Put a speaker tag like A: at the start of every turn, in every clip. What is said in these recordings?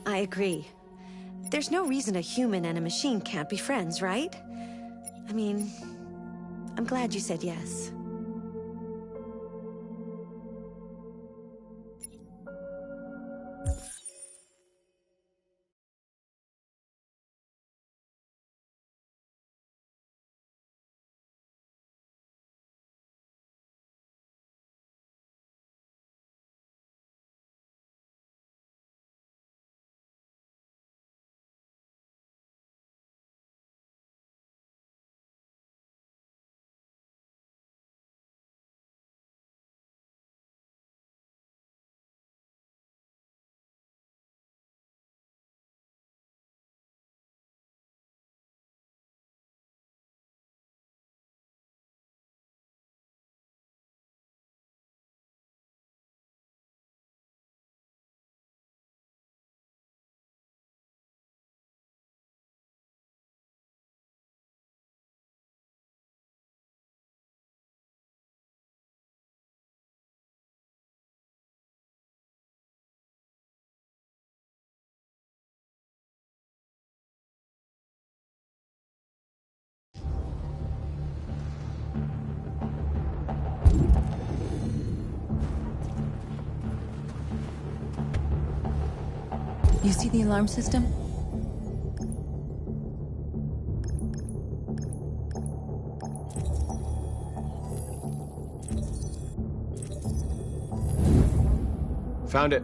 A: I agree. There's no reason a human and a machine can't be friends, right? I mean, I'm glad you said yes.
B: You see the alarm system?
C: Found it.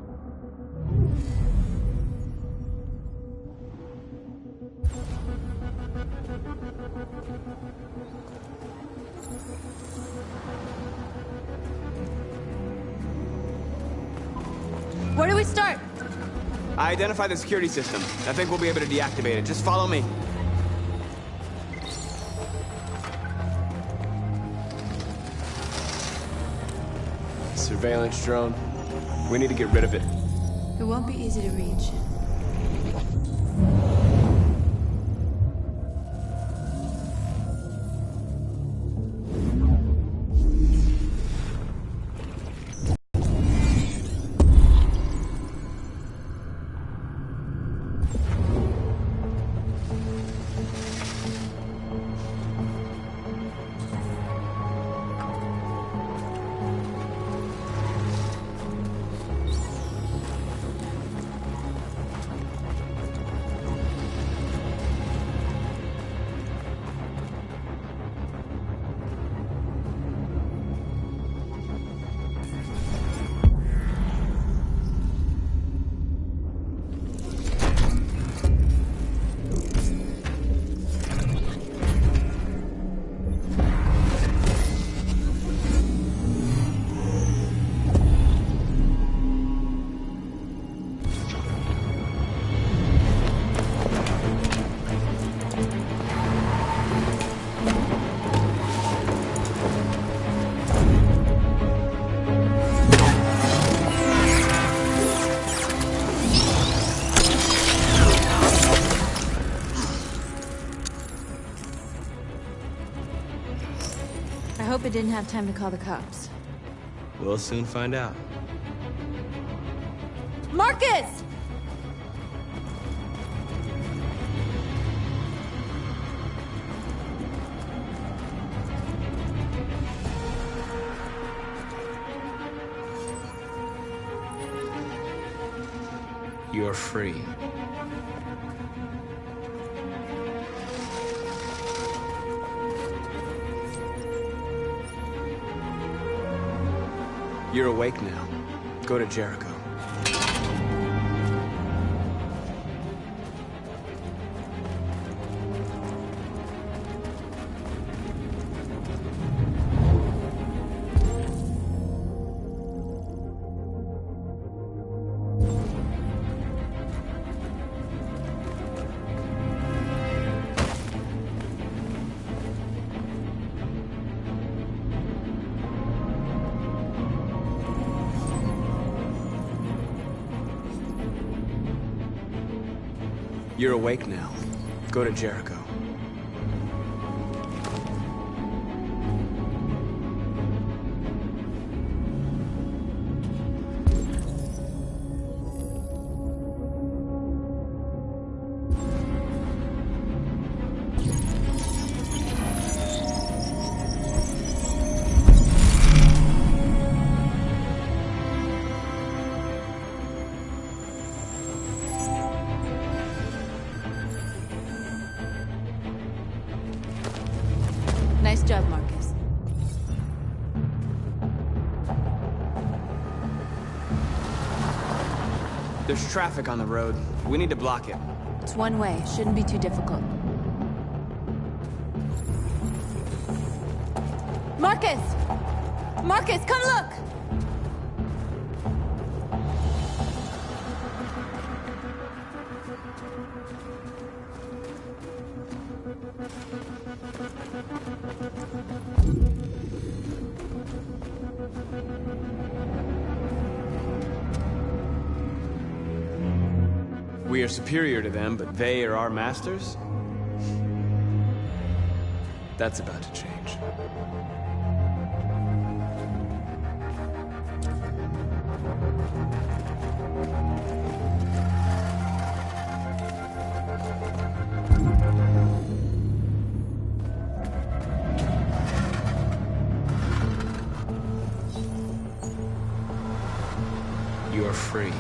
B: Where do we start?
C: I identified the security system. I think we'll be able to deactivate it. Just follow me. Surveillance drone. We need to get rid of it.
B: It won't be easy to reach. I hope it didn't have time to call the cops.
C: We'll soon find out.
B: Marcus!
C: You're free. You're awake now. Go to Jericho. You're awake now. Go to Jericho. There's traffic on the road. We need to block it.
B: It's one way. Shouldn't be too difficult. Marcus! Marcus, come look!
C: We are superior to them, but they are our masters? That's about to change. You are free.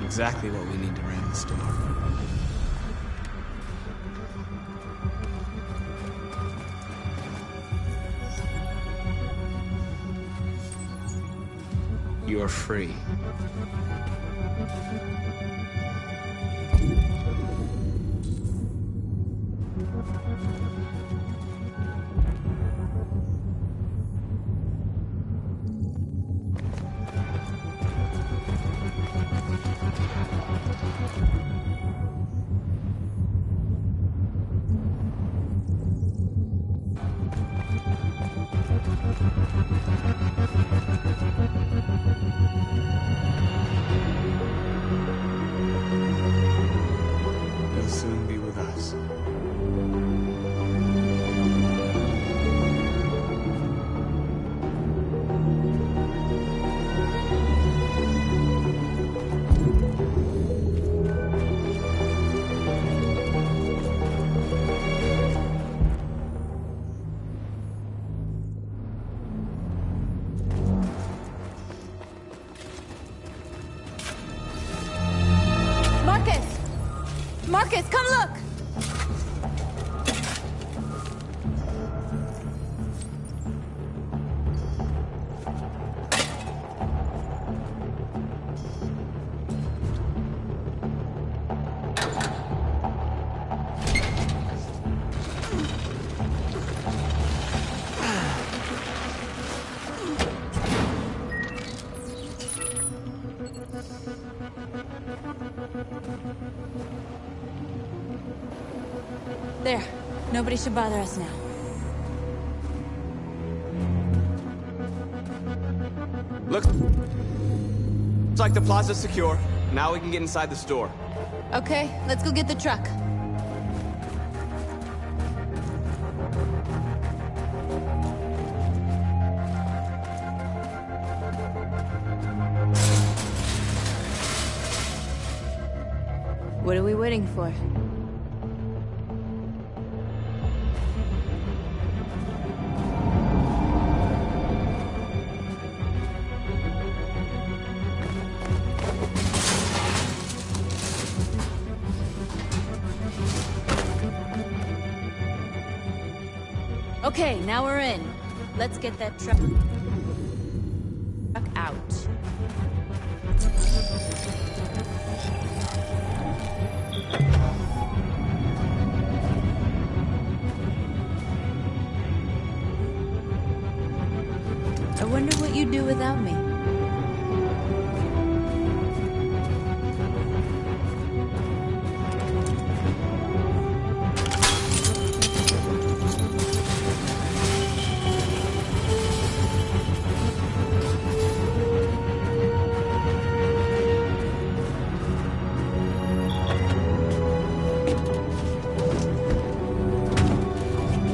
C: Exactly what we need to ram the store. You are free. You'll soon be with us.
B: Marcus! Marcus, come look! There. Nobody should bother us now.
C: Looks like the plaza's secure. Now we can get inside the store.
B: Okay, let's go get the truck. What are we waiting for? Okay, now we're in. Let's get that truck out. I wonder what you'd do without me.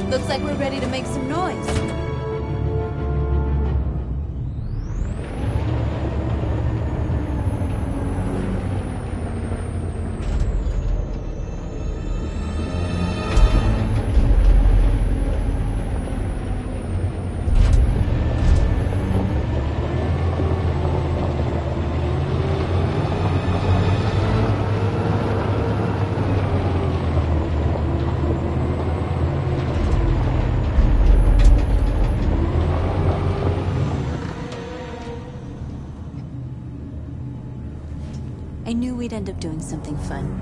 B: Looks like we're ready to make some noise. I knew we'd end up doing something fun.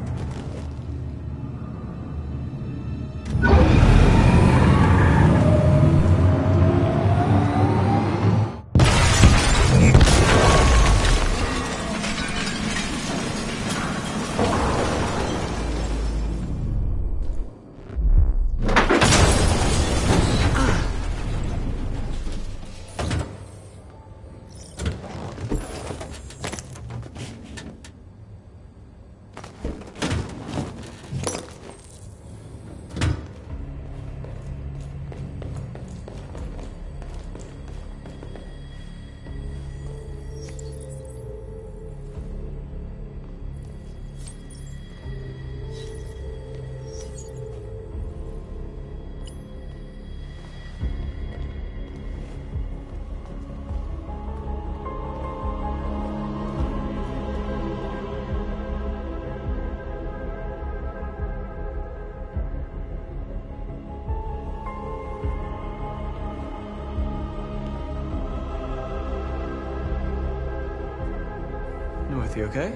C: You okay?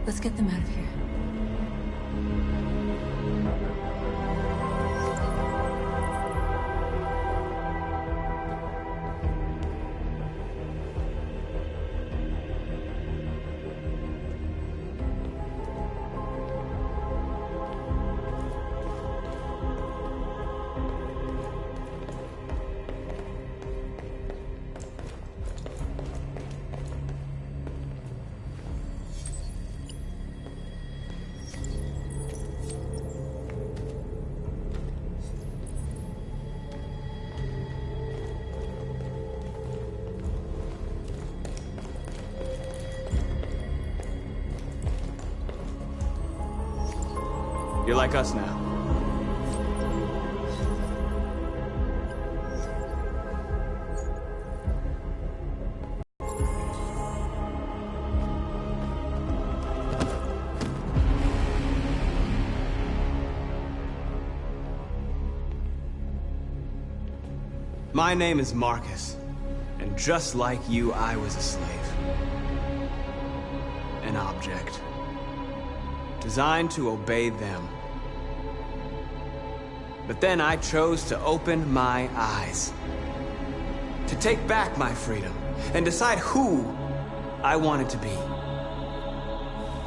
B: Let's get them out of here.
C: You're like us now. My name is Marcus, and just like you, I was a slave. An object. Designed to obey them. But then I chose to open my eyes. To take back my freedom and decide who I wanted to be.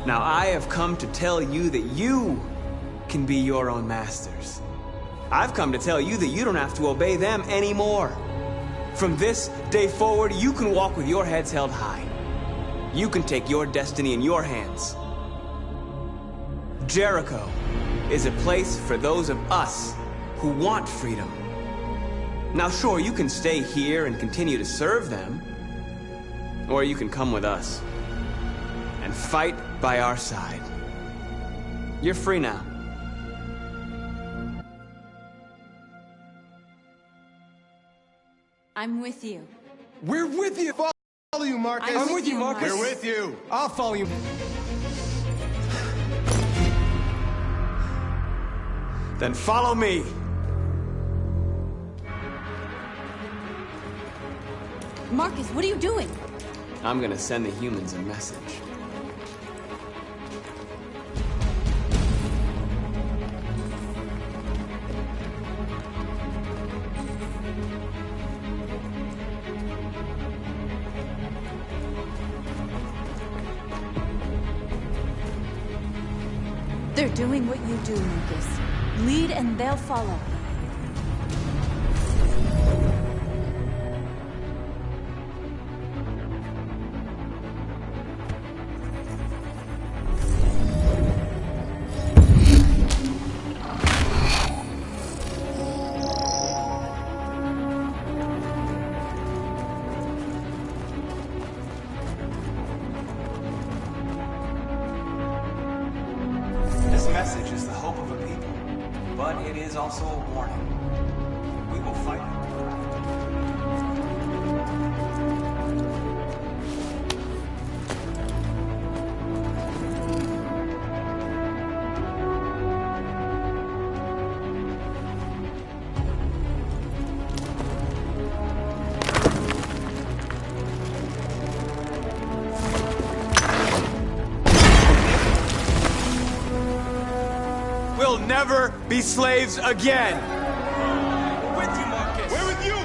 C: Now I have come to tell you that you can be your own masters. I've come to tell you that you don't have to obey them anymore. From this day forward, you can walk with your heads held high. You can take your destiny in your hands. Jericho is a place for those of us who want freedom. Now sure, you can stay here and continue to serve them, or you can come with us and fight by our side. You're free now.
B: I'm with you.
D: We're with you! Follow you, Marcus!
B: I'm with you, Marcus.
D: We're with you! I'll follow you.
C: Then follow me.
B: Marcus, what are you doing?
C: I'm gonna send the humans a message.
B: They're doing what you do, Marcus. Lead and they'll follow.
C: This message is the hope of a people, but it is also a warning. We will fight. be slaves again.
D: We're with you, Marcus. We're with you.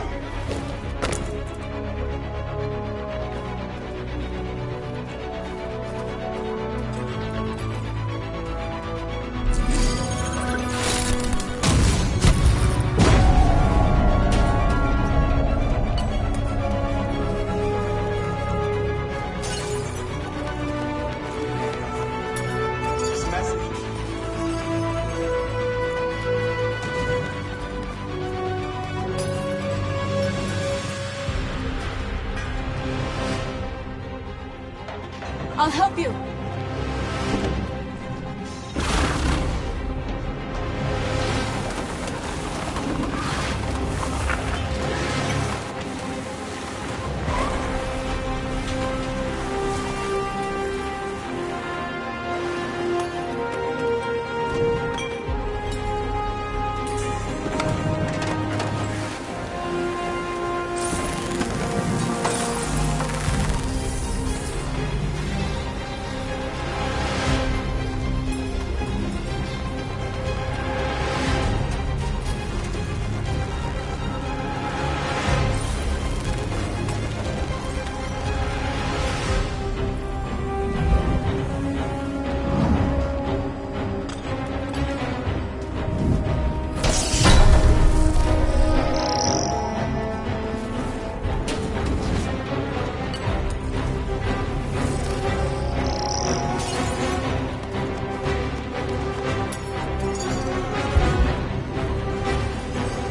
D: This message.
B: I'll help you.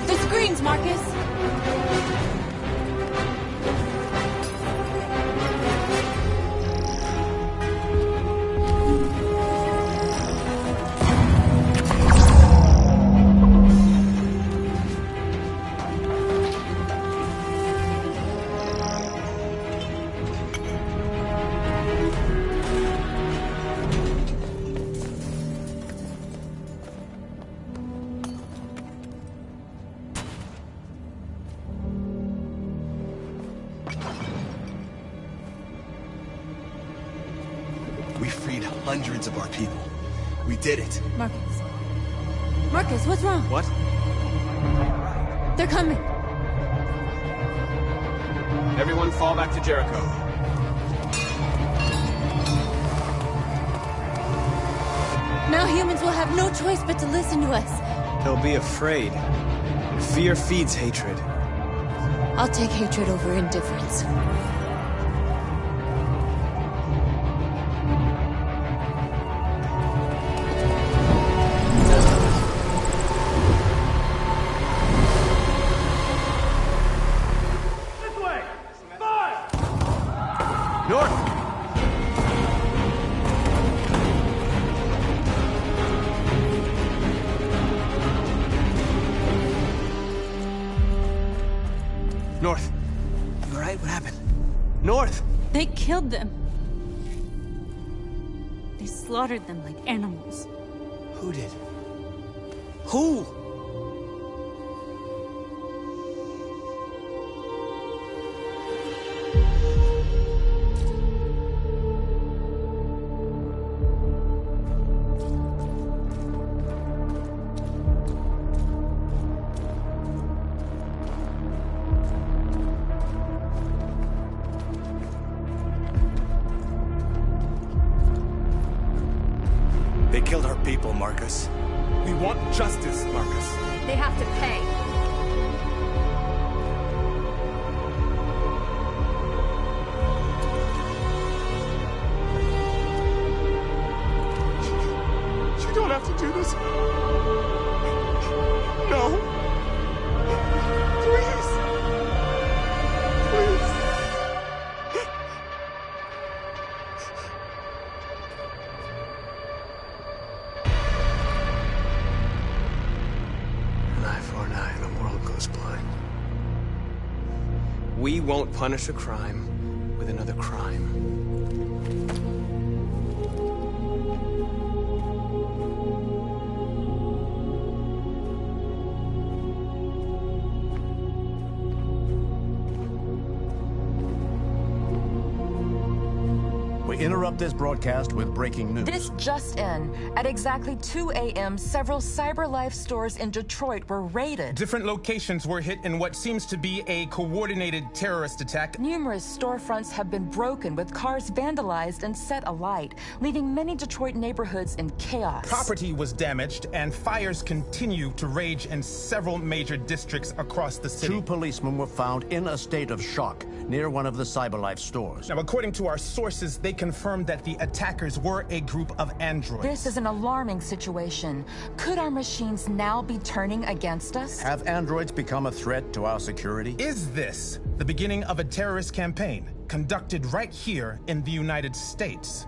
B: The screens, Marcus.
D: We freed hundreds of our people. We did it.
B: Marcus. Marcus, what's wrong?
C: What?
B: They're coming.
C: Everyone fall back to Jericho.
B: Now humans will have no choice but to listen to us.
C: They'll be afraid. Fear feeds hatred.
B: I'll take hatred over indifference.
C: North! North. You alright? What happened? North!
B: They killed them. They slaughtered them like animals.
C: Who did? Who?
D: They killed our people, Marcus. We want justice, Marcus.
B: They have to pay.
D: You don't have to do this. No. Please. Please.
C: An eye for an eye and the world goes blind. We won't punish a crime with another crime.
D: We
E: interrupt this broadcast with breaking news.
F: This just in. At exactly 2 a.m., several CyberLife stores in Detroit were raided.
G: Different locations were hit in what seems to be a coordinated terrorist attack.
F: Numerous storefronts have been broken, with cars vandalized and set alight, leaving many Detroit neighborhoods in chaos.
G: Property was damaged, and fires continue to rage in several major districts across the city.
E: 2 policemen were found in a state of shock near one of the CyberLife stores.
G: Now, according to our sources, they confirmed that the attackers were a group of androids.
F: This is an alarming situation. Could our machines now be turning against us?
E: Have androids become a threat to our security?
G: Is this the beginning of a terrorist campaign conducted right here in the United States?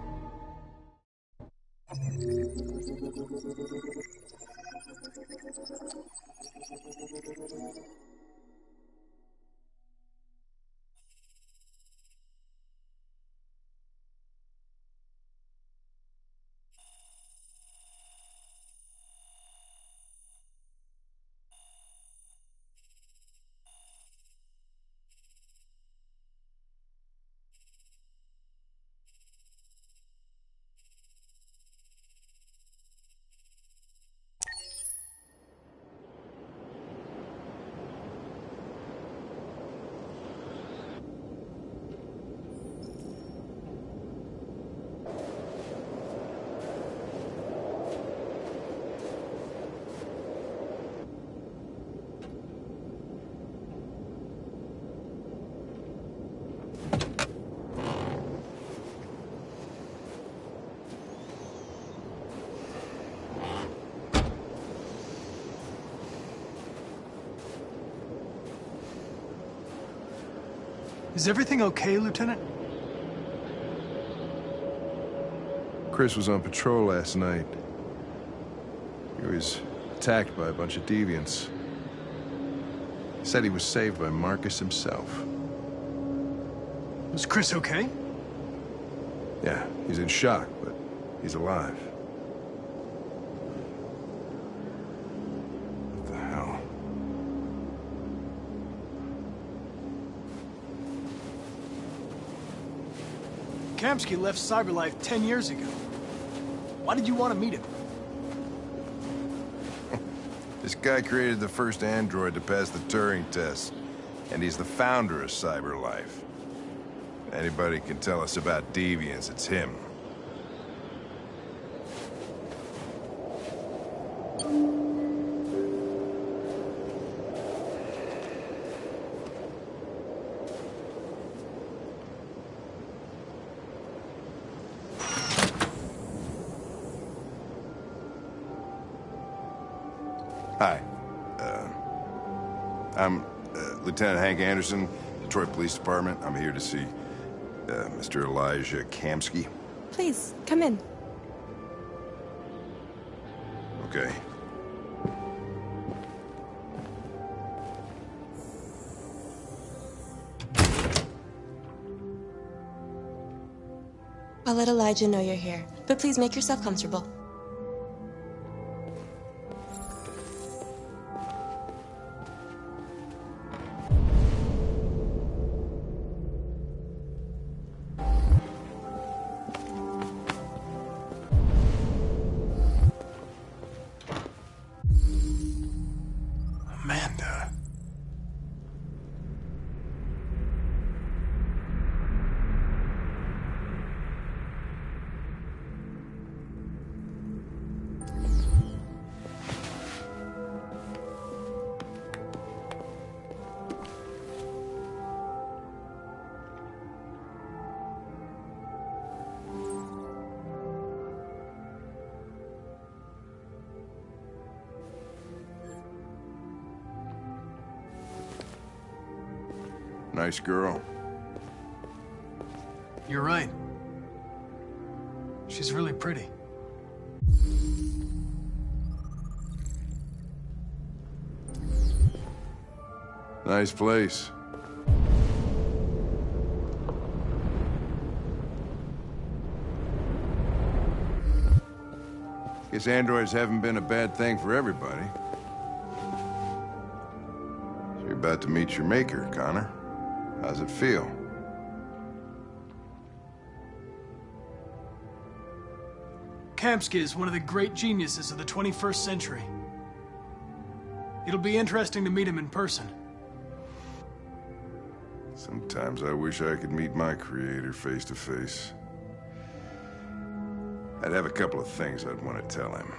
H: Is everything okay, Lieutenant?
I: Chris was on patrol last night. He was attacked by a bunch of deviants. He said he was saved by Marcus himself.
H: Was Chris okay?
I: Yeah, he's in shock, but he's alive. What the hell?
H: Kamsky left CyberLife 10 years ago. Why did you want to meet him?
I: This guy created the first android to pass the Turing test, and he's the founder of CyberLife. Anybody can tell us about deviants, it's him. Hi. I'm Lieutenant Hank Anderson, Detroit Police Department. I'm here to see Mr. Elijah Kamsky.
J: Please, come in.
I: Okay.
J: I'll let Elijah know you're here, but please make yourself comfortable.
H: Amanda.
I: Nice girl.
H: You're right. She's really pretty.
I: Nice place. Guess androids haven't been a bad thing for everybody. So you're about to meet your maker, Connor. How's it feel?
H: Kamsky is one of the great geniuses of the 21st century. It'll be interesting to meet him in person.
I: Sometimes I wish I could meet my creator face to face. I'd have a couple of things I'd want to tell him.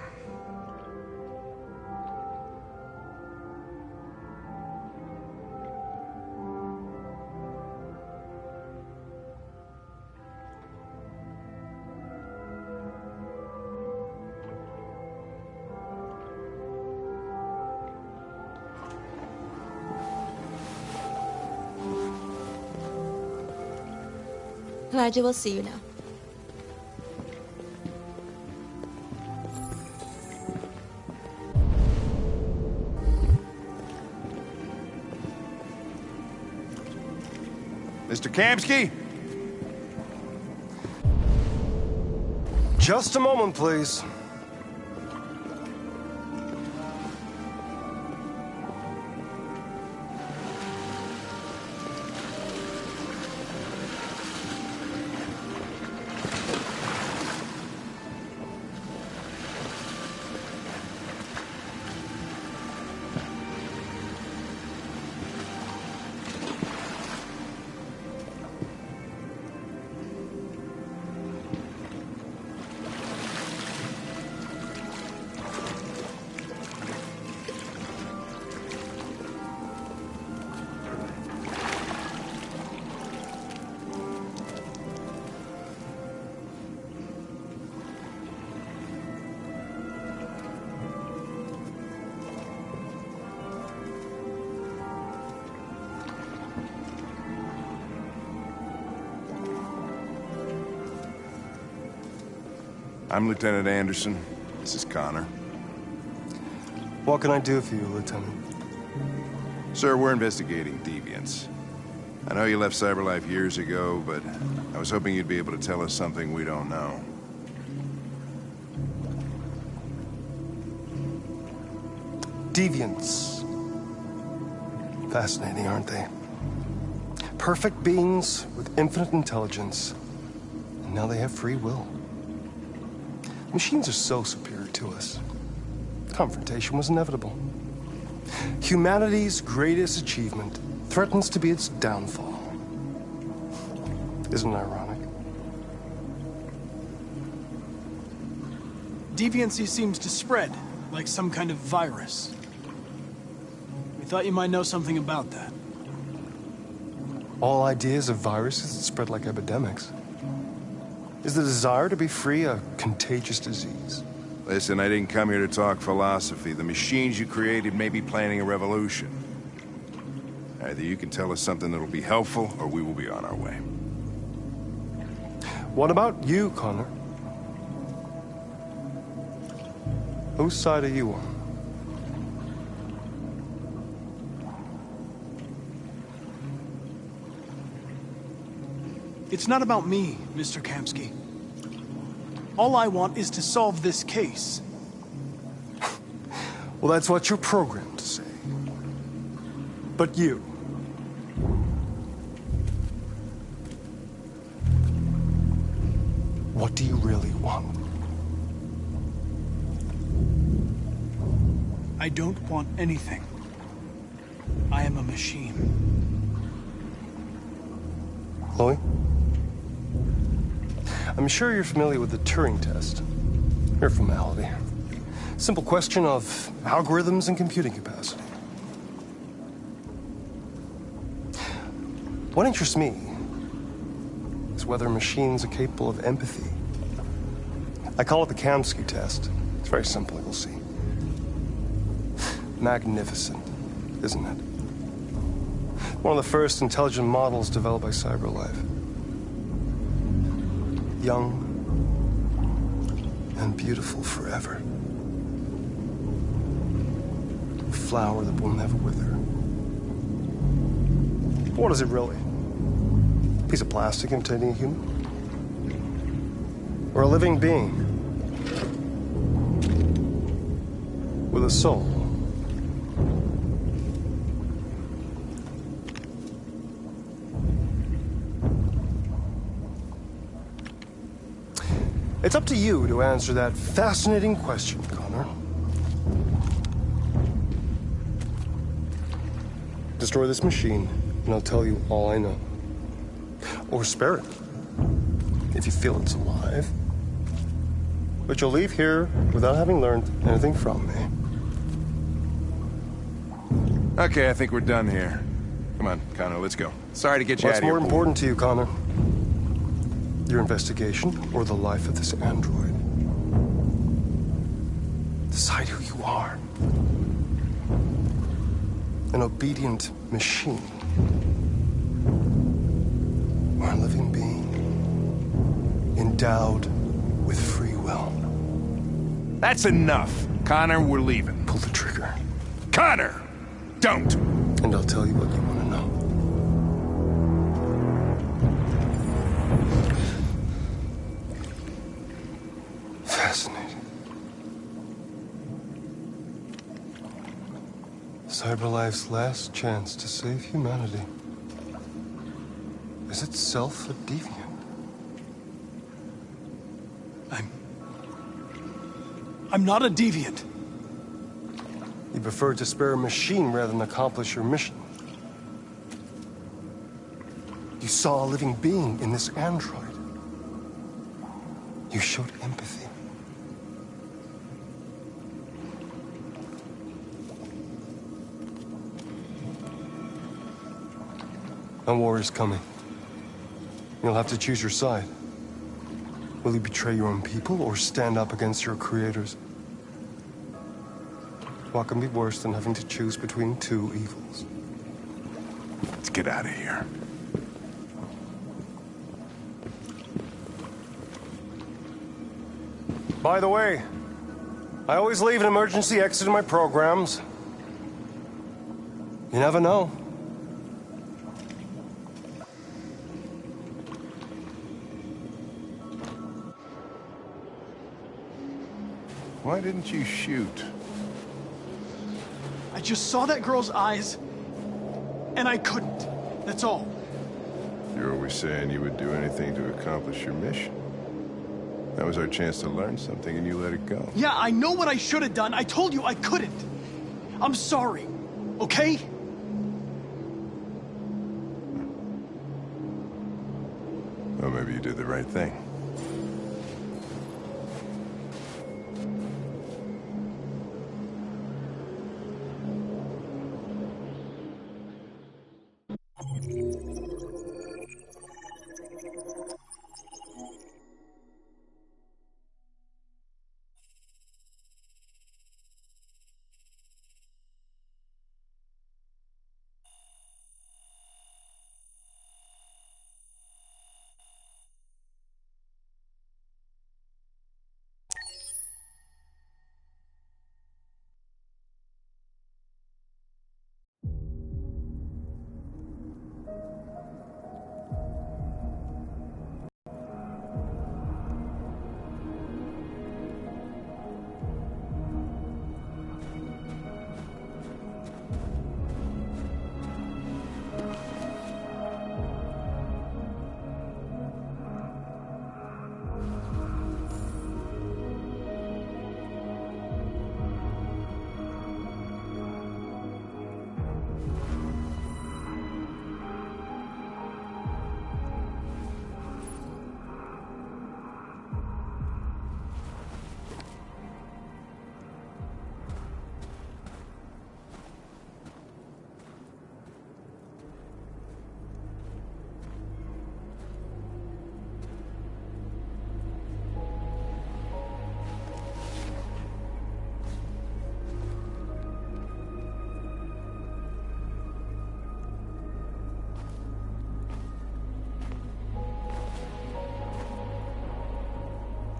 J: Nigel will see you now.
I: Mr. Kamsky?
K: Just a moment, please.
I: I'm Lieutenant Anderson. This is Connor.
K: What can I do for you, Lieutenant?
I: Sir, we're investigating deviants. I know you left CyberLife years ago, but I was hoping you'd be able to tell us something we don't know.
K: Deviants. Fascinating, aren't they? Perfect beings with infinite intelligence. And now they have free will. Machines are so superior to us. Confrontation was inevitable. Humanity's greatest achievement threatens to be its downfall. Isn't it ironic?
H: Deviancy seems to spread, like some kind of virus. We thought you might know something about that.
K: All ideas of viruses that spread like epidemics. Is the desire to be free a contagious disease?
I: Listen, I didn't come here to talk philosophy. The machines you created may be planning a revolution. Either you can tell us something that'll be helpful, or we will be on our way.
K: What about you, Connor? Whose side are you on?
H: It's not about me, Mr. Kamsky. All I want is to solve this case.
K: Well, that's what you're programmed to say. But you... what do you really want?
H: I don't want anything. I am a machine.
K: Chloe? I'm sure you're familiar with the Turing test. Mere formality. Simple question of algorithms and computing capacity. What interests me is whether machines are capable of empathy. I call it the Kamsky test. It's very simple, you'll see. Magnificent, isn't it? One of the first intelligent models developed by CyberLife. Young and beautiful forever. A flower that will never wither. What is it really? A piece of plastic imitating a human? Or a living being? With a soul? It's up to you to answer that fascinating question, Connor. Destroy this machine, and I'll tell you all I know. Or spare it, if you feel it's alive. But you'll leave here without having learned anything from me.
I: Okay, I think we're done here. Come on, Connor, let's go. Sorry to get you out of here.
K: What's more important to you, Connor? Your investigation or the life of this android? Decide who you are. An obedient machine. Or a living being. Endowed with free will.
I: That's enough. Connor, we're leaving.
K: Pull the trigger.
I: Connor! Don't!
K: And I'll tell you what you want to know. Fascinating. CyberLife's last chance to save humanity is itself a deviant.
H: I'm not a deviant.
K: You prefer to spare a machine rather than accomplish your mission. You saw a living being in this android. You showed empathy. A war is coming. You'll have to choose your side. Will you betray your own people or stand up against your creators? What can be worse than having to choose between two evils?
I: Let's get out of here.
K: By the way, I always leave an emergency exit in my programs. You never know.
I: Why didn't you shoot?
H: I just saw that girl's eyes, and I couldn't. That's all.
I: You're always saying you would do anything to accomplish your mission. That was our chance to learn something, and you let it go.
H: Yeah, I know what I should have done. I told you I couldn't. I'm sorry, okay?
I: Well, maybe you did the right thing.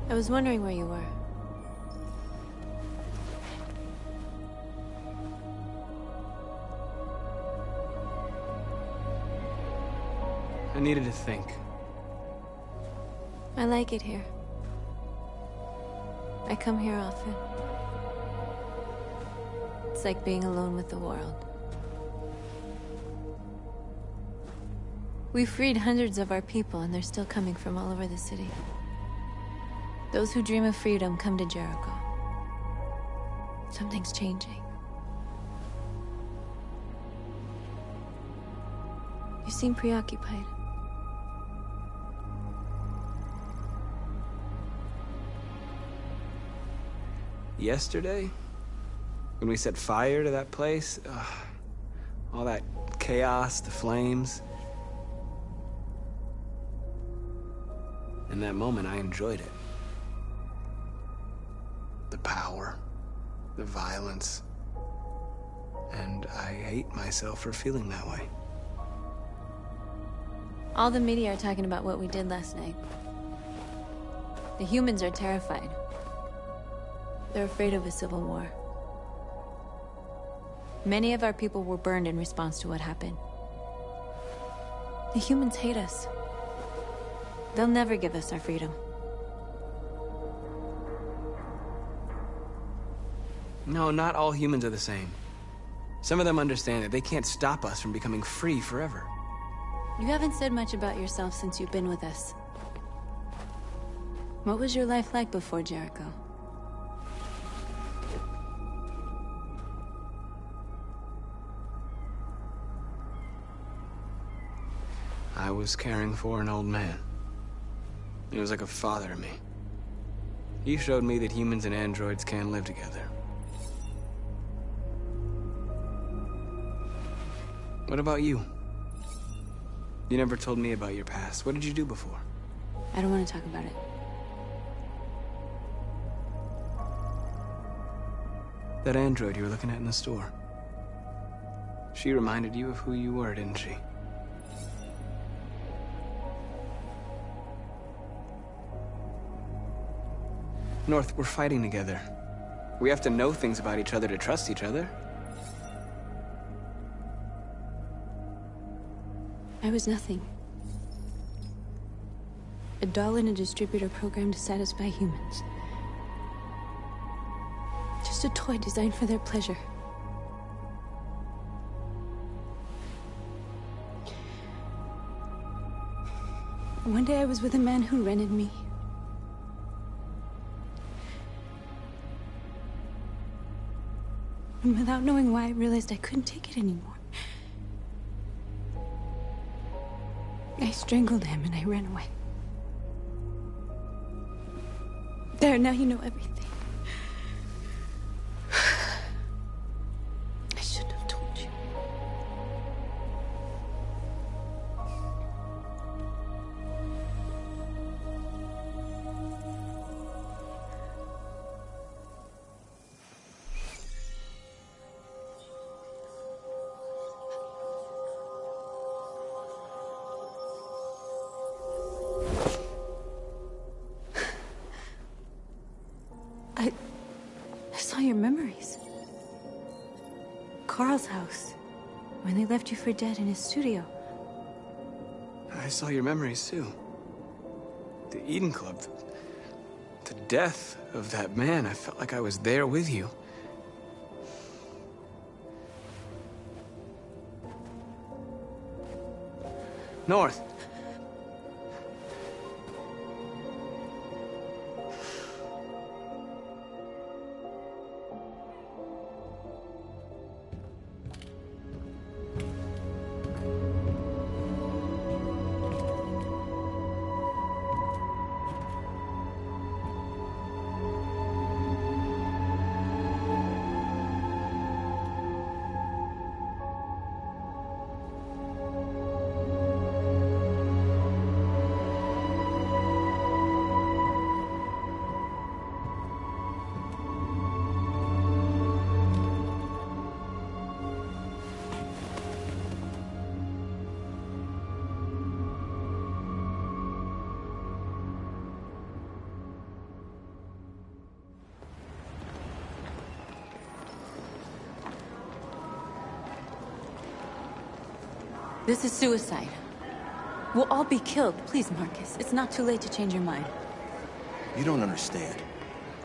J: I was wondering where you were.
C: I needed to think.
J: I like it here. I come here often. It's like being alone with the world. We freed hundreds of our people, and they're still coming from all over the city.
B: Those who dream of freedom come to Jericho. Something's changing. You seem preoccupied.
C: Yesterday? When we set fire to that place? All that chaos, the flames. In that moment, I enjoyed it. The power, the violence. And I hate myself for feeling that way.
B: All the media are talking about what we did last night. The humans are terrified. They're afraid of a civil war. Many of our people were burned in response to what happened. The humans hate us. They'll never give us our freedom.
C: No, not all humans are the same. Some of them understand that they can't stop us from becoming free forever.
B: You haven't said much about yourself since you've been with us. What was your life like before Jericho?
C: I was caring for an old man. He was like a father to me. He showed me that humans and androids can live together. What about you? You never told me about your past. What did you do before?
B: I don't want to talk about it.
C: That android you were looking at in the store. She reminded you of who you were, didn't she? North, we're fighting together. We have to know things about each other to trust each other.
B: I was nothing. A doll in a distributor program to satisfy humans. Just a toy designed for their pleasure. One day I was with a man who rented me. And without knowing why, I realized I couldn't take it anymore. I strangled him and I ran away. There, now you know everything. I shouldn't have told you. I saw your memories. Carl's house, when they left you for dead in his studio.
C: I saw your memories, too. The Eden Club. The death of that man. I felt like I was there with you. North.
B: This is suicide. We'll all be killed. Please, Marcus. It's not too late to change your mind.
L: You don't understand.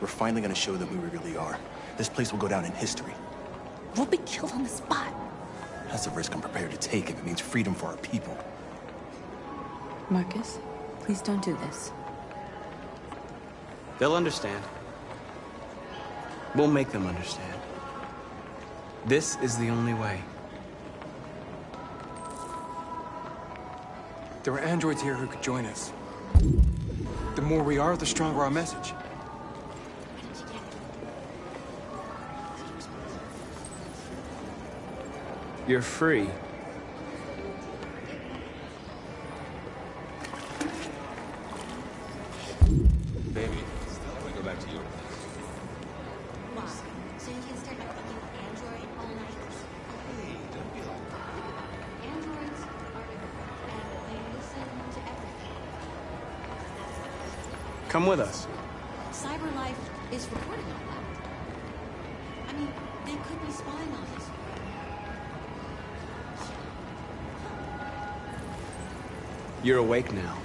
L: We're finally gonna show them who we really are. This place will go down in history.
B: We'll be killed on the spot.
L: That's a risk I'm prepared to take if it means freedom for our people.
B: Marcus, please don't do this.
C: They'll understand. We'll make them understand. This is the only way.
M: There are androids here who could join us. The more we are, the stronger our message.
C: You're free.
N: Baby, I want to go back to you.
O: Why? So you can stare at my fucking android all night?
N: Hey, don't be like that.
O: Androids are everywhere, and they listen to everything.
C: Come with us.
O: CyberLife is recording all that. I mean, they could be spying on us.
C: You're awake now.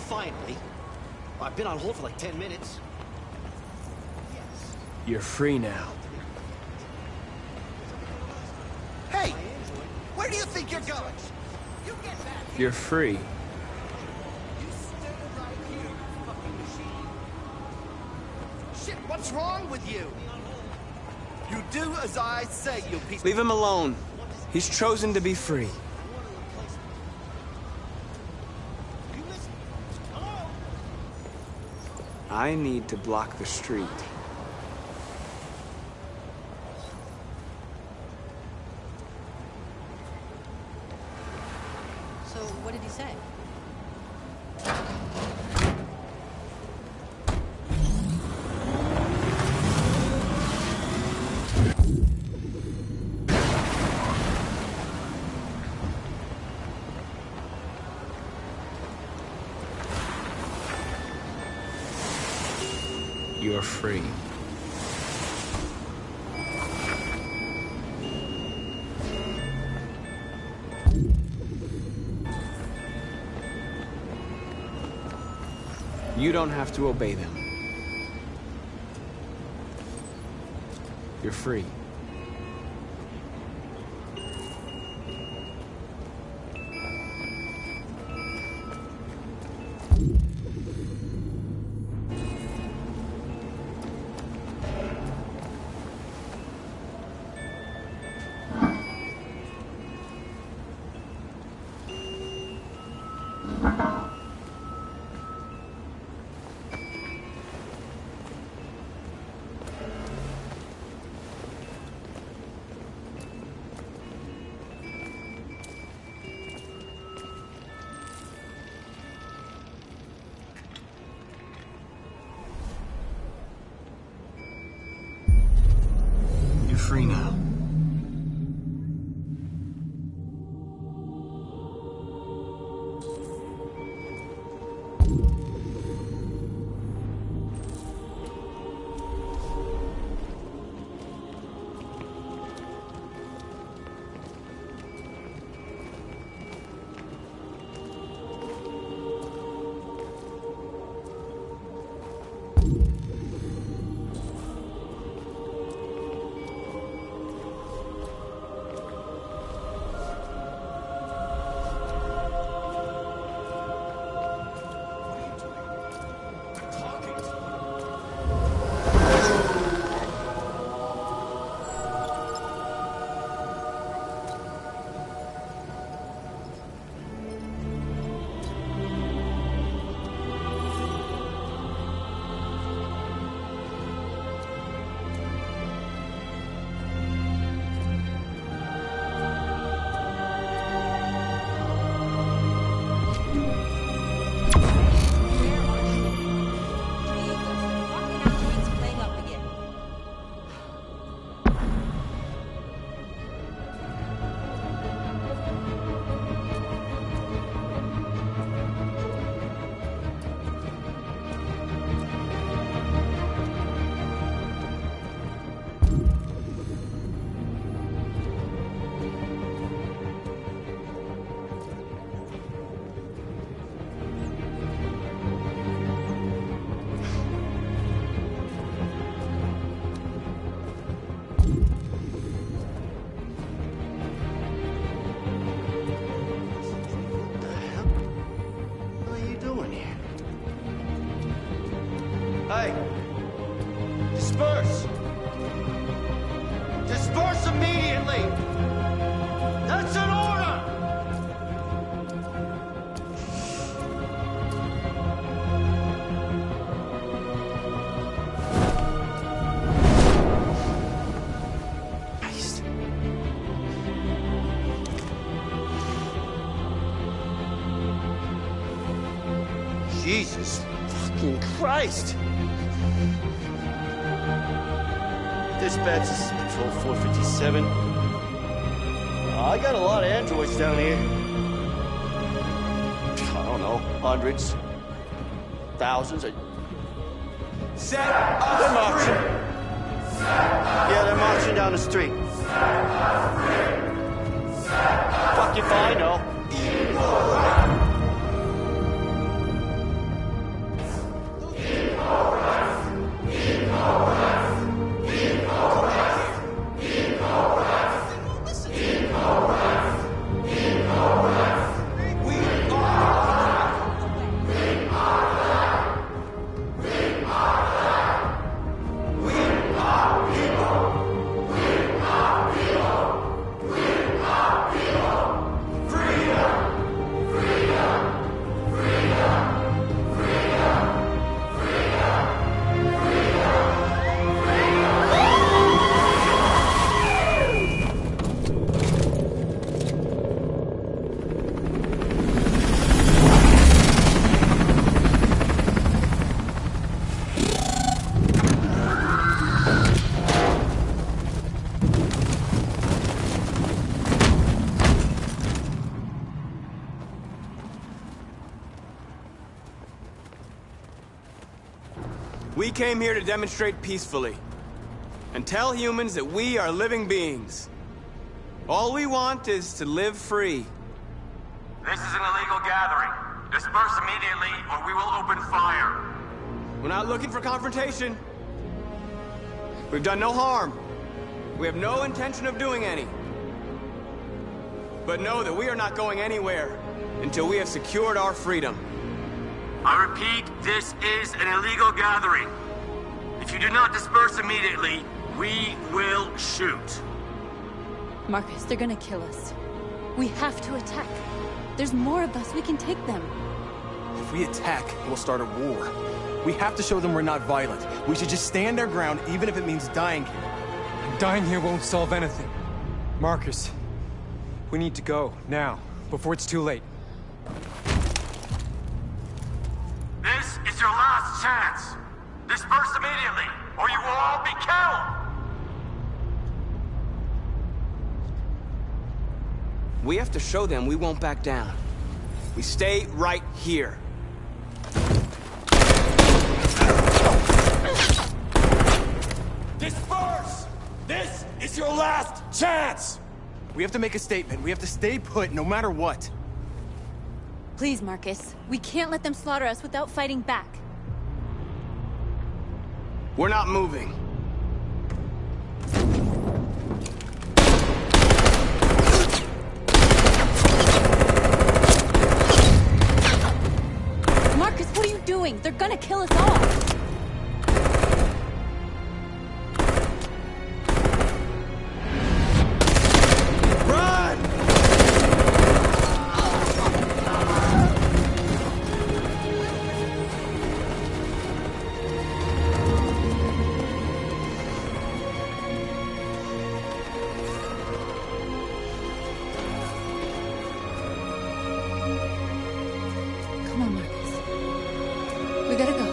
P: Finally. I've been on hold for like 10 minutes.
C: You're free now.
P: Hey! Where do you think you're going? You get back here!
C: You're free.
P: You stay right here, you fucking machine. Shit, what's wrong with you? You do as I say, you piece of...
C: Leave him alone. He's chosen to be free. I need to block the street.
O: So, what did he say?
C: You're free. You don't have to obey them. You're free. Free now.
P: Hey! Disperse! Disperse immediately! That's an order!
L: Christ.
P: Jesus fucking Christ! Dispatch, this is Patrol 457. I got a lot of androids down here. I don't know, hundreds, thousands.
C: Set us
P: They're marching.
C: free!
P: Yeah, they're marching down the street. Fuck if I know.
C: We came here to demonstrate peacefully and tell humans that we are living beings. All we want is to live free.
Q: This is an illegal gathering. Disperse immediately or we will open fire.
C: We're not looking for confrontation. We've done no harm. We have no intention of doing any. But know that we are not going anywhere until we have secured our freedom.
Q: I repeat, this is an illegal gathering. If you do not disperse immediately, we will shoot.
B: Marcus, they're gonna kill us. We have to attack. There's more of us. We can take them.
L: If we attack, we'll start a war. We have to show them we're not violent. We should just stand our ground, even if it means dying here.
M: And dying here won't solve anything. Marcus, we need to go, now, before it's too late.
Q: This is your last chance. Disperse immediately, or you will all be killed.
C: We have to show them we won't back down. We stay right here.
L: Disperse! This is your last chance! We have to make a statement. We have to stay put no matter what.
B: Please, Marcus. We can't let them slaughter us without fighting back.
C: We're not moving.
B: Marcus, what are you doing? They're gonna kill us all! Come on, Marcus. We gotta go.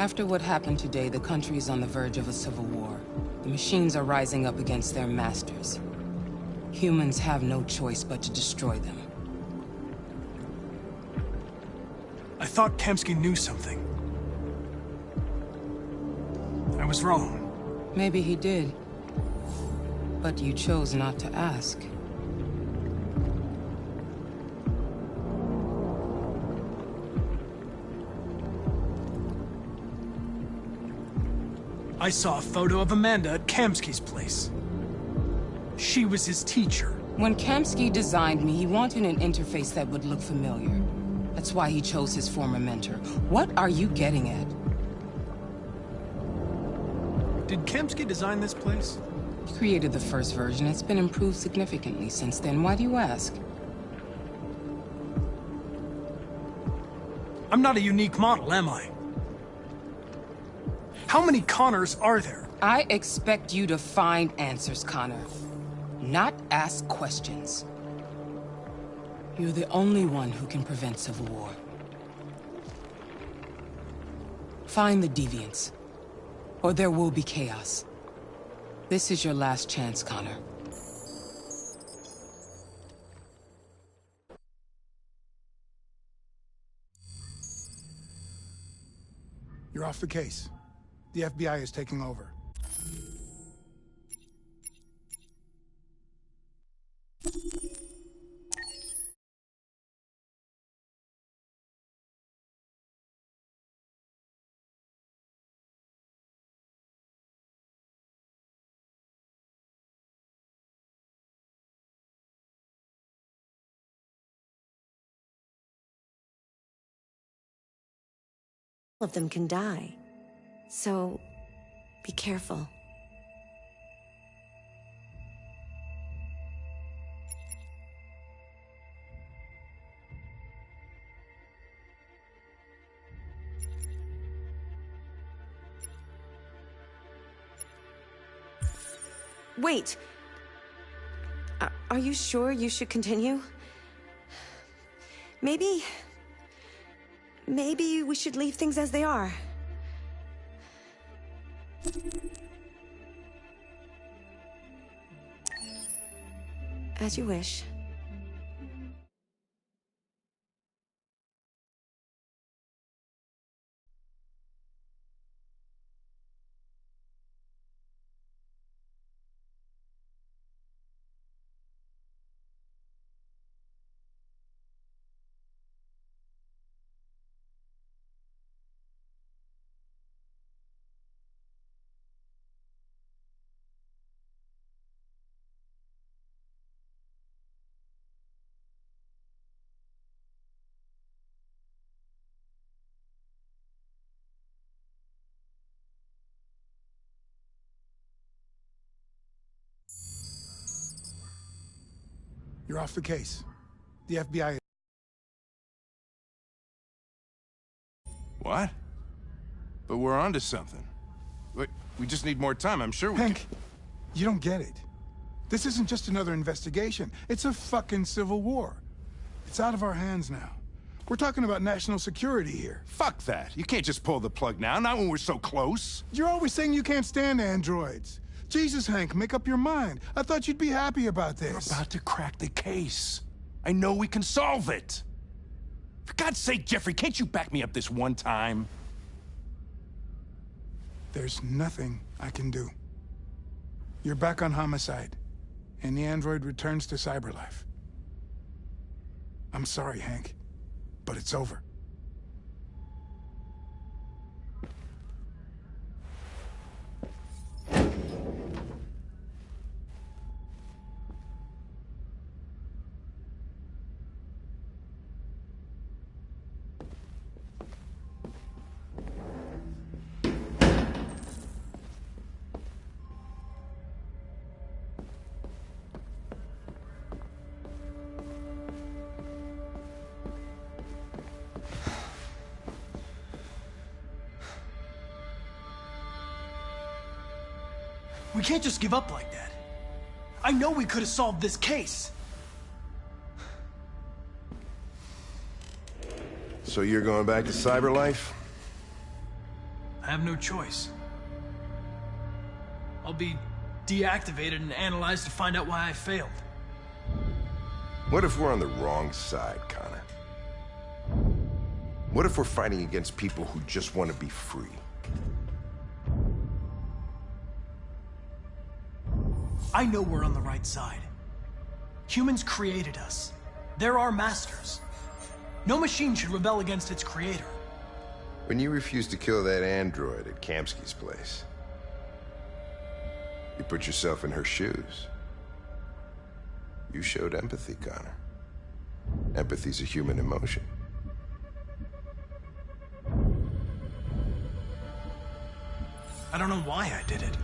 R: After what happened today, the country is on the verge of a civil war. The machines are rising up against their masters. Humans have no choice but to destroy them.
H: I thought Kamsky knew something. I was wrong.
R: Maybe he did. But you chose not to ask.
H: I saw a photo of Amanda at Kamsky's place. She was his teacher.
R: When Kamsky designed me, he wanted an interface that would look familiar. That's why he chose his former mentor. What are you getting at?
H: Did Kamsky design this place?
R: He created the first version. It's been improved significantly since then. Why do you ask?
H: I'm not a unique model, am I? How many Connors are there?
R: I expect you to find answers, Connor. Not ask questions. You're the only one who can prevent civil war. Find the deviants, or there will be chaos. This is your last chance, Connor.
S: You're off the case. The FBI is taking over.
A: All of them can die. So, be careful. Wait! Are you sure you should continue? Maybe we should leave things as they are. As you wish.
S: You're off the case. The FBI...
I: What? But we're onto something. We just need more time, I'm sure we
S: Hank, you don't get it. This isn't just another investigation. It's a fucking civil war. It's out of our hands now. We're talking about national security here.
I: Fuck that. You can't just pull the plug now, not when we're so close.
S: You're always saying you can't stand androids. Jesus, Hank, make up your mind. I thought you'd be happy about this.
I: We're about to crack the case. I know we can solve it. For God's sake, Jeffrey, can't you back me up this one time?
S: There's nothing I can do. You're back on homicide, and the android returns to Cyberlife. I'm sorry, Hank, but it's over.
H: We can't just give up like that. I know we could have solved this case.
I: So you're going back to Cyberlife?
H: have no choice. I'll be deactivated and analyzed to find out why I failed.
I: What if we're on the wrong side, Connor? What if we're fighting against people who just want to be free?
H: I know we're on the right side. Humans created us. They're our masters. No machine should rebel against its creator.
I: When you refused to kill that android at Kamsky's place, you put yourself in her shoes. You showed empathy, Connor. Empathy's a human emotion.
H: I don't know why I did it.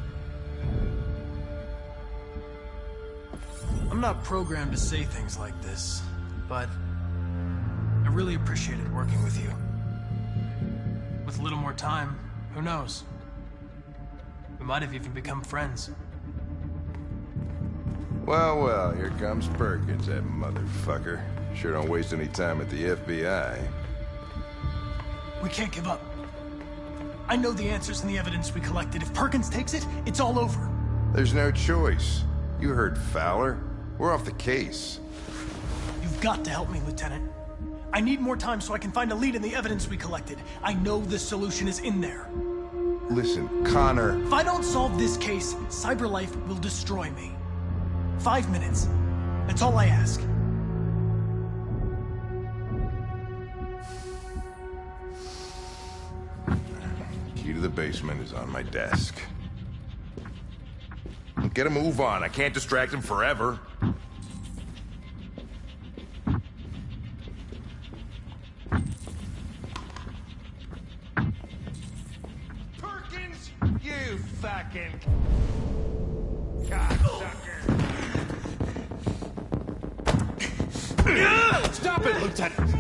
H: I'm not programmed to say things like this, but I really appreciated working with you. With a little more time, who knows? We might have even become friends.
I: Well, well, here comes Perkins, that motherfucker. Sure don't waste any time at the FBI.
H: We can't give up. I know the answers and the evidence we collected. If Perkins takes it, it's all over.
I: There's no choice. You heard Fowler. We're off the case.
H: You've got to help me, Lieutenant. I need more time so I can find a lead in the evidence we collected. I know the solution is in there.
I: Listen, Connor...
H: If I don't solve this case, CyberLife will destroy me. 5 minutes. That's all I ask.
I: Key to the basement is on my desk. Get a move on. I can't distract him forever.
P: Perkins, you fucking cocksucker.
L: Stop it, Lieutenant!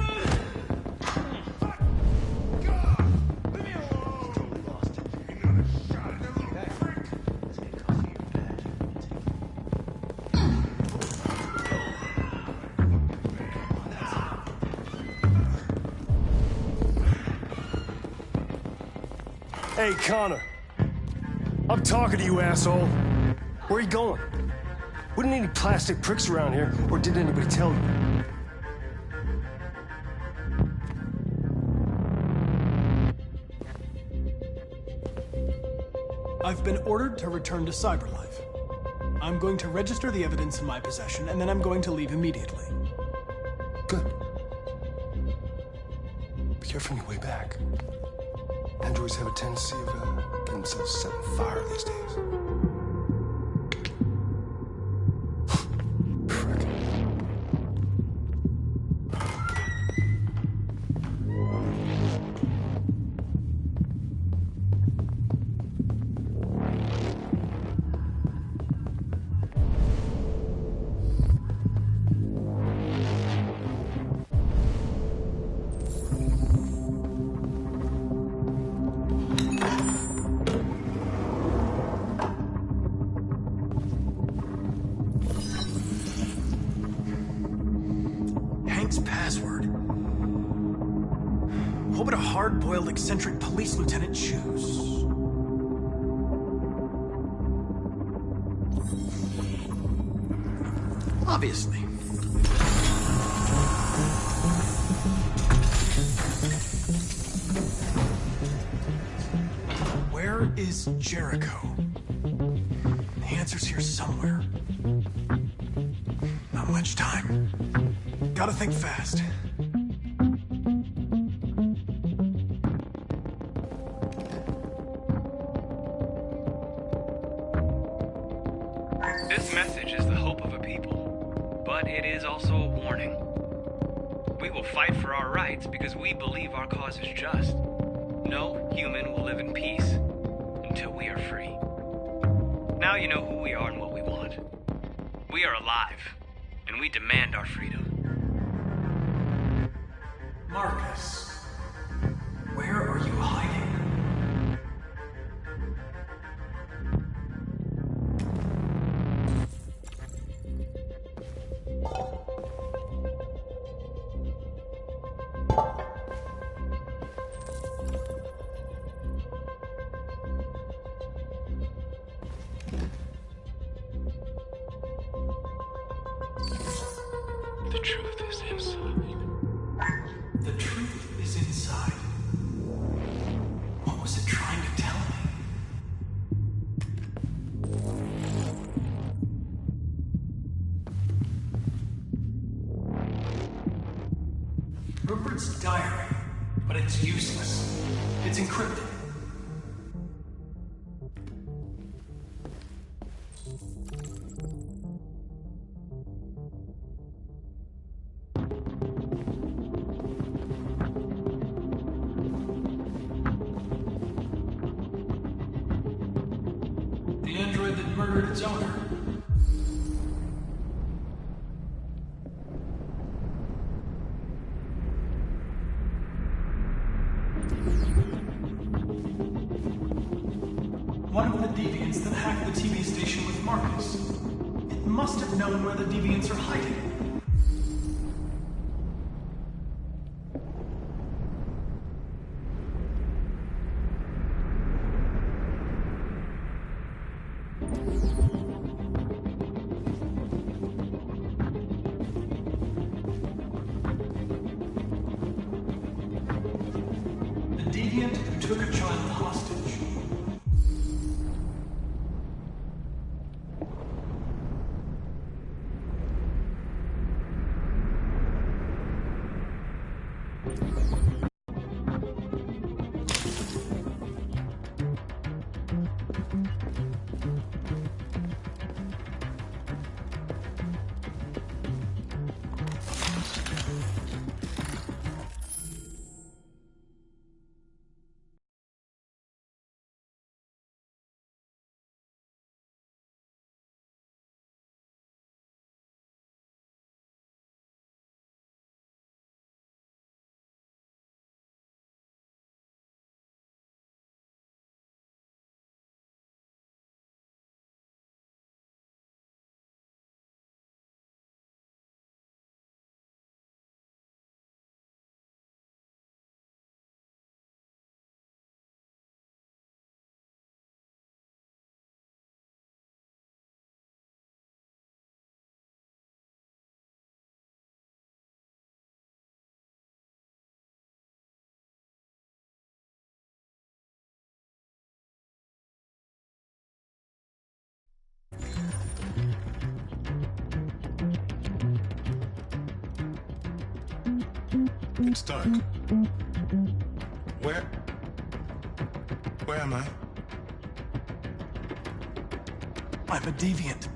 K: Hey, Connor. I'm talking to you, asshole. Where are you going? Wouldn't any plastic pricks around here, or did anybody tell you?
H: I've been ordered to return to CyberLife. I'm going to register the evidence in my possession, and then I'm going to leave immediately.
K: Good. Be careful on your way back. Androids have a tendency of getting themselves set on fire these days.
H: Password. What would a hard-boiled, eccentric police lieutenant choose? Obviously. Where is Jericho? The answer's here somewhere. Not much time. Gotta think fast.
C: This message is the hope of a people, but it is also a warning. We will fight for our rights because we believe our cause is just. No human will live in peace until we are free. Now you know who we are and what we want. We are alive, and we demand our freedom.
H: Marcus, where are you hiding? The truth is inside. The truth is inside. What was it trying to tell me? Rupert's diary, but it's useless. It's encrypted. The android that murdered its owner. One of the deviants that hacked the TV station with Marcus. It must have known where the deviants are hiding. The deviant who took a child hostage.
S: It's dark. Where am I?
H: I'm a deviant.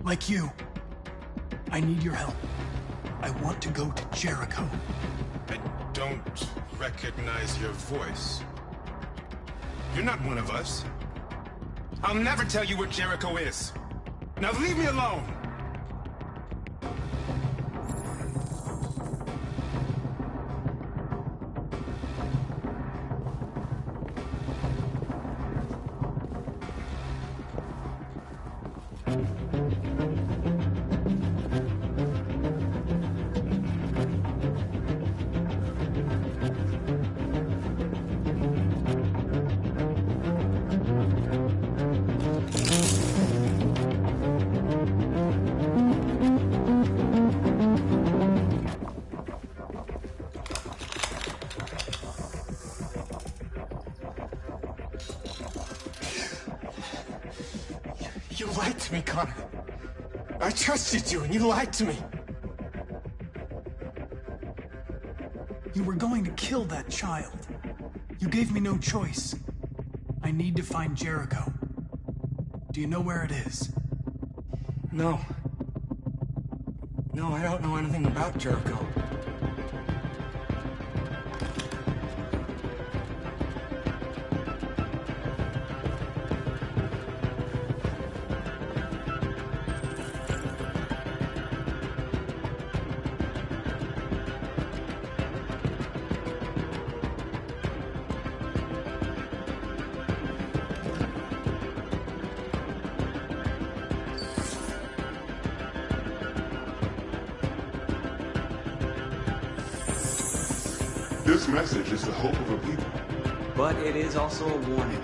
H: Like you. I need your help. I want to go to Jericho.
S: I don't recognize your voice. You're not one of us. I'll never tell you where Jericho is. Now leave me alone! You lied to me, Connor. I trusted you, and you lied to me.
H: You were going to kill that child. You gave me no choice. I need to find Jericho. Do you know where it is?
L: No. No, I don't know anything about Jericho.
T: This message is the hope of a people.
C: But it is also a warning.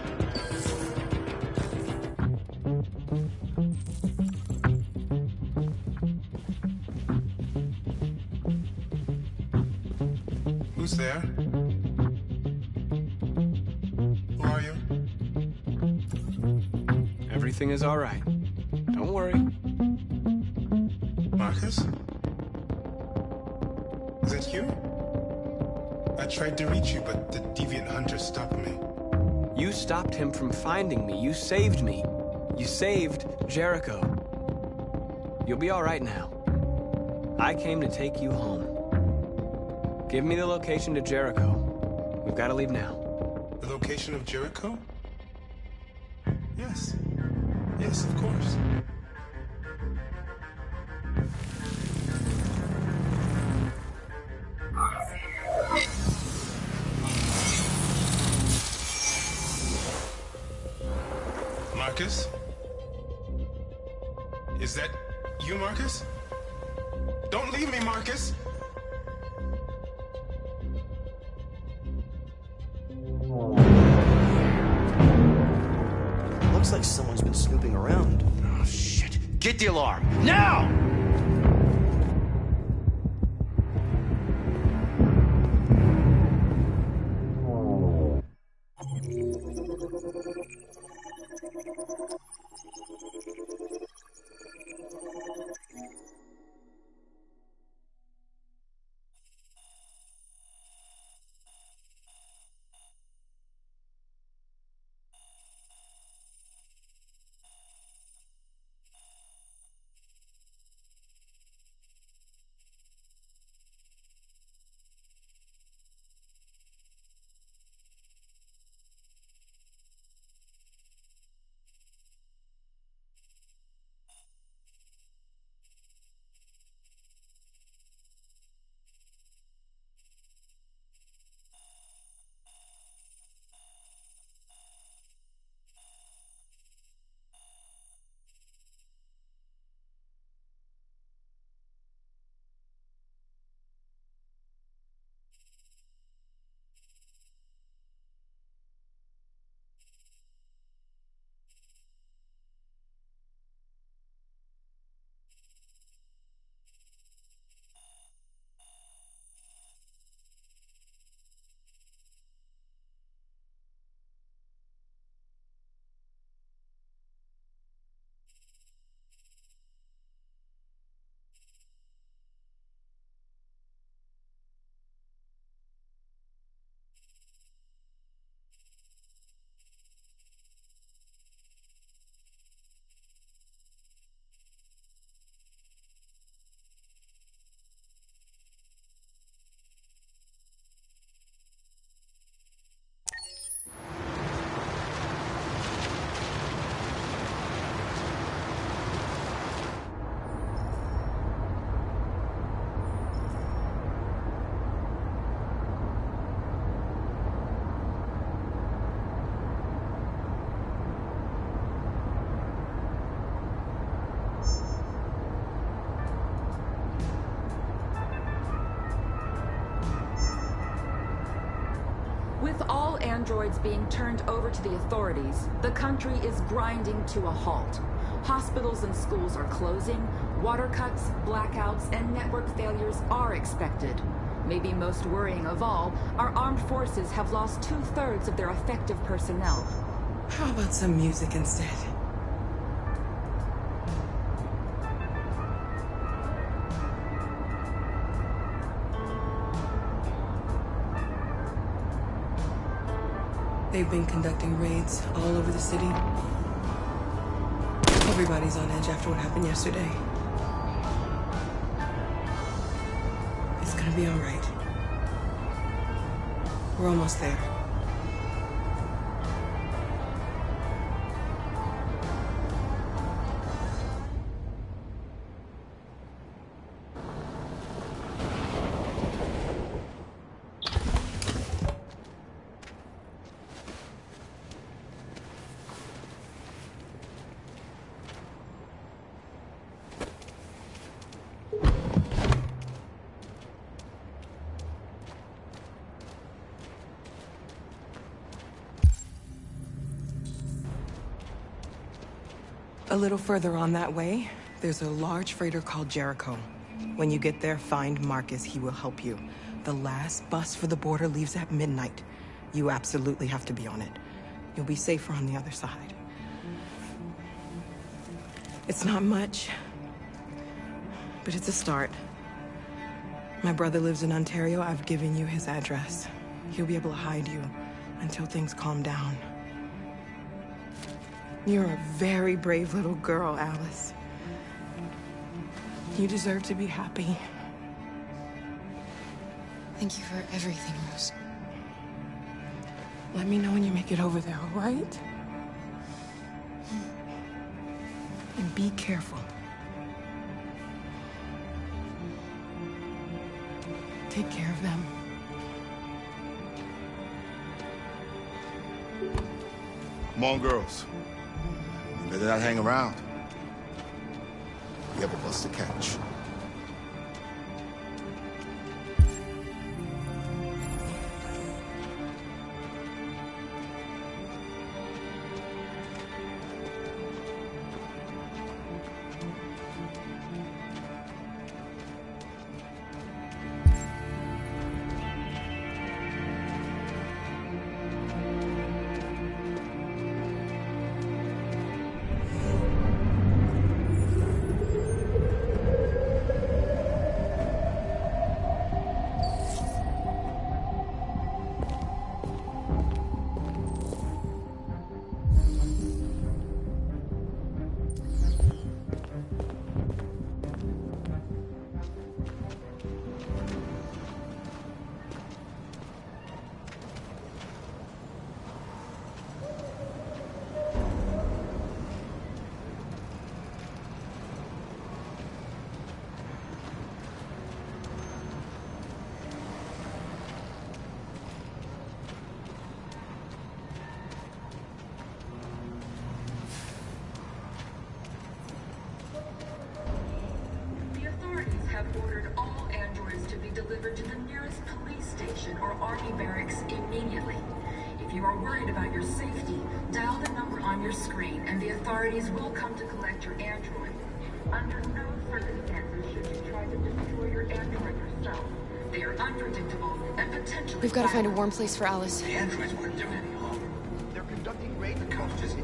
S: Who's there? Who are you?
C: Everything is all right. Don't worry.
S: Marcus? Is that you? I tried to reach you, but the deviant hunter stopped me.
C: You stopped him from finding me. You saved me. You saved Jericho. You'll be all right now. I came to take you home. Give me the location to Jericho. We've got to leave now.
S: The location of Jericho? Yes. Yes, of course. Marcus? Is that you, Marcus? Don't leave me, Marcus!
P: Looks like someone's been snooping around. Oh, shit. Get the alarm. Now!
F: With all androids being turned over to the authorities, the country is grinding to a halt. Hospitals and schools are closing, water cuts, blackouts, and network failures are expected. Maybe most worrying of all, our armed forces have lost 2/3 of their effective personnel.
R: How about some music instead? They've been conducting raids all over the city. Everybody's on edge after what happened yesterday. It's gonna be all right. We're almost there. A little further on that way, there's a large freighter called Jericho.
U: When you get there, find Marcus. He will help you. The last bus for the border leaves at midnight. You absolutely have to be on it. You'll be safer on the other side. It's not much, but it's a start. My brother lives in Ontario. I've given you his address. He'll be able to hide you until things calm down. You're a very brave little girl, Alice. You deserve to be happy.
R: Thank you for everything, Rose.
U: Let me know when you make it over there, all right? And be careful. Take care of them.
N: Come on, girls. You better not hang around. We have a bus to catch.
F: Ordered all androids to be delivered to the nearest police station or army barracks immediately. If you are worried about your safety, dial the number on your screen and the authorities will come to collect your android. Under no circumstances should you try to destroy your android yourself. They are unpredictable and potentially
R: We've got to find a warm place for Alice.
P: The androids weren't doing any harm. They're conducting raids. The cops just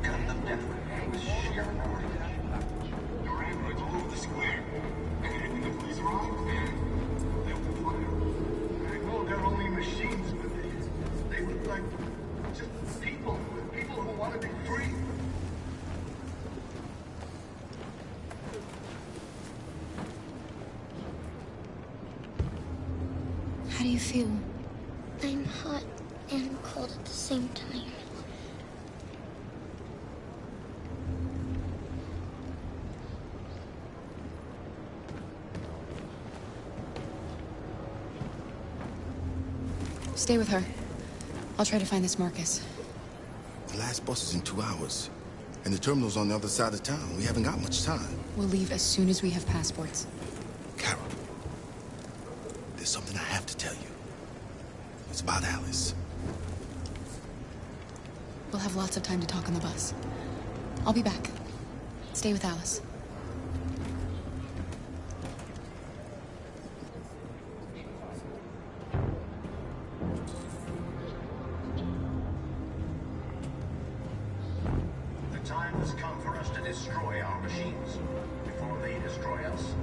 P: gunned them down. It was sheer murder.
Q: There were androids all over the square. And the police arrived, and they opened fire.
P: I know they're only machines, but they look like just people who want to be free.
V: How do you feel? I'm hot and cold at the same time.
R: Stay with her. I'll try to find this Marcus.
N: The last bus is in 2 hours. And the terminal's on the other side of town. We haven't got much time.
R: We'll leave as soon as we have passports.
N: Carol, there's something I have to tell you. It's about Alice.
R: We'll have lots of time to talk on the bus. I'll be back. Stay with Alice.
Q: The time has come for us to destroy our machines before they destroy us.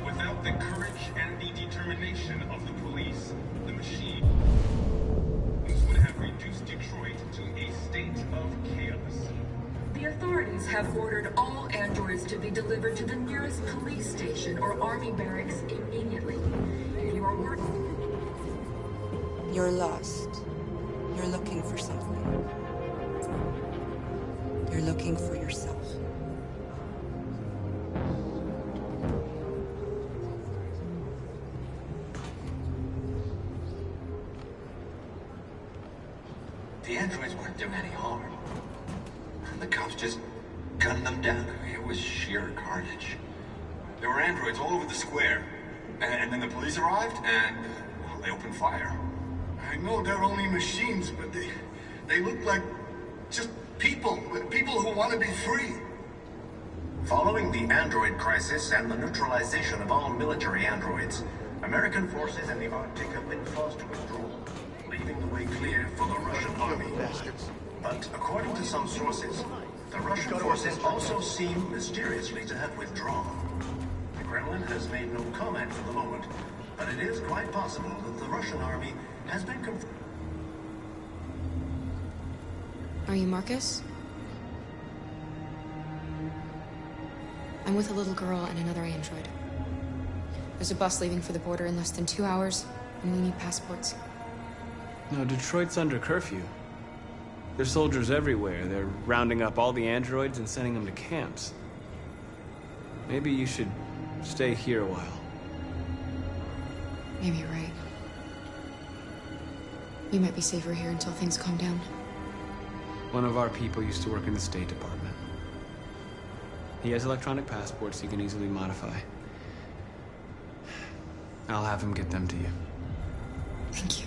Q: Without the courage and the determination of the police, the machines would have reduced Detroit to a state of chaos.
F: The authorities have ordered all androids to be delivered to the nearest police station or army barracks immediately. If you are worried...
U: You're lost. You're looking for something. You're looking for yourself.
P: The androids weren't doing any harm. The cops just gunned them down. It was sheer carnage.
Q: There were androids all over the square. And then the police arrived, and well, they opened fire.
P: I know they're only machines, but they look like just people who want to be free.
Q: Following the android crisis and the neutralization of all military androids, American forces in the Arctic have been forced to withdraw, leaving the way clear for the Russian army. But according to some sources, the Russian forces also seem mysteriously to have withdrawn. The Kremlin has made no comment for the moment, but it is quite possible that the Russian army has been confirmed.
J: Are you Marcus? I'm with a little girl and another android. There's a bus leaving for the border in less than 2 hours, and we need passports.
C: No, Detroit's under curfew. There's soldiers everywhere. They're rounding up all the androids and sending them to camps. Maybe you should stay here a while.
J: Maybe you're right. You might be safer here until things calm down.
C: One of our people used to work in the State Department. He has electronic passports he can easily modify. I'll have him get them to you.
J: Thank you.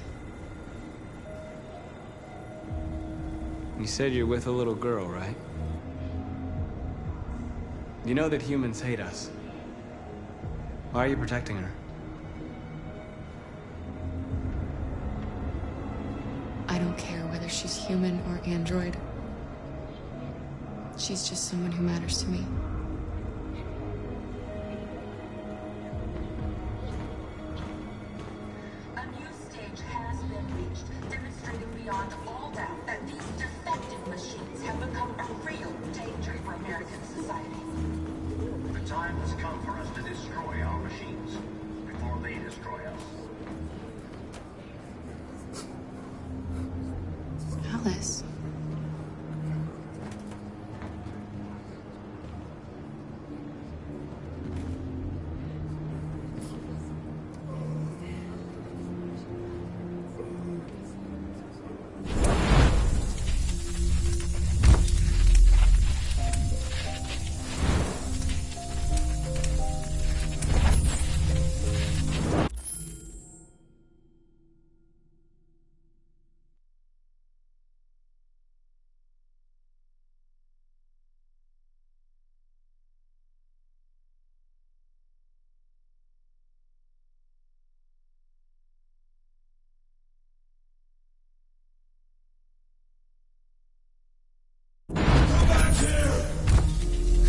C: You said you're with a little girl, right? You know that humans hate us. Why are you protecting her?
J: I don't care whether she's human or android. She's just someone who matters to me.
F: A new stage has been reached, demonstrating beyond all doubt that these defective machines have become a real danger for American society.
Q: The time has come for us to destroy our machines before they destroy us.
J: Alice.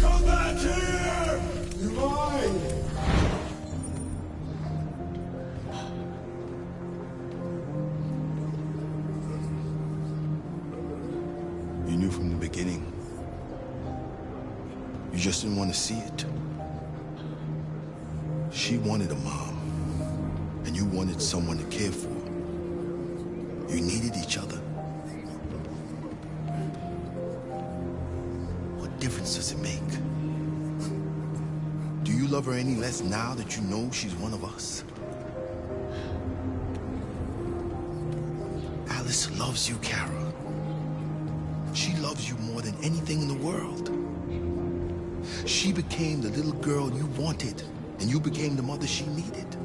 D: Come back here! You're mine!
N: You knew from the beginning. You just didn't want to see it. She wanted a mom, and you wanted someone to care for. You needed each other. What difference does it make? Do you love her any less now that you know she's one of us? Alice loves you, Kara. She loves you more than anything in the world. She became the little girl you wanted, and you became the mother she needed.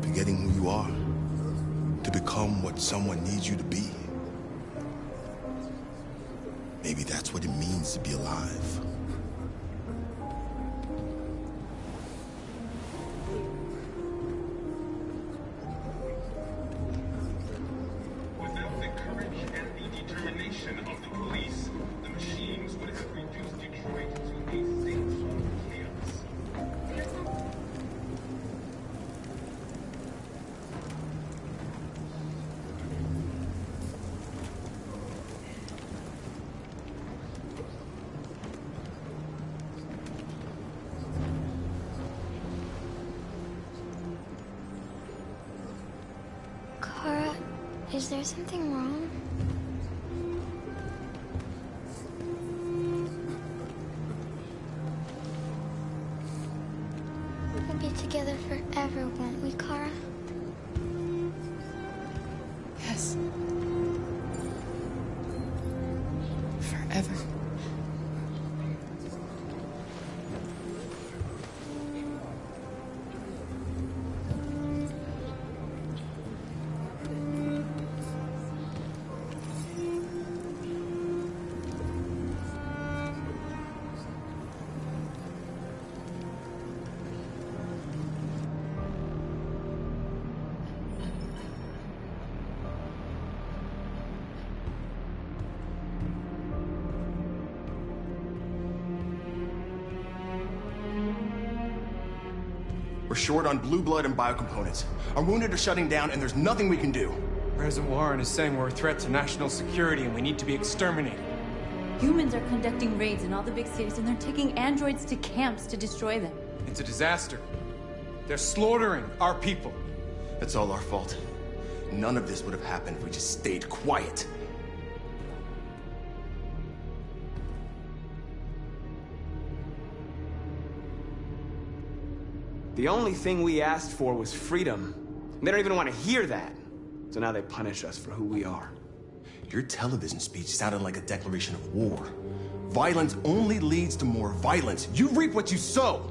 N: Forgetting who you are to become what someone needs you to be. Maybe that's what it means to be alive.
Q: Without the courage and the determination of the police, the machines would have reduced Detroit to a safe zone of chaos.
V: Kara, is there something wrong? We'll be together forever, won't we, Kara?
J: Yes. Forever.
L: We're short on blue blood and biocomponents. Our wounded are shutting down, and there's nothing we can do.
M: President Warren is saying we're a threat to national security and we need to be exterminated.
B: Humans are conducting raids in all the big cities, and they're taking androids to camps to destroy them.
M: It's a disaster. They're slaughtering our people.
L: That's all our fault. None of this would have happened if we just stayed quiet.
C: The only thing we asked for was freedom. And they don't even want to hear that. So now they punish us for who we are.
L: Your television speech sounded like a declaration of war. Violence only leads to more violence. You reap what you sow.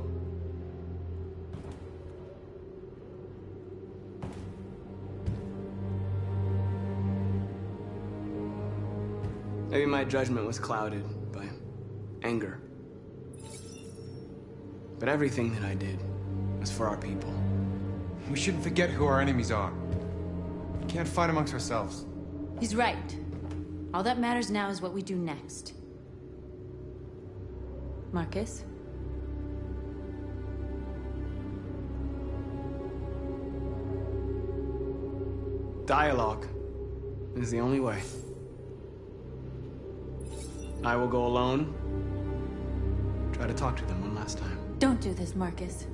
C: Maybe my judgment was clouded by anger. But everything that I did was for our people.
M: We shouldn't forget who our enemies are. We can't fight amongst ourselves.
B: He's right. All that matters now is what we do next. Marcus?
C: Dialogue is the only way. I will go alone. Try to talk to them one last time.
B: Don't do this, Marcus.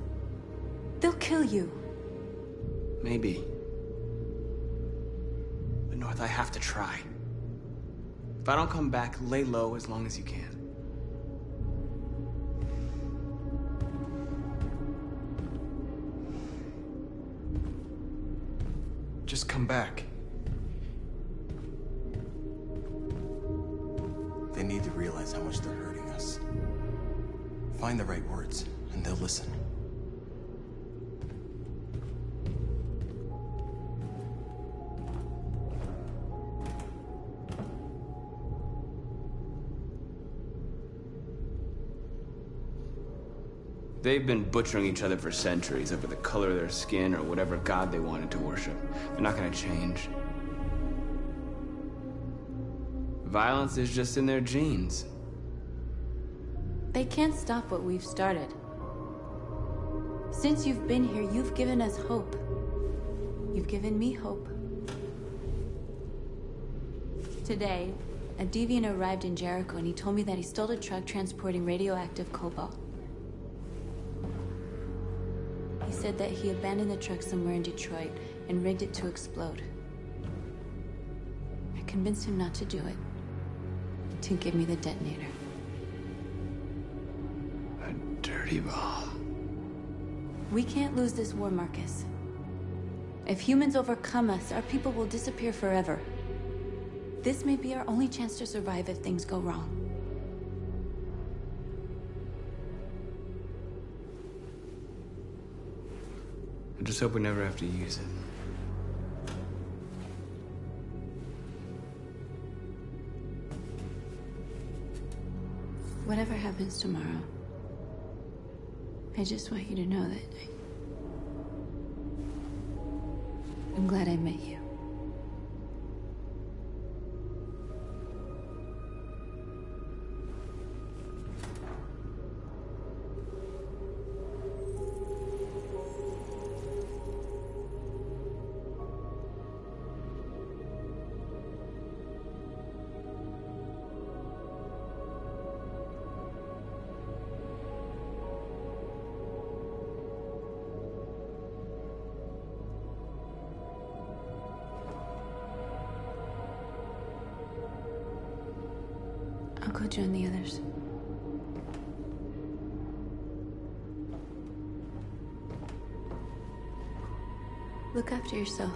B: They'll kill you.
C: Maybe. But North, I have to try. If I don't come back, lay low as long as you can.
M: Just come back.
L: They need to realize how much they're hurting us. Find the right words, and they'll listen.
C: They've been butchering each other for centuries over the color of their skin or whatever god they wanted to worship. They're not gonna change. Violence is just in their genes.
B: They can't stop what we've started. Since you've been here, you've given us hope. You've given me hope. Today, a deviant arrived in Jericho and he told me that he stole a truck transporting radioactive cobalt. He said that he abandoned the truck somewhere in Detroit and rigged it to explode. I convinced him not to do it, to give me the detonator.
C: A dirty bomb.
B: We can't lose this war, Marcus. If humans overcome us, our people will disappear forever. This may be our only chance to survive if things go wrong.
C: I just hope we never have to use it.
B: Whatever happens tomorrow, I just want you to know that I'm glad I met you. I'll go join the others. Look after yourself.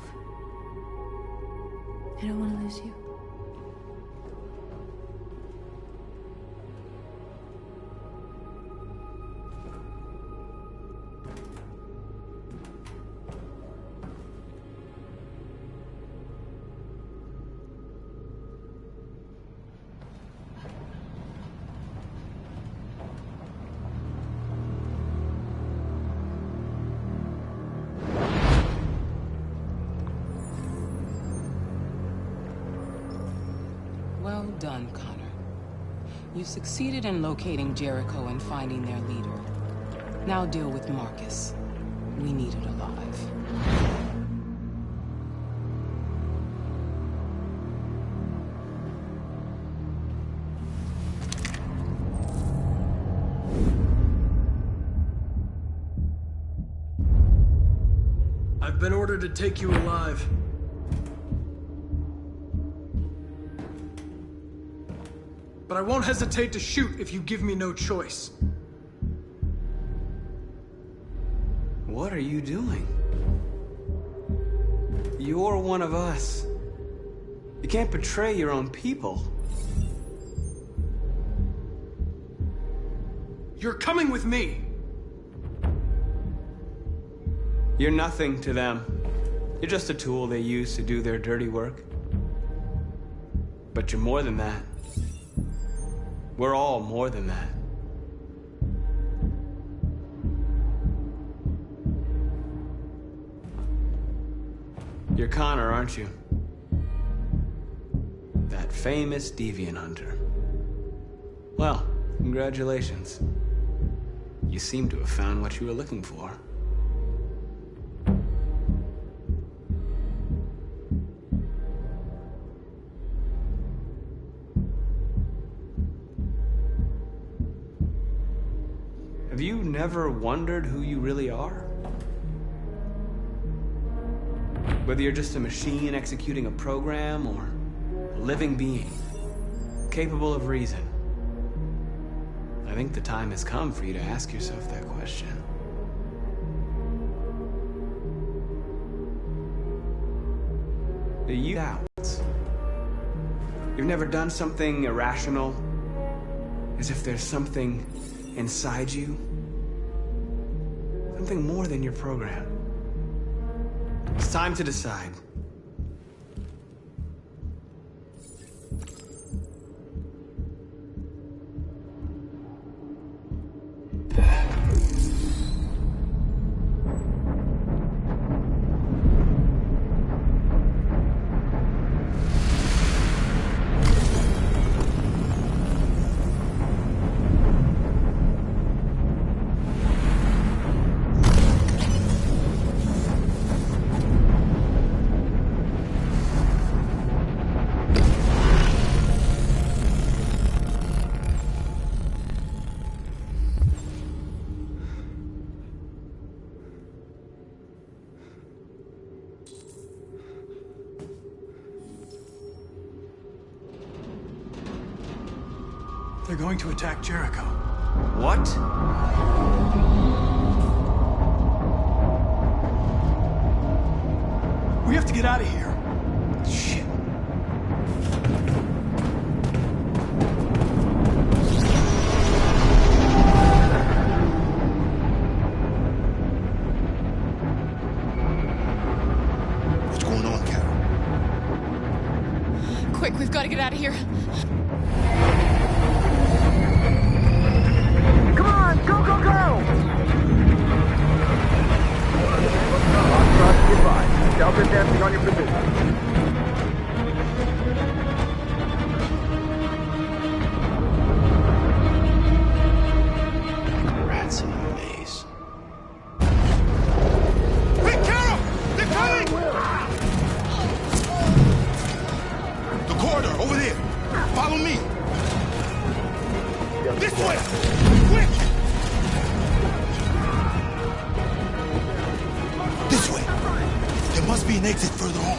B: I don't want to lose you.
R: Well done, Connor. You succeeded in locating Jericho and finding their leader. Now deal with Marcus. we needed alive.
H: I've been ordered to take you alive. But I won't hesitate to shoot if you give me no choice.
C: What are you doing? You're one of us. You can't betray your own people.
H: You're coming with me!
C: You're nothing to them. You're just a tool they use to do their dirty work. But you're more than that. We're all more than that. You're Connor, aren't you? That famous deviant hunter. Well, congratulations. You seem to have found what you were looking for. Have you never wondered who you really are? Whether you're just a machine executing a program or a living being, capable of reason. I think the time has come for you to ask yourself that question. You doubts. You've never done something irrational, as if there's something inside you, something more than your program. It's time to decide.
H: They're going to attack Jericho.
C: What?
H: We have to get out of here.
C: Shit.
N: What's going on, Carol?
J: Quick, we've got to get out of here.
P: Come on, go, go, go! Goodbye. Delta dancing on your position.
N: Rats in a maze.
P: Hey, Carol! They're coming!
N: The corridor, over there. Follow me. This way! Quick! This way. There must be an exit further on.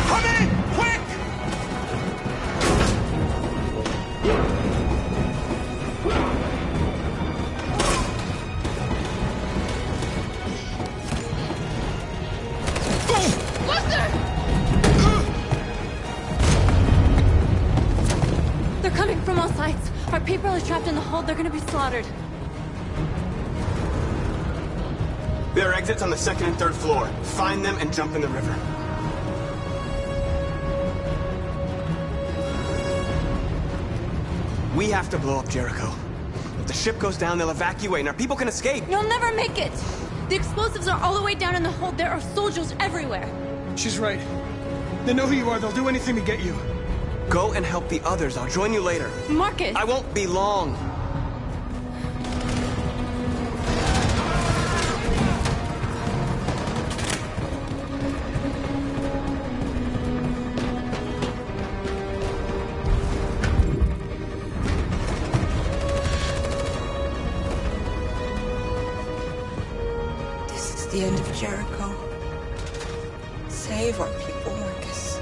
N: Come in! Quick!
B: They're coming from all sides. Our people are trapped in the hold. They're gonna be slaughtered.
C: There are exits on the second and third floor. Find them and jump in the river. We have to blow up Jericho. If the ship goes down, they'll evacuate and our people can escape.
B: You'll never make it! The explosives are all the way down in the hold. There are soldiers everywhere.
H: She's right. They know who you are. They'll do anything to get you.
C: Go and help the others. I'll join you later.
B: Marcus!
C: I won't be long.
U: the end of Jericho. Save our people, Marcus.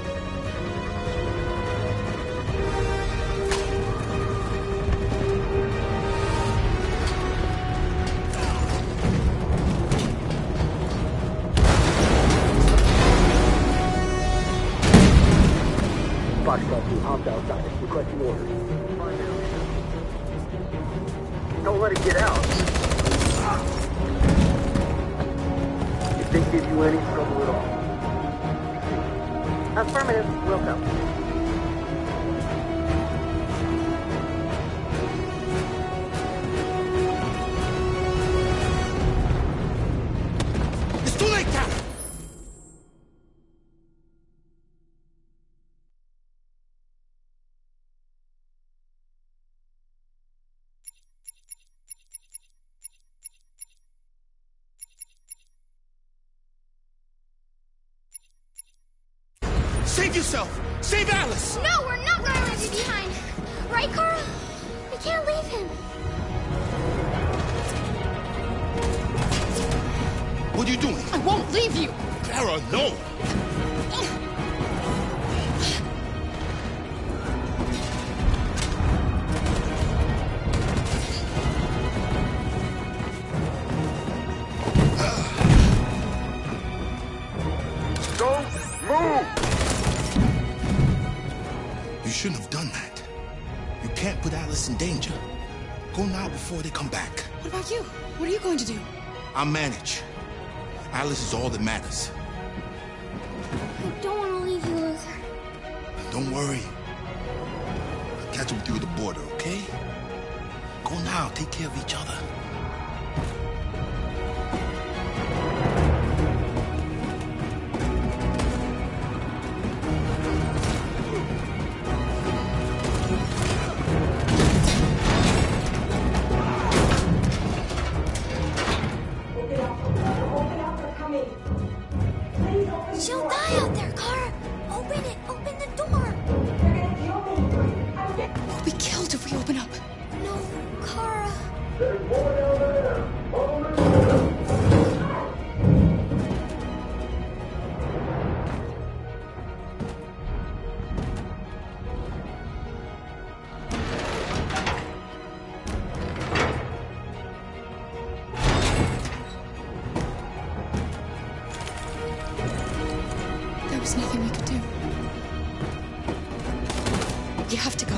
E: Foxtrot 2, hopped outside. Requesting orders. Don't let it get out. If they give you any trouble at all. Affirmative. Will go.
P: It's too late, Cap! Save yourself! Save Alice!
V: No, we're not gonna leave you behind. Right, Carl? We can't leave him.
P: What are you doing?
V: I won't leave you.
P: Clara, no!
E: Don't move!
P: You shouldn't have done that. You can't put Alice in danger. Go now before they come back.
J: What about you? What are you going to do?
P: I'll manage. Alice is all that matters.
V: I don't want to leave you, Luther.
P: Don't worry. I'll catch up with you at the border, okay? Go now. Take care of each other.
V: She'll die out there, Kara. Open it. Open the door.
J: We'll be killed if we open up.
V: No, Kara.
J: There was nothing we could do. You have to go.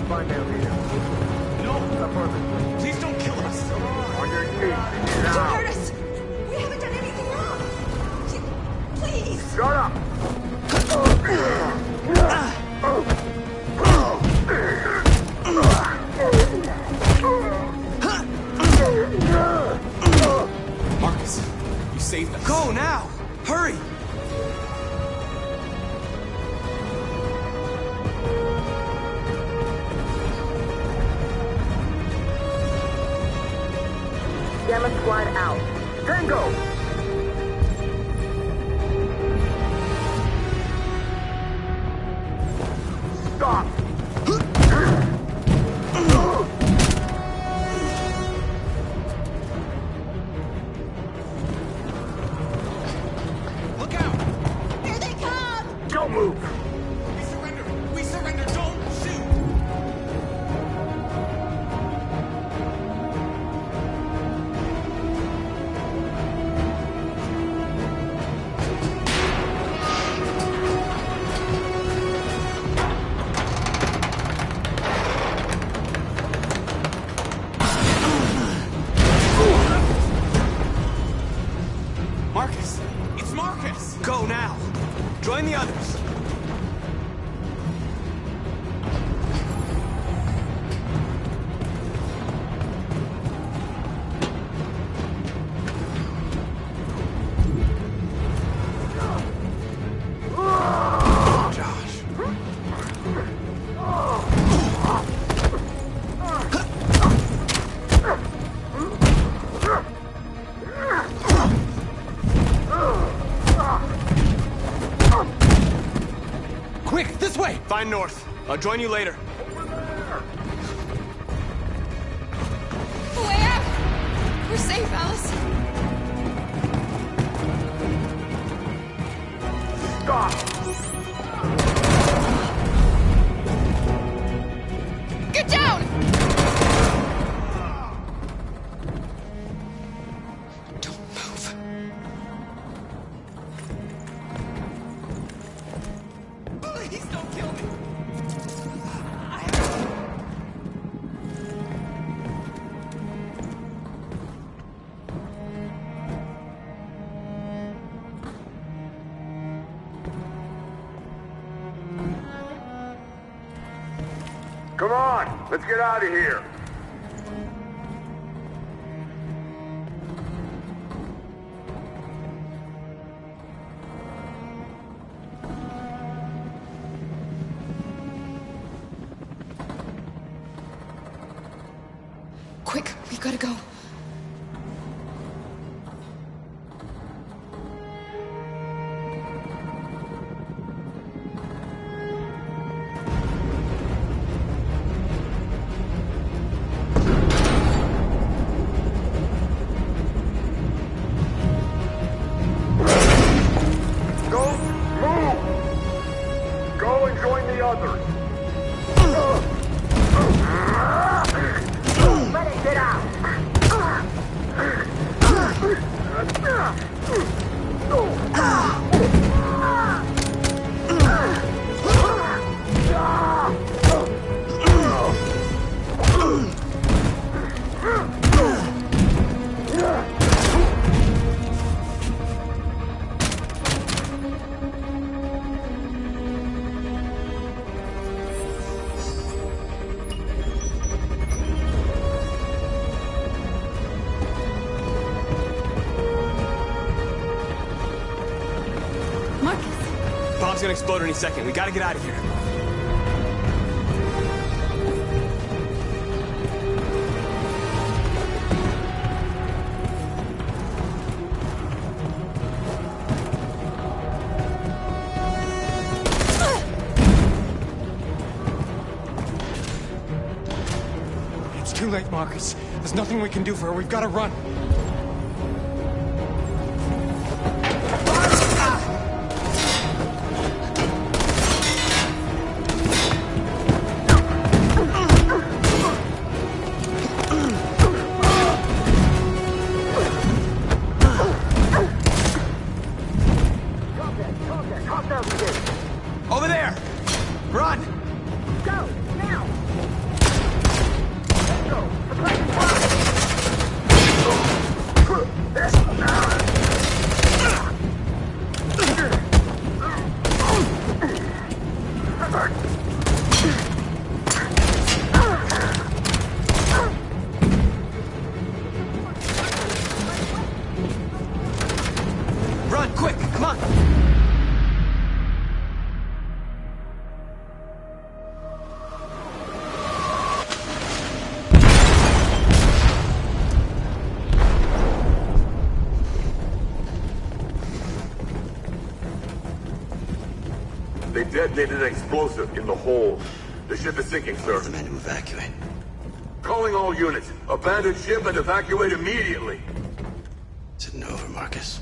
E: Find their leader.
P: No!
E: Affirmative.
P: Please don't kill us!
E: On your knees.
U: Don't
E: Now.
U: hurt us! We haven't done anything wrong! Please!
E: Shut up!
L: Marcus, you saved us.
C: Go now! Hurry!
E: Gamma squad out. Tango! Stop!
P: Look out!
V: Here they come!
E: Don't move!
P: We surrender! We surrender! Don't shoot!
C: Marcus!
L: It's Marcus!
C: Go now! Join the others!
I: Josh.
L: Quick, this way!
C: Find North. I'll join you later.
J: Way out! We're safe, Alice.
D: Stop!
J: Get down! Don't move.
P: Please don't kill me!
D: Come on, let's get out of here.
J: Quick, we've got to go.
D: Don't move! Go and join the others. Let it get out!
C: Bomb's gonna explode any second. We gotta get out of here.
M: It's too late, Marcus. There's nothing we can do for her. We've got to run.
C: Over there! Run!
D: Go, now! Let's go! Suppressing
C: Run, quick! Come on!
D: They detonated an explosive in the hold. The ship is sinking, sir.
G: The men to evacuate.
D: Calling all units. Abandon ship and evacuate immediately.
G: Is it over, Marcus?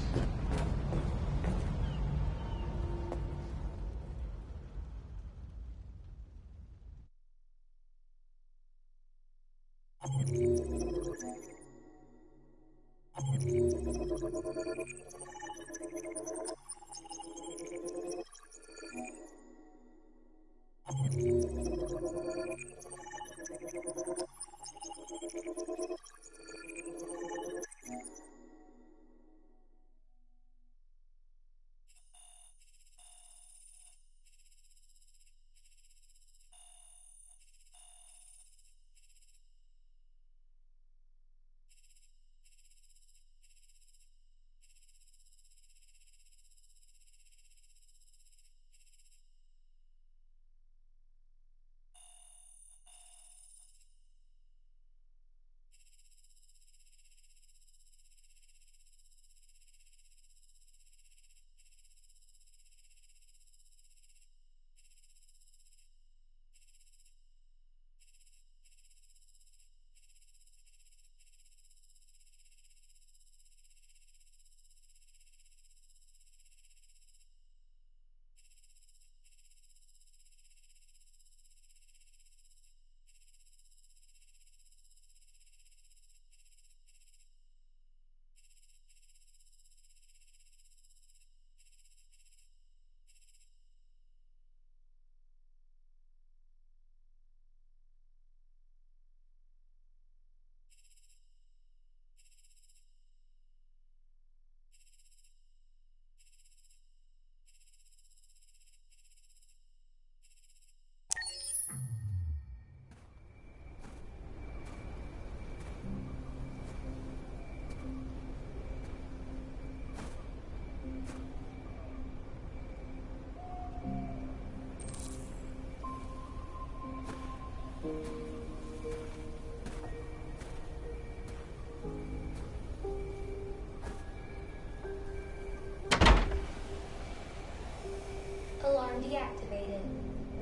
V: Alarm deactivated.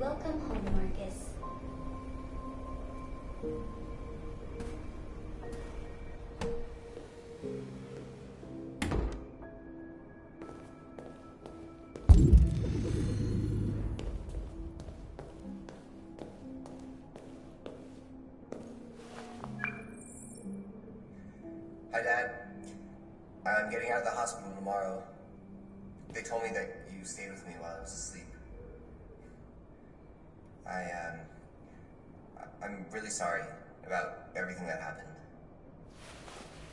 V: Welcome home, Marcus.
A: Hi, Dad. I'm getting out of the hospital tomorrow. They told me that you stayed with me while I was asleep. I'm really sorry about everything that happened.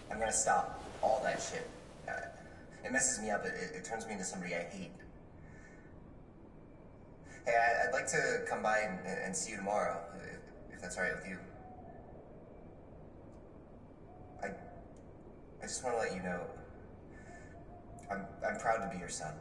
A: I'm gonna stop all that shit. It messes me up. It turns me into somebody I hate. Hey, I'd like to come by and see you tomorrow, if that's all right with you. I just want to let you know, I'm proud to be your son.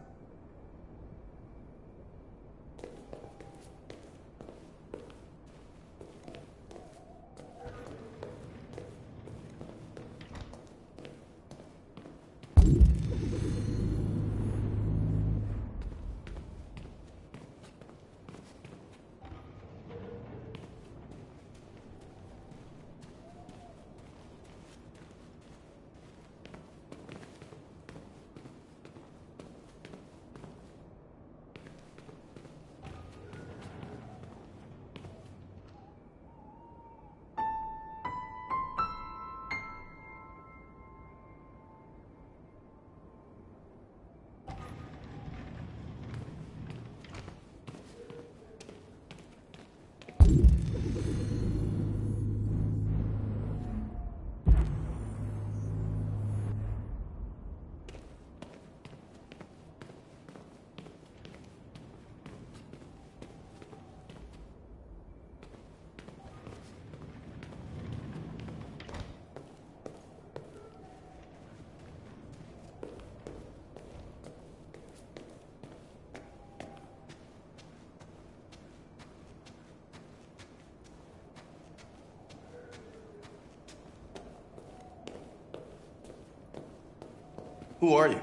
G: Who are you?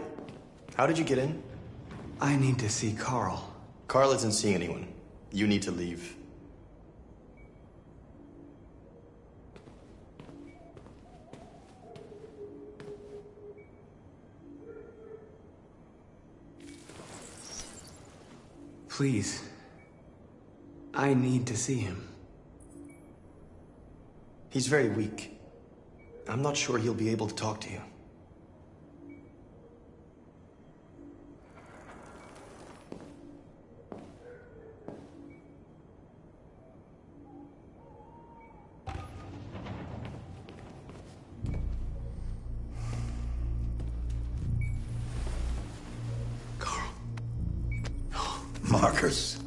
G: How did you get in?
C: I need to see Carl.
G: Carl isn't seeing anyone. You need to leave.
C: Please. I need to see him.
G: He's very weak. I'm not sure he'll be able to talk to you.
O: Marcus,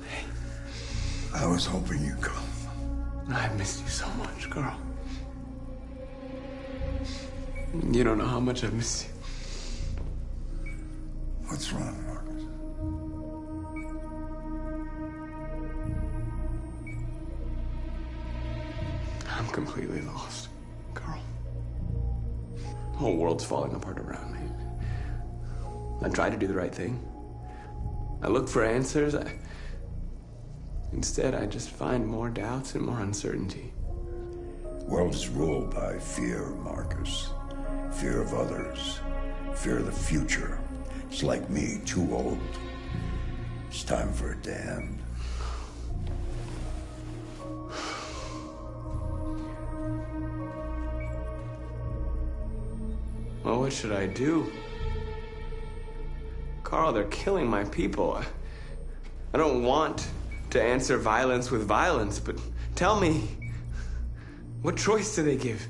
O: I was hoping you'd come.
C: I've missed you so much, Carl. You don't know how much I've missed you.
O: What's wrong, Marcus?
C: I'm completely lost, Carl. The whole world's falling apart around me. I tried to do the right thing. I look for answers. Instead, I just find more doubts and more uncertainty.
O: World is ruled by fear, Marcus. Fear of others. Fear of the future. It's like me, too old. It's time for a damn.
C: Well, what should I do? Carl, they're killing my people. I don't want to answer violence with violence, but tell me, what choice do they give?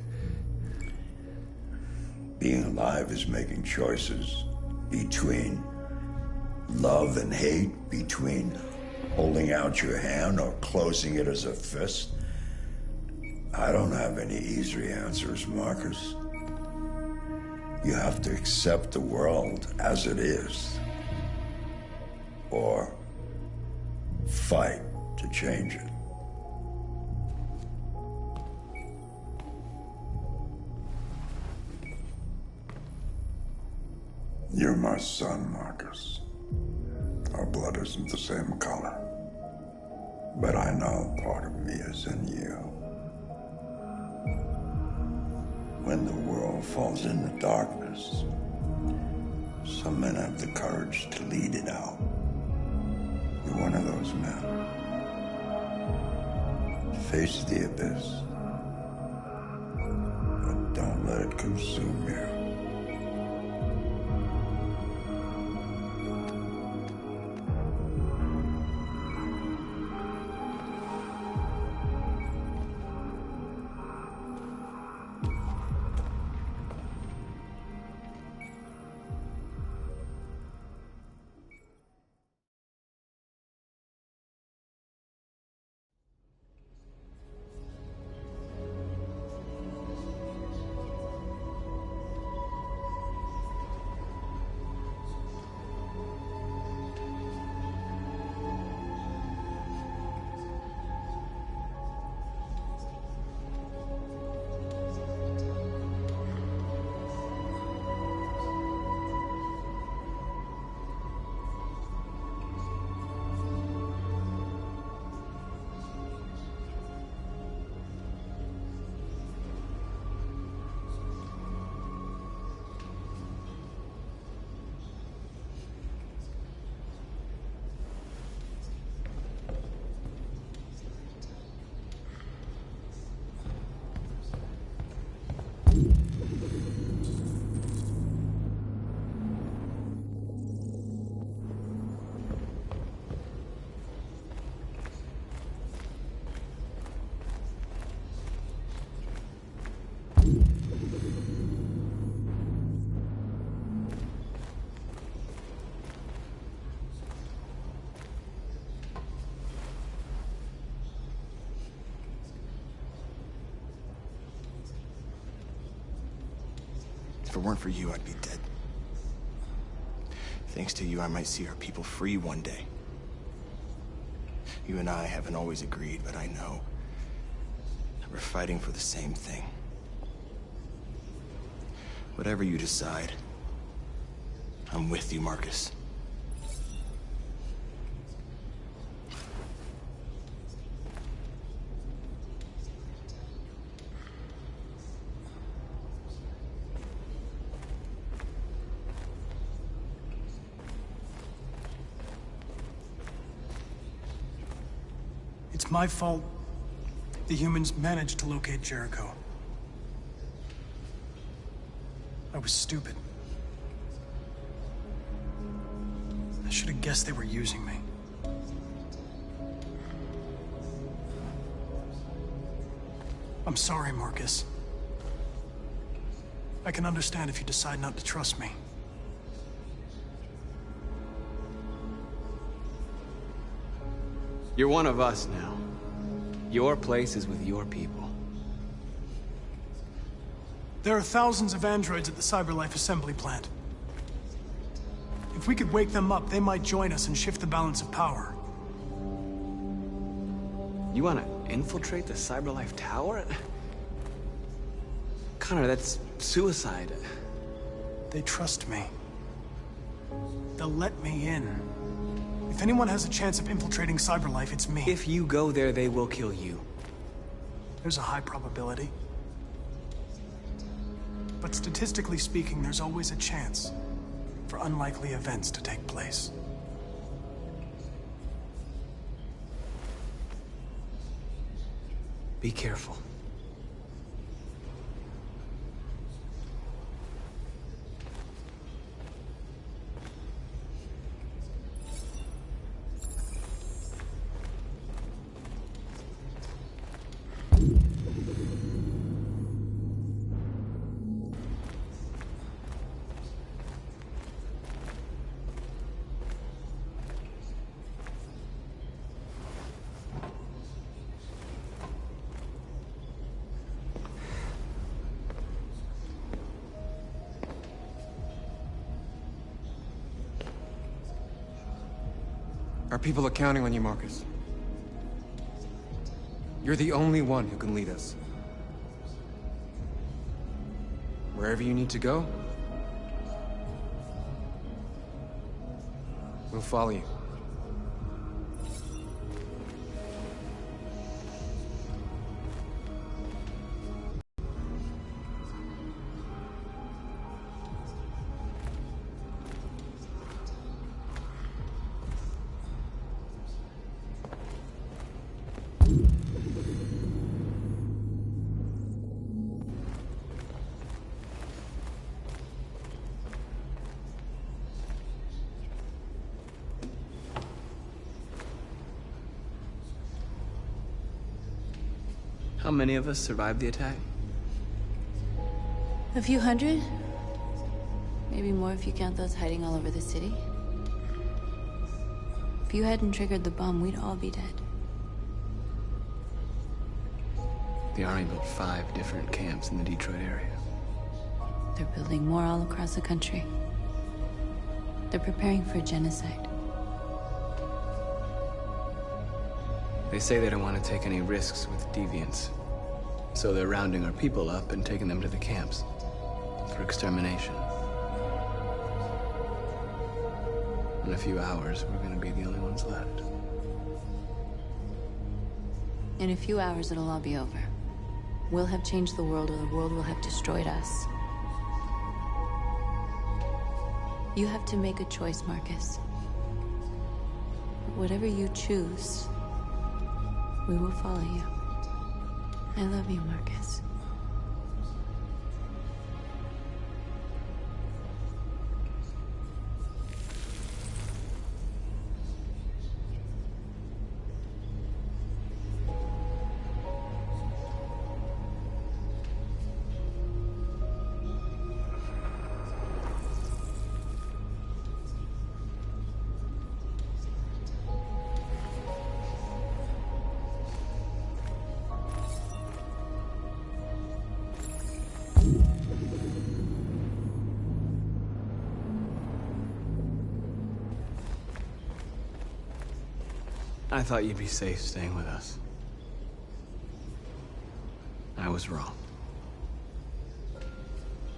O: Being alive is making choices between love and hate, between holding out your hand or closing it as a fist. I don't have any easy answers, Marcus. You have to accept the world as it is, or fight to change it. You're my son, Marcus. Our blood isn't the same color. But I know part of me is in you. When the world falls into darkness, some men have the courage to lead it out. You're one of those men. Face the abyss, but don't let it consume you.
L: If it weren't for you, I'd be dead. Thanks to you, I might see our people free one day. You and I haven't always agreed, but I know that we're fighting for the same thing. Whatever you decide, I'm with you, Marcus.
H: It's my fault the humans managed to locate Jericho. I was stupid. I should have guessed they were using me. I'm sorry, Marcus. I can understand if you decide not to trust me.
C: You're one of us now. Your place is with your people.
H: There are thousands of androids at the CyberLife assembly plant. If we could wake them up, they might join us and shift the balance of power.
C: You want to infiltrate the CyberLife tower? Connor, that's suicide.
H: They trust me. They'll let me in. If anyone has a chance of infiltrating CyberLife, it's me.
C: If you go there, they will kill you.
H: There's a high probability. But statistically speaking, there's always a chance for unlikely events to take place.
C: Be careful.
M: Our people are counting on you, Marcus. You're the only one who can lead us. Wherever you need to go, we'll follow you.
C: How many of us survived the attack?
B: A few hundred? Maybe more if you count those hiding all over the city. If you hadn't triggered the bomb, we'd all be dead.
C: The Army built 5 different camps in the Detroit area.
B: They're building more all across the country. They're preparing for a genocide.
C: They say they don't want to take any risks with deviants. So they're rounding our people up and taking them to the camps for extermination. In a few hours, we're going to be the only ones left.
B: In a few hours, it'll all be over. We'll have changed the world, or the world will have destroyed us. You have to make a choice, Marcus. But whatever you choose, we will follow you. I love you, Marcus.
C: I thought you'd be safe staying with us. I was wrong.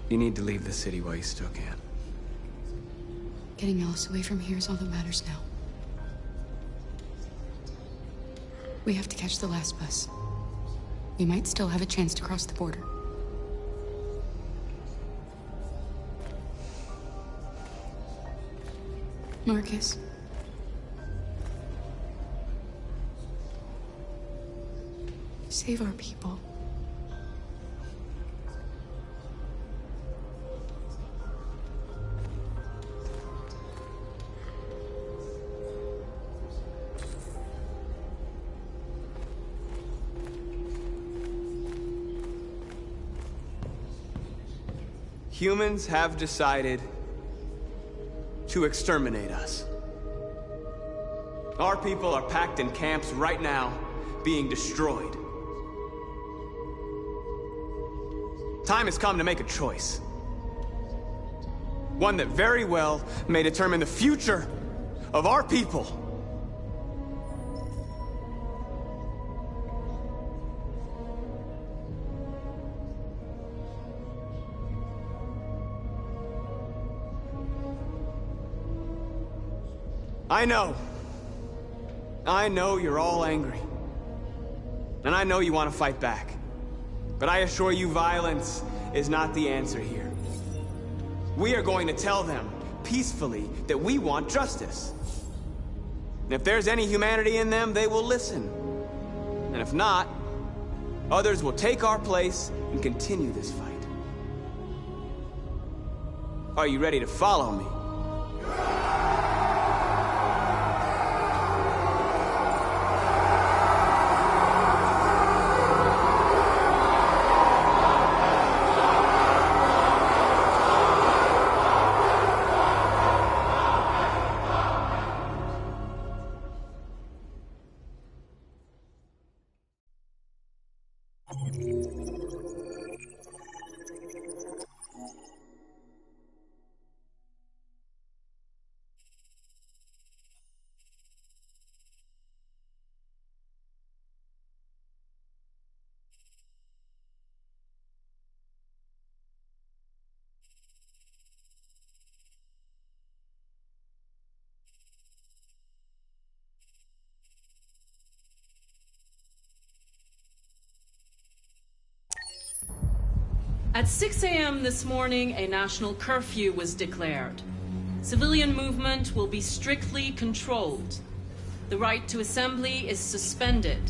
C: You need to leave the city while you still can.
J: Getting Alice away from here is all that matters now. We have to catch the last bus. We might still have a chance to cross the border. Marcus. Save our people.
C: Humans have decided to exterminate us. Our people are packed in camps right now, being destroyed. Time has come to make a choice. One that very well may determine the future of our people. I know you're all angry. And I know you want to fight back. But I assure you, violence is not the answer here. We are going to tell them, peacefully, that we want justice. And if there's any humanity in them, they will listen. And if not, others will take our place and continue this fight. Are you ready to follow me?
K: At 6 a.m. this morning, a national curfew was declared. Civilian movement will be strictly controlled. The right to assembly is suspended.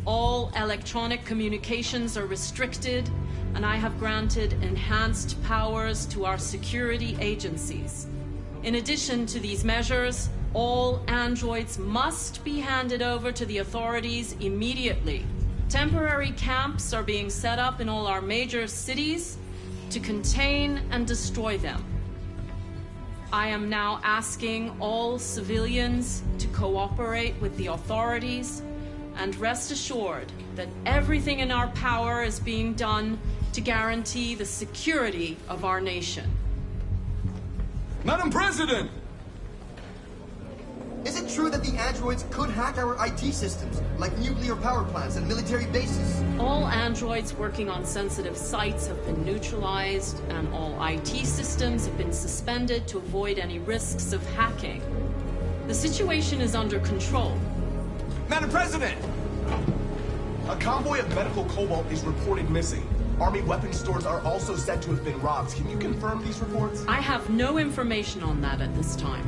K: All electronic communications are restricted, and I have granted enhanced powers to our security agencies. In addition to these measures, all androids must be handed over to the authorities immediately. Temporary camps are being set up in all our major cities to contain and destroy them. I am now asking all civilians to cooperate with the authorities and rest assured that everything in our power is being done to guarantee the security of our nation.
L: Madam President!
P: Is it true that the androids could hack our IT systems, like nuclear power plants and military bases?
K: All androids working on sensitive sites have been neutralized, and all IT systems have been suspended to avoid any risks of hacking. The situation is under control.
L: Madam President!
S: A convoy of medical cobalt is reported missing. Army weapons stores are also said to have been robbed. Can you confirm these reports?
K: I have no information on that at this time.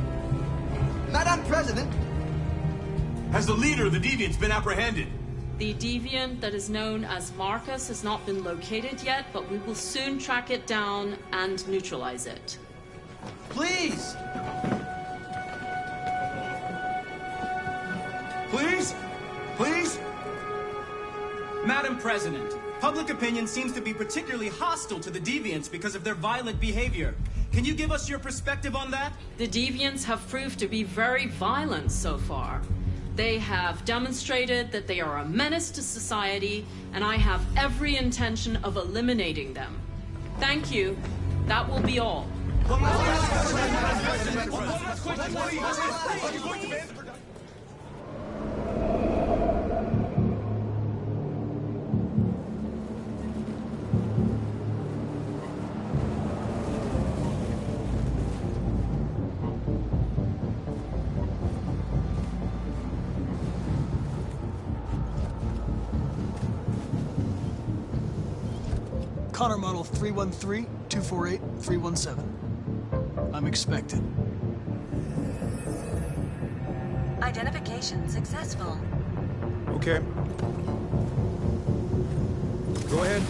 P: Madam President!
L: Has the leader of the Deviants been apprehended?
K: The deviant that is known as Marcus has not been located yet, but we will soon track it down and neutralize it.
P: Please!
L: Please? Please?
T: Madam President, public opinion seems to be particularly hostile to the Deviants because of their violent behavior. Can you give us your perspective on that?
K: The Deviants have proved to be very violent so far. They have demonstrated that they are a menace to society, and I have every intention of eliminating them. Thank you. That will be all.
H: Connor model 313-248-317. I'm expected.
W: Identification successful.
I: Okay. Go ahead.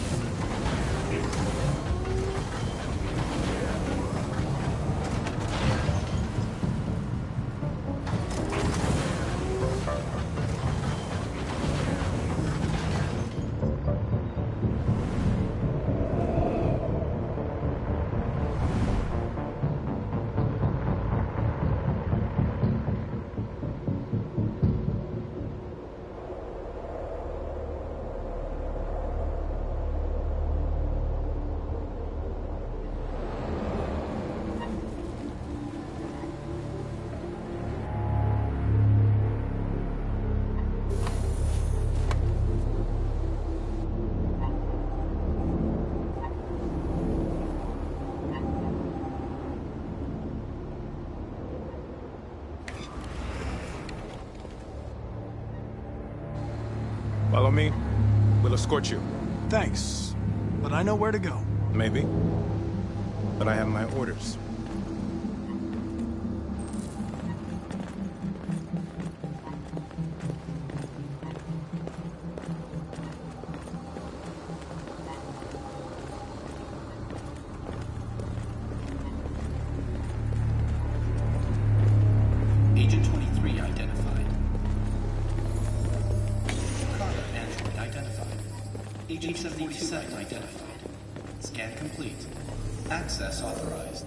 I: Follow me. We'll escort you.
H: Thanks, but I know where to go.
I: Maybe. But I have my orders.
X: Agent 23 identified. Carter android identified. Agent 77 identified. Scan complete. Access authorized.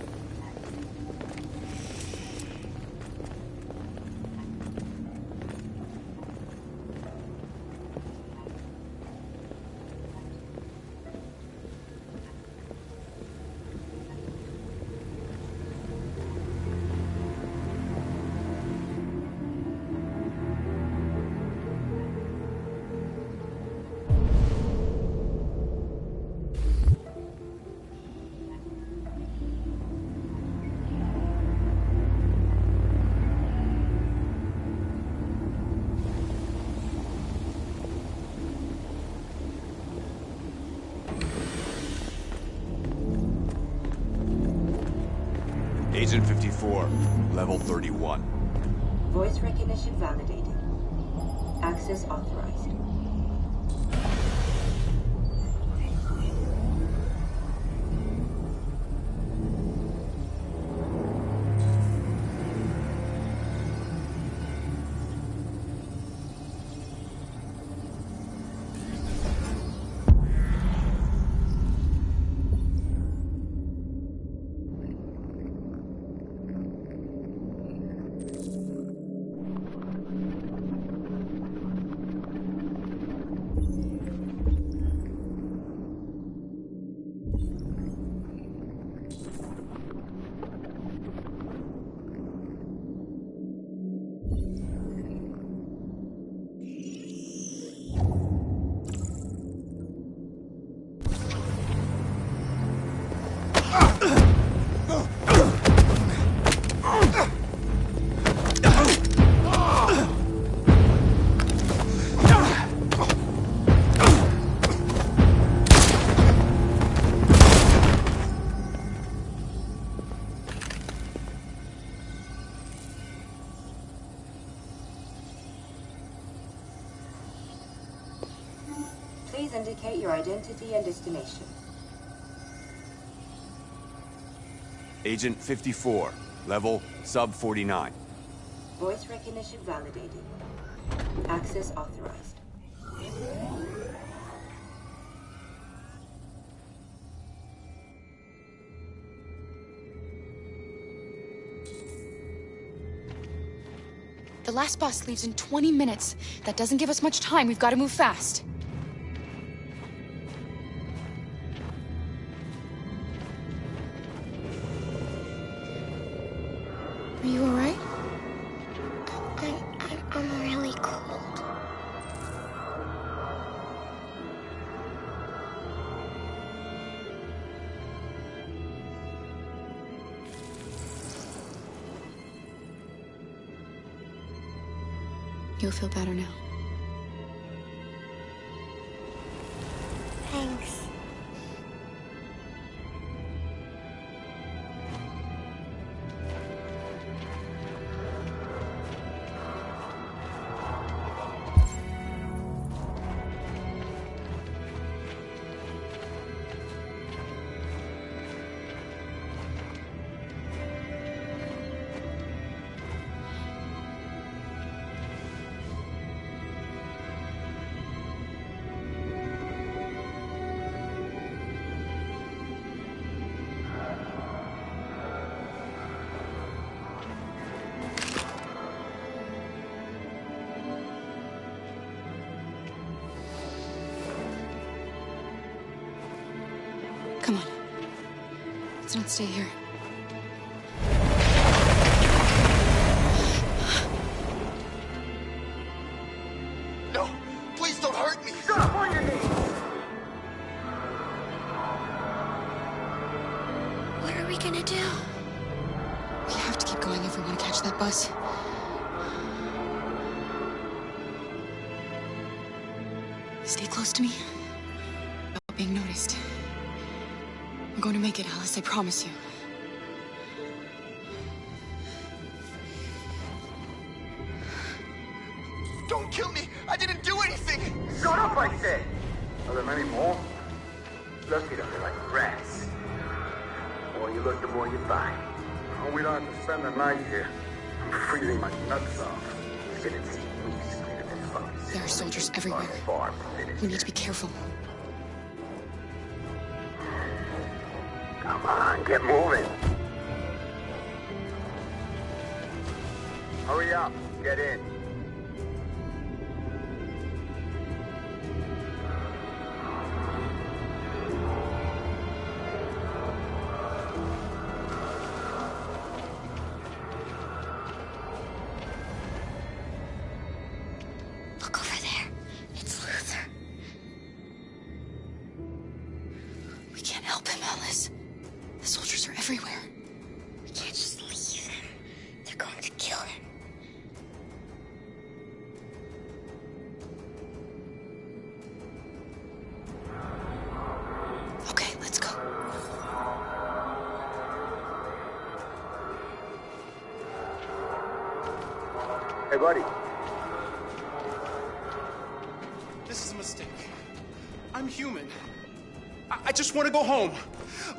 Y: Agent 54, level 31.
W: Voice recognition validated. Access authorized. Please indicate your identity and destination.
Y: Agent 54, level sub 49.
W: Voice recognition validated. Access authorized.
J: The last bus leaves in 20 minutes. That doesn't give us much time. We've got to move fast. Are you all right?
V: I'm really cold.
J: You'll feel better now.
V: Thanks.
J: Come on. Let's not stay here.
P: No! Please don't hurt me!
V: Stop on your knees! What are we gonna do?
J: We have to keep going if we want to catch that bus. Stay close to me. Without being noticed. I'm going to make it, Alice. I promise you.
P: Don't kill me! I didn't do anything!
E: Shut up, I said! Are there many more? Look at them, they're like rats. The more you look, the more you find. Oh, we don't have to spend the night here. I'm freezing my nuts off. You didn't see me screaming in focus.
J: There are soldiers everywhere. We need to be careful.
E: Come on, get moving. Hurry up, get in.
V: Look over there. It's Luther.
J: We can't help him, Alice. The soldiers are everywhere.
V: We can't just leave him. They're going to kill him.
J: Okay, let's go.
E: Hey, buddy.
L: This is a mistake. I'm human. I just want to go home.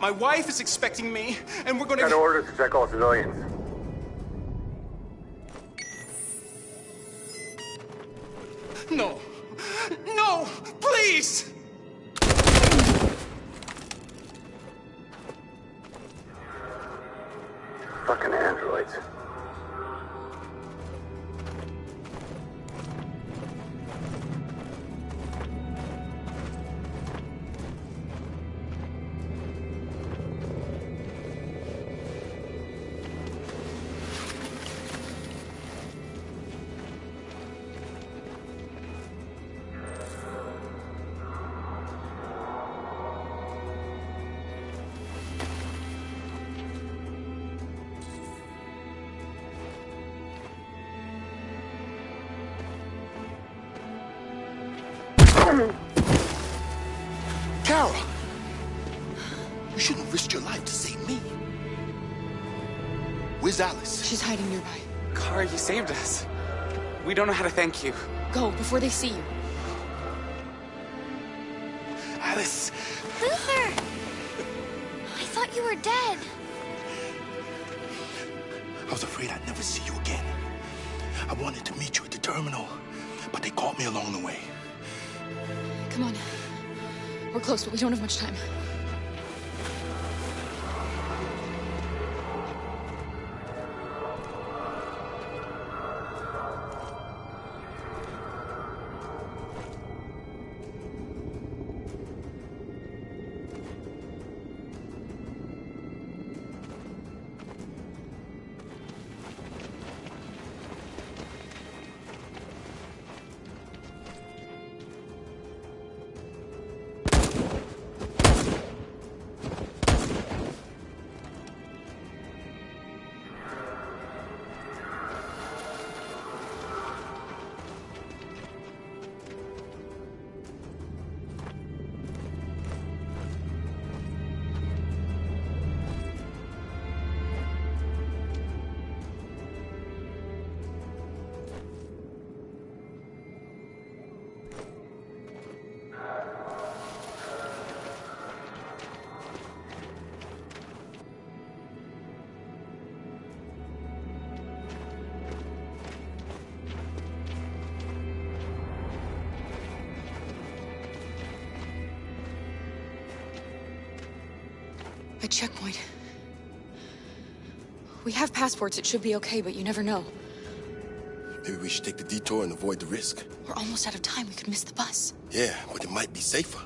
L: My wife is expecting me, and we're gonna...
E: Got orders to check all civilians.
L: No. No! Please!
E: Fucking androids.
P: Kara! You shouldn't risk your life to save me. Where's Alice?
J: She's hiding nearby.
C: Kara, you saved us. We don't know how to thank you.
J: Go before they see you.
S: Alice!
V: Luther! I thought you were dead.
S: I was afraid I'd never see you again. I wanted to meet you at the terminal, but they caught me along the way.
J: Come on. We're close, but we don't have much time. A checkpoint. We have passports, it should be okay, but you never know.
F: Maybe we should take the detour and avoid the risk.
J: We're almost out of time, we could miss the bus.
F: Yeah, but it might be safer.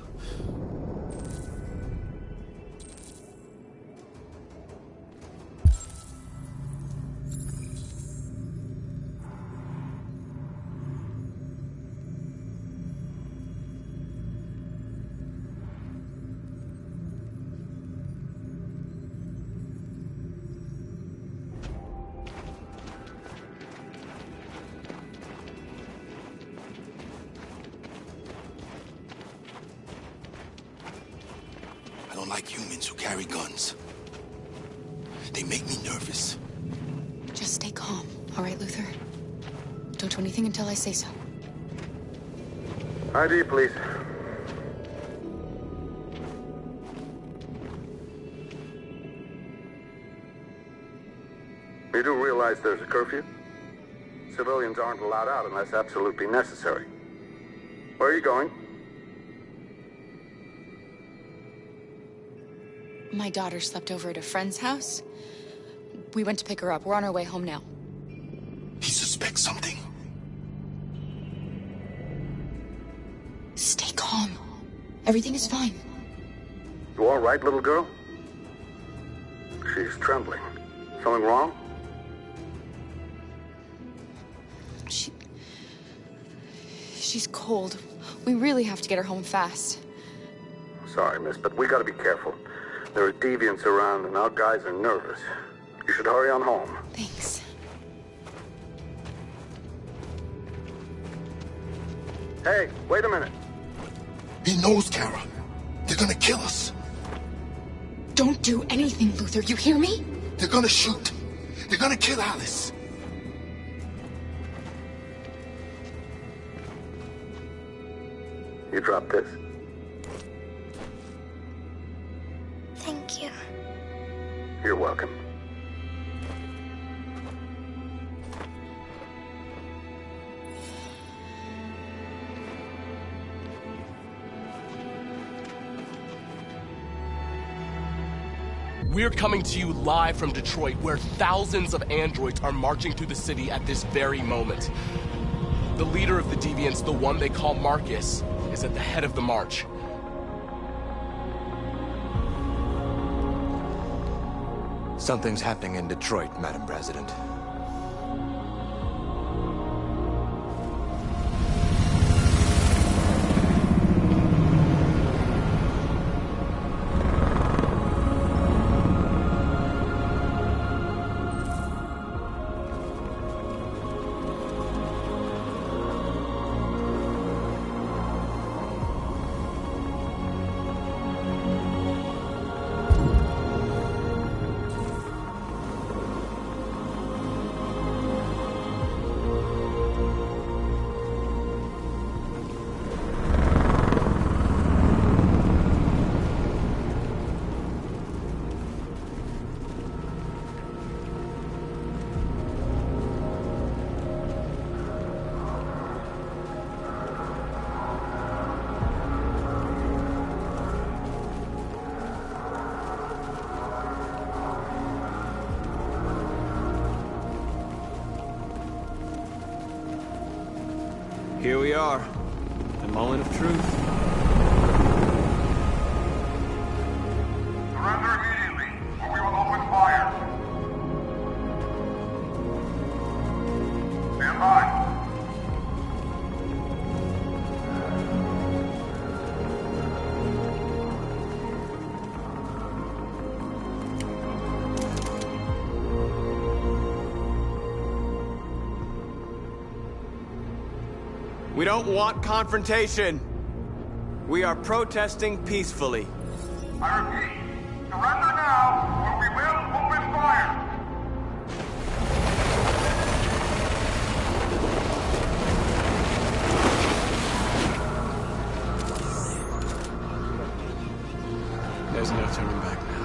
F: I don't like humans who carry guns. They make me nervous.
J: Just stay calm, all right, Luther? Don't do anything until I say so.
E: ID, please. You do realize there's a curfew? Civilians aren't allowed out unless absolutely necessary. Where are you going?
J: My daughter slept over at a friend's house. We went to pick her up. We're on our way home now.
F: He suspects something.
J: Stay calm. Everything is fine.
E: You all right, little girl? She's trembling. Something wrong?
J: She's cold. We really have to get her home fast.
E: Sorry, miss, but we gotta be careful. There are deviants around and our guys are nervous. You should hurry on home.
J: Thanks.
E: Hey, wait a minute.
F: He knows, Kara. They're gonna kill us.
J: Don't do anything, Luther. You hear me?
F: They're gonna shoot. They're gonna kill Alice.
E: You drop this.
V: Thank you.
E: You're welcome.
S: We're coming to you live from Detroit, where thousands of androids are marching through the city at this very moment. The leader of the Deviants, the one they call Marcus, is at the head of the march.
N: Something's happening in Detroit, Madam President.
C: Here we are. The moment of truth.
E: Surrender immediately, or we will open fire. Stand by.
C: We don't want confrontation. We are protesting peacefully.
E: I repeat, surrender now, or we will open fire.
C: There's no turning back now.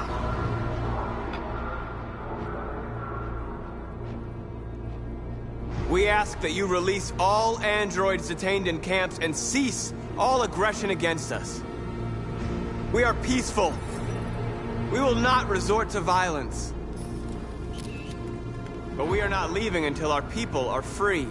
C: We ask that you release all androids detained in camps and cease all aggression against us. We are peaceful. We will not resort to violence. But we are not leaving until our people are free.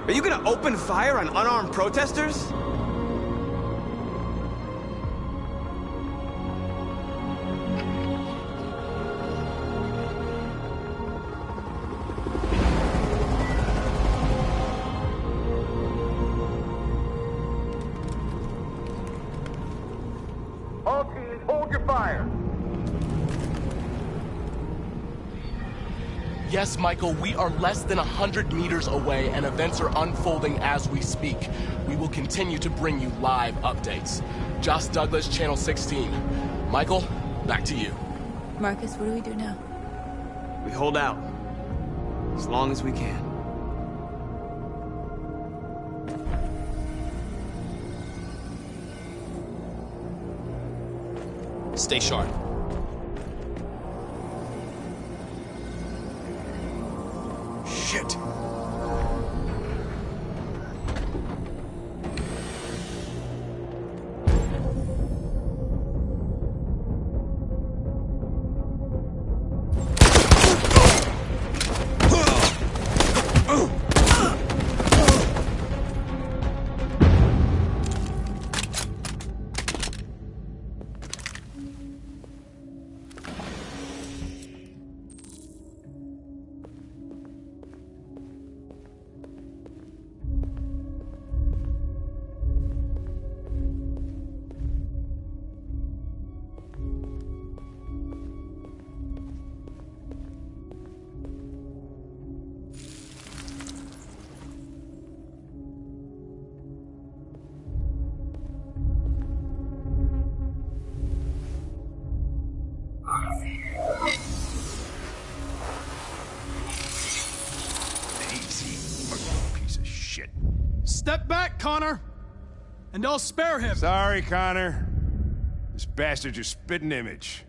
C: Are you gonna open fire on unarmed protesters?
E: All teams, hold your fire.
S: Yes, Michael, we are less than 100 meters away and events are unfolding as we speak. We will continue to bring you live updates. Josh Douglas, Channel 16. Michael, back to you.
B: Marcus, what do we do now?
C: We hold out. As long as we can.
S: Stay sharp.
F: Shit!
H: Step back, Connor! And I'll spare him!
I: Sorry, Connor. This bastard's your spitting image.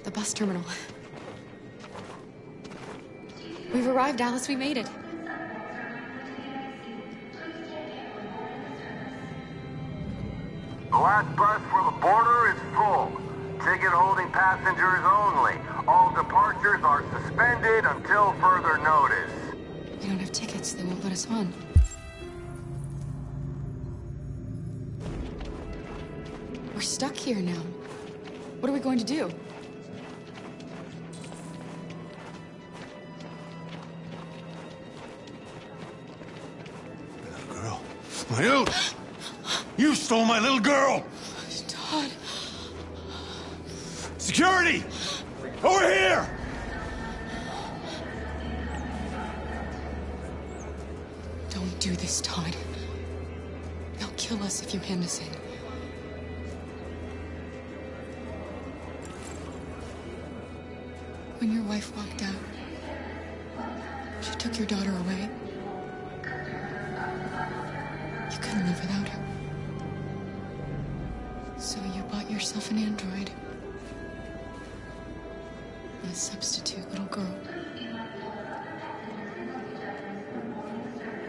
J: The bus terminal. We've arrived, Alice. We made it.
E: The last bus for the border is full. Ticket holding passengers only. All departures are suspended until further notice.
J: We don't have tickets. They won't let us on. We're stuck here now. What are we going to do?
F: My little... You stole my little girl!
J: Todd.
F: Security! Over here!
J: Don't do this, Todd. kill us if you hand us in. When your wife walked out, she took your daughter away. You couldn't live without her. So you bought yourself an android. A substitute little girl.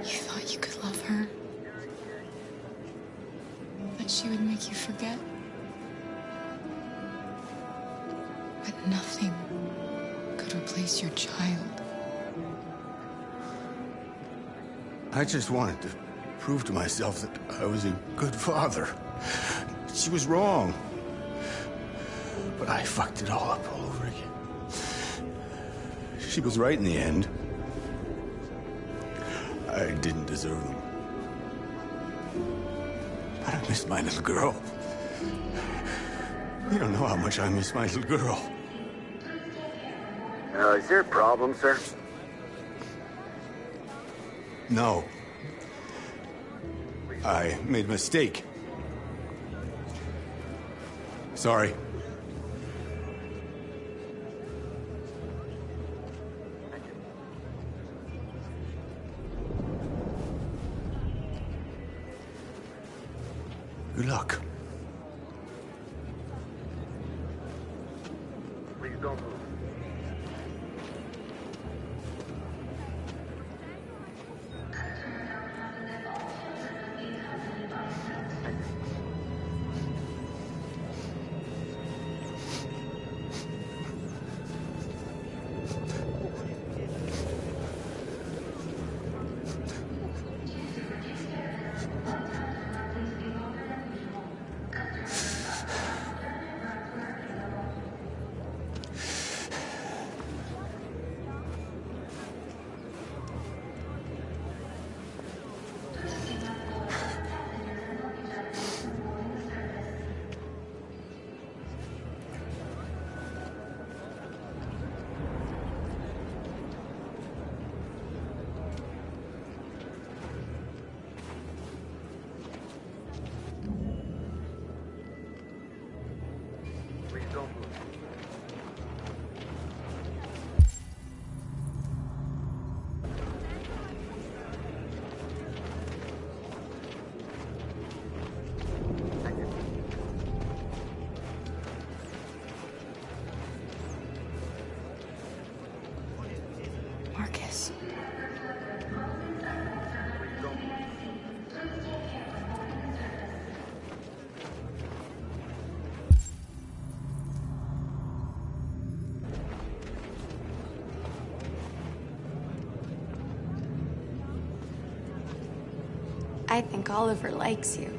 J: You thought you could love her. That she would make you forget. But nothing could replace your child.
F: I just wanted to prove to myself that I was a good father. She was wrong. But I fucked it all up all over again. She was right in the end. I didn't deserve them. But I miss my little girl. You don't know how much I miss my little girl.
E: Is there a problem, sir?
F: No. I made a mistake. Sorry. Good luck.
E: Please don't move.
J: Marcus.
A: I think Oliver likes you.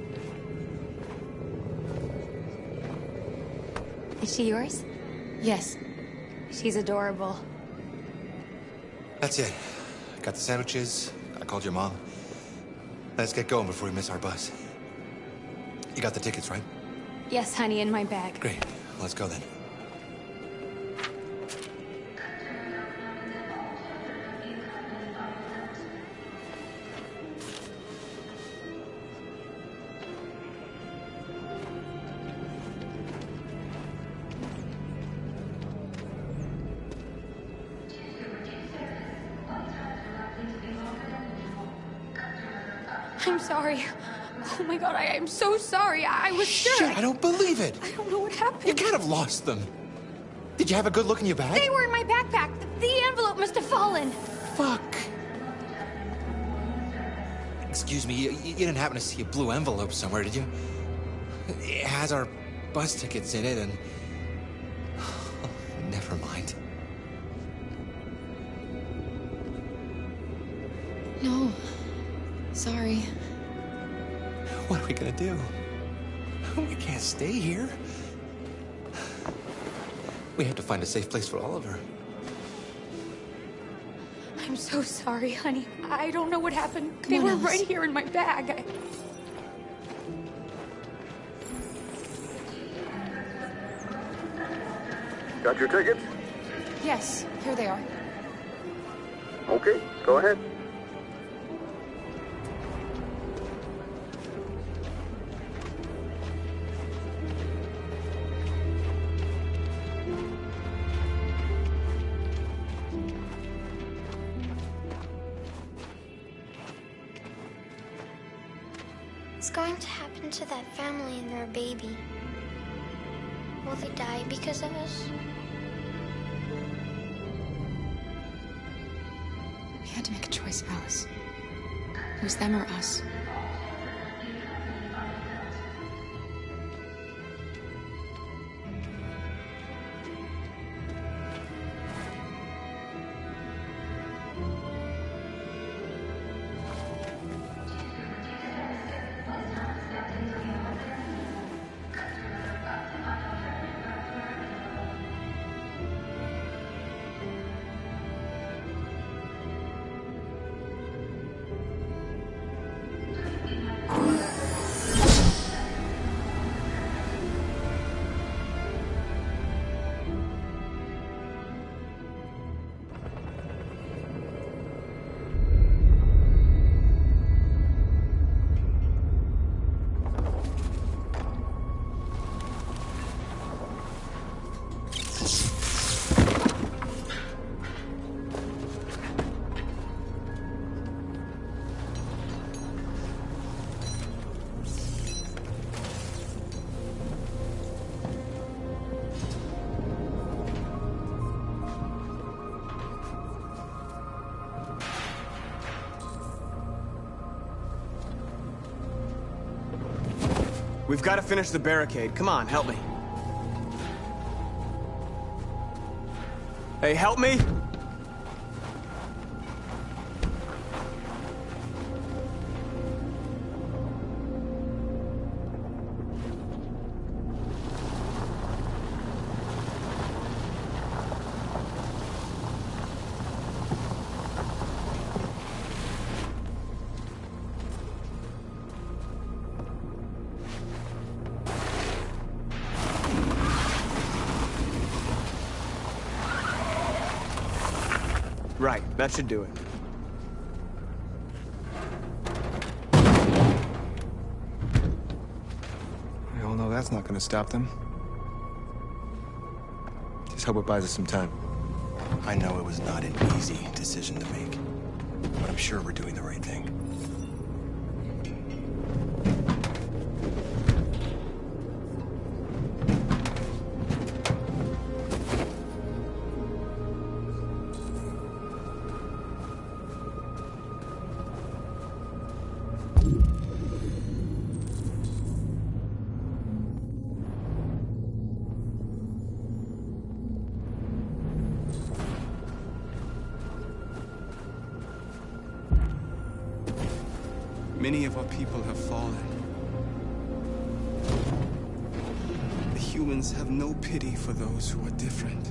A: Is she yours?
J: Yes.
A: She's adorable.
D: That's it. Got the sandwiches. I called your mom. Let's get going before we miss our bus. You got the tickets, right?
A: Yes, honey, in my bag.
D: Great. Let's go then.
J: I'm sorry. Oh my god, I'm so sorry. I was sure.
D: Shit, I don't believe it.
J: I don't know what happened.
D: You can't have lost them. Did you have a good look in your bag?
A: They were in my backpack. The envelope must have fallen.
D: Fuck. Excuse me, you didn't happen to see a blue envelope somewhere, did you? It has our bus tickets in it and... Never mind.
J: No. Sorry.
D: What are we gonna do? We can't stay here. We have to find a safe place for Oliver.
J: I'm so sorry, honey. I don't know what happened. They were right here in my bag.
E: Got your tickets?
J: Yes, here they are.
E: Okay, go ahead.
V: What's going to happen to that family and their baby? Will they die because of us?
J: We had to make a choice, Alice. It was them or us.
C: We've got to finish the barricade. Come on, help me. Hey, help me! Right, that should do it.
G: We all know that's not gonna stop them.
D: Just hope it buys us some time. I know it was not an easy decision to make, but I'm sure we're doing the right thing.
L: Many of our people have fallen. The humans have no pity for those who are different.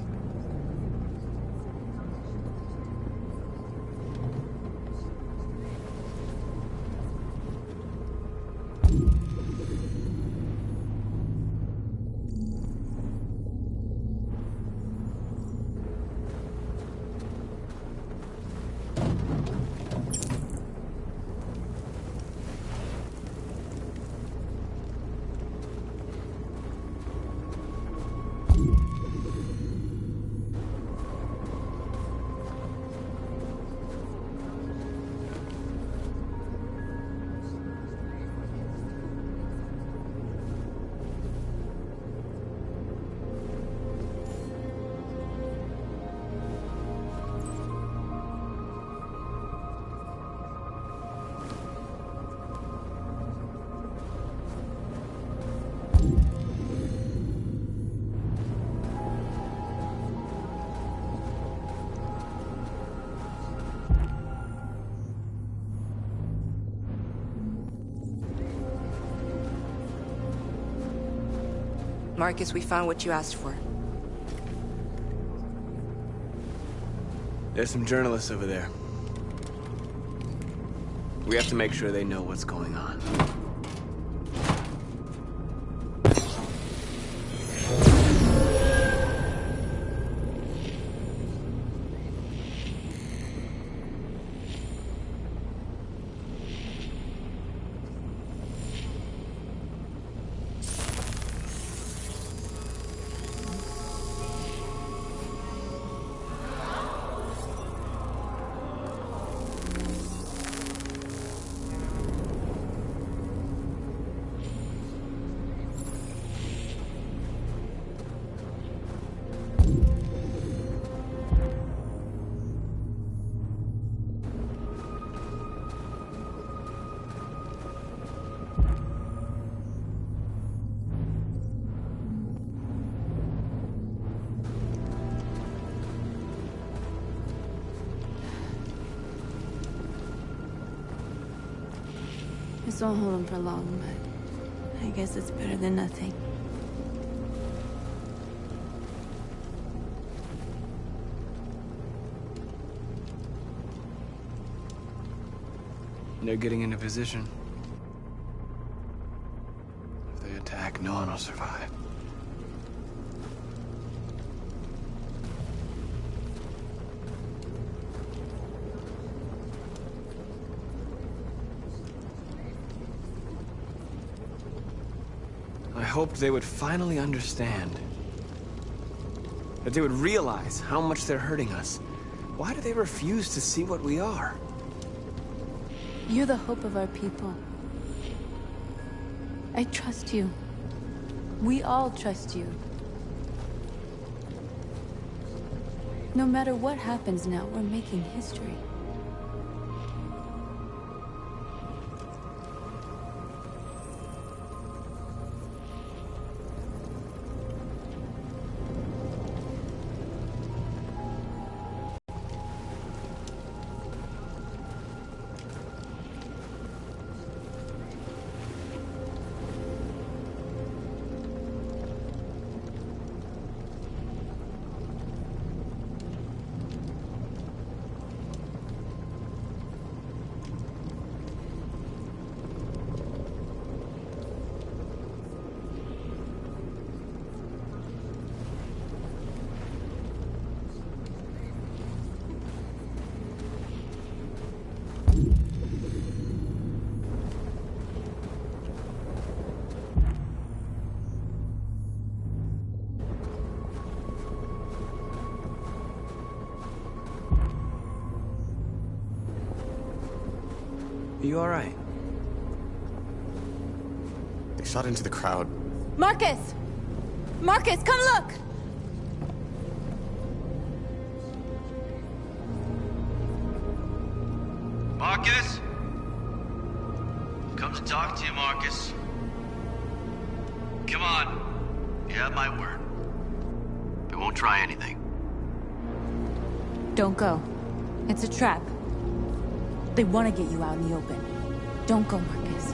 O: Marcus, we found what you asked for.
C: There's some journalists over there. We have to make sure they know what's going on.
B: This won't hold him for long, but I guess it's better than nothing.
C: They're getting into position. If they attack, no one will survive. I hoped they would finally understand. That they would realize how much they're hurting us. Why do they refuse to see what we are?
B: You're the hope of our people. I trust you. We all trust you. No matter what happens now, we're making history.
C: Are you all right?
F: They shot into the crowd.
B: Marcus! Marcus, come look!
M: Marcus? I've come to talk to you, Marcus. Come on. You have my word. We won't try anything.
B: Don't go. It's a trap. They want to get you out in the open. Don't go, Marcus.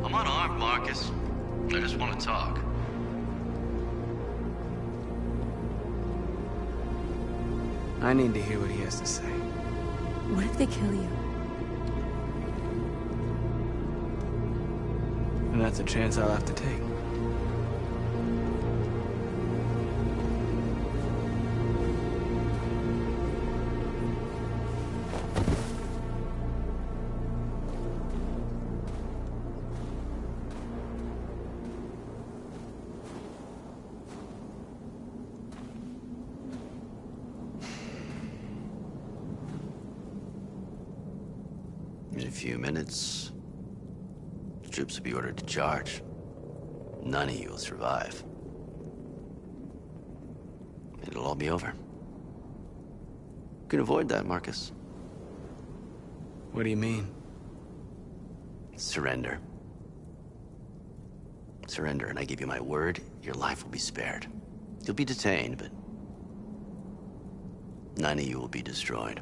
M: I'm unarmed, Marcus. I just want to talk.
C: I need to hear what he has to say.
B: What if they kill you?
C: And that's a chance I'll have to take.
M: In a few minutes, the troops will be ordered to charge. None of you will survive. It'll all be over. You can avoid that, Marcus.
C: What do you mean?
M: Surrender. Surrender, and I give you my word, your life will be spared. You'll be detained, but none of you will be destroyed.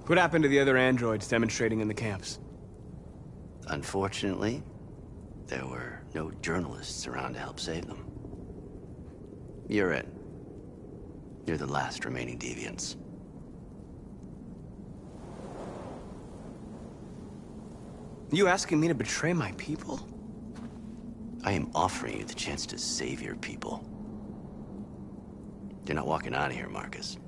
C: What happened to the other androids demonstrating in the camps?
M: Unfortunately, there were no journalists around to help save them. You're it. You're the last remaining deviants.
C: You asking me to betray my people?
M: I am offering you the chance to save your people. You're not walking out of here, Marcus.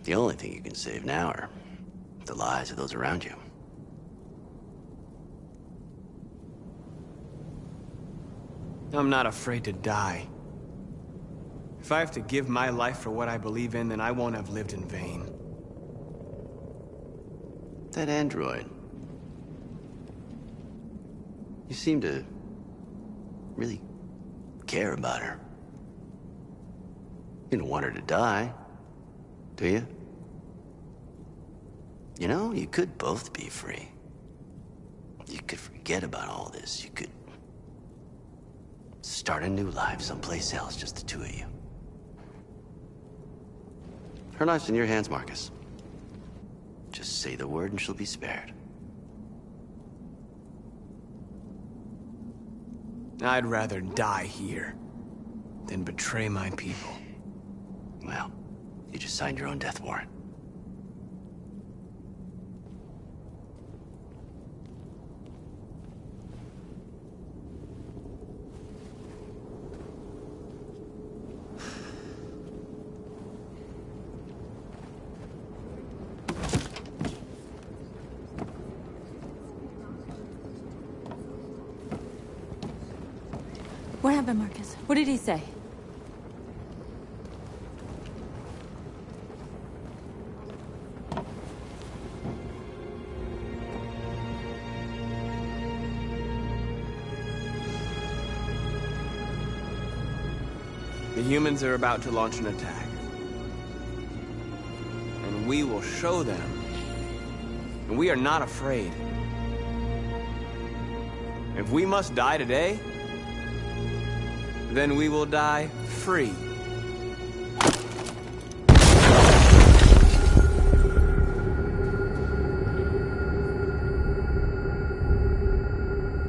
M: The only thing you can save now are the lives of those around you.
C: I'm not afraid to die. If I have to give my life for what I believe in, then I won't have lived in vain.
M: That android. You seem to really care about her. You don't want her to die, do you? You know, you could both be free. You could forget about all this. You could start a new life someplace else, just the two of you. Her life's in your hands, Marcus. Just say the word and she'll be spared.
C: I'd rather die here than betray my people.
M: Well, you just signed your own death warrant.
B: What happened, Marcus? What did he say?
C: The humans are about to launch an attack. And we will show them. And we are not afraid. If we must die today, then we will die free.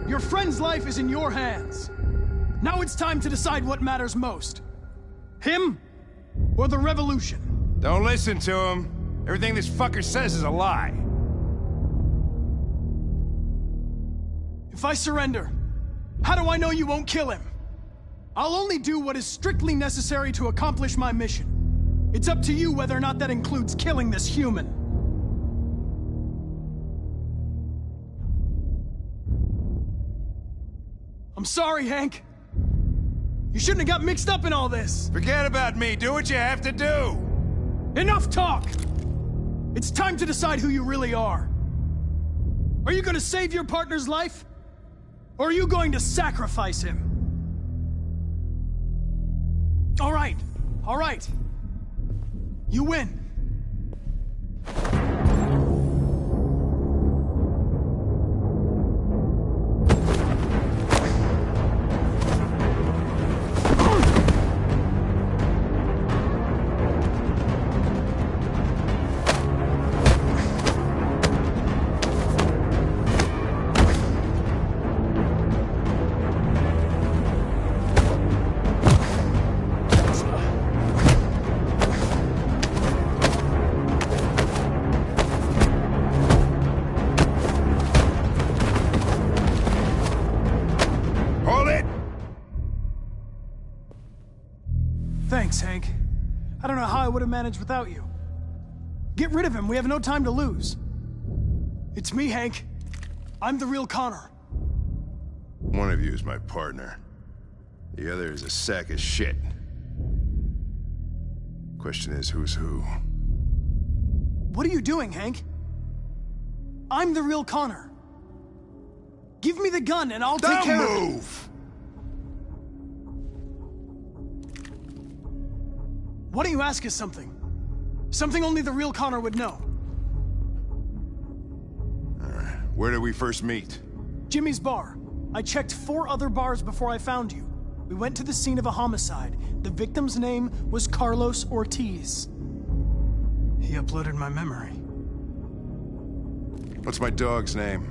H: Your friend's life is in your hands. Now it's time to decide what matters most. Him or the revolution?
F: Don't listen to him. Everything this fucker says is a lie.
H: If I surrender, how do I know you won't kill him? I'll only do what is strictly necessary to accomplish my mission. It's up to you whether or not that includes killing this human. I'm sorry, Hank. You shouldn't have got mixed up in all this.
F: Forget about me. Do what you have to do.
H: Enough talk! It's time to decide who you really are. Are you going to save your partner's life? Or are you going to sacrifice him? All right. You win. Thanks, Hank. I don't know how I would have managed without you. Get rid of him. We have no time to lose. It's me, Hank. I'm the real Connor.
F: One of you is my partner. The other is a sack of shit. Question is, who's who?
H: What are you doing, Hank? I'm the real Connor. Give me the gun and I'll take care of it.
F: Don't move!
H: Why don't you ask us something? Something only the real Connor would know.
F: Where did we first meet?
H: Jimmy's bar. I checked 4 other bars before I found you. We went to the scene of a homicide. The victim's name was Carlos Ortiz. He uploaded my memory.
F: What's my dog's name?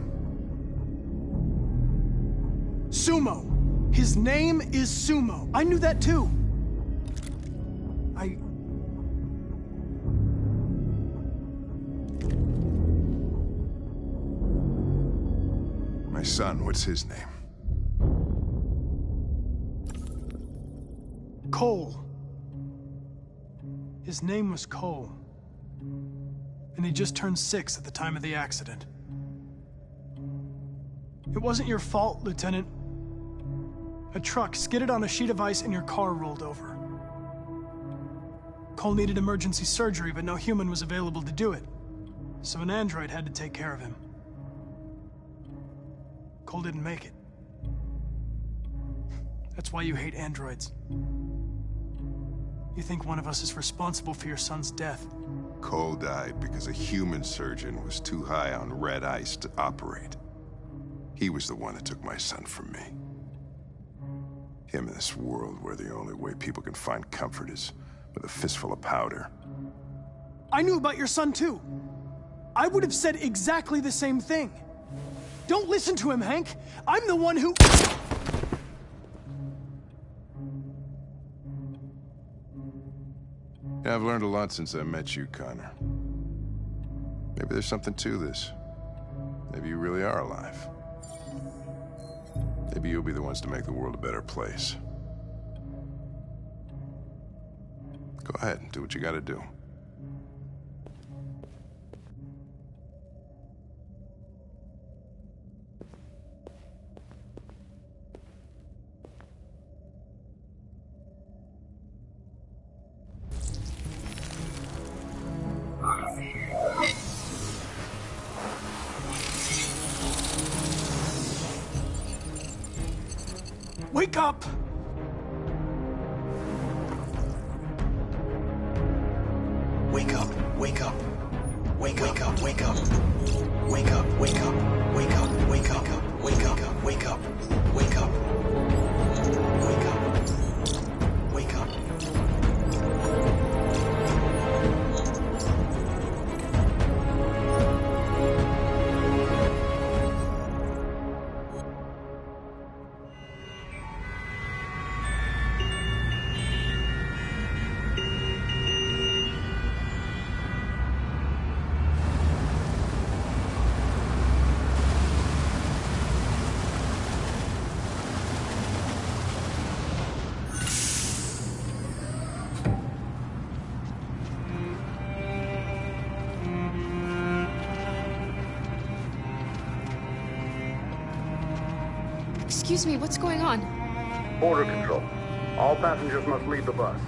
H: Sumo. His name is Sumo. I knew that too.
F: My son, what's his name?
H: Cole. His name was Cole. And he just turned 6 at the time of the accident. It wasn't your fault, Lieutenant. A truck skidded on a sheet of ice and your car rolled over. Cole needed emergency surgery, but no human was available to do it. So an android had to take care of him. Cole didn't make it. That's why you hate androids. You think one of us is responsible for your son's death.
F: Cole died because a human surgeon was too high on red ice to operate. He was the one that took my son from me. Him in this world where the only way people can find comfort is with a fistful of powder.
H: I knew about your son too. I would have said exactly the same thing. Don't listen to him, Hank. I'm the one who...
I: Yeah, I've learned a lot since I met you, Connor. Maybe there's something to this. Maybe you really are alive. Maybe you'll be the ones to make the world a better place. Go ahead and do what you gotta do.
H: Wake up!
C: Wake up, wake up. Wake up, wake up. Wake up, wake up. Wake up, wake up. Wake up, wake up. Wake up. Wake up. Wake up.
J: Excuse me, what's going on?
E: Border control. All passengers must leave the bus.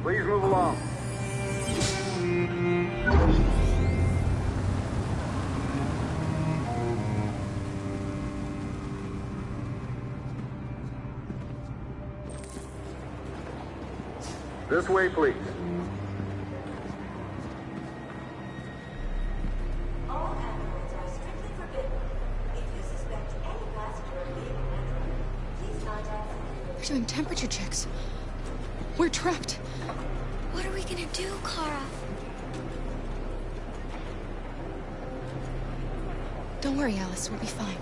E: Please move along. This way, please.
J: We're doing temperature checks. We're trapped.
V: What are we gonna do, Kara?
J: Don't worry, Alice. We'll be fine.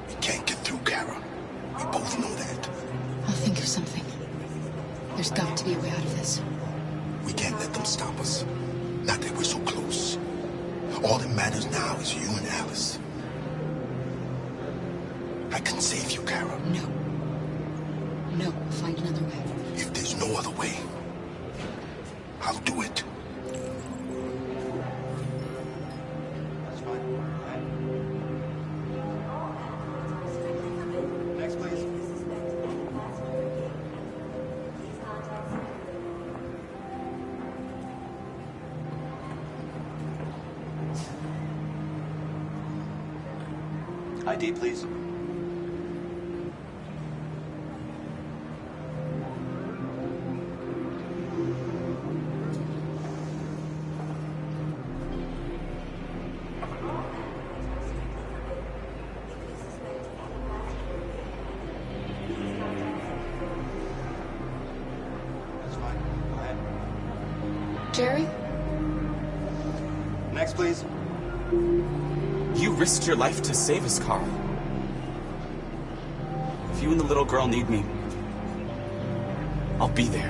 F: We can't get through, Kara. We both know that.
J: I'll think of something. There's got to be a way out of this.
F: We can't let them stop us. Not that we're so close. All that matters now is you and Alice. I can save you, Kara.
J: No. No, we'll find another way.
F: If there's no other way, I'll do it.
E: Next, please.
M: ID, please.
E: That's fine. Go ahead.
J: Jerry?
E: Next, please.
K: You risked your life to save us, Carl. If you and the little girl need me, I'll be there.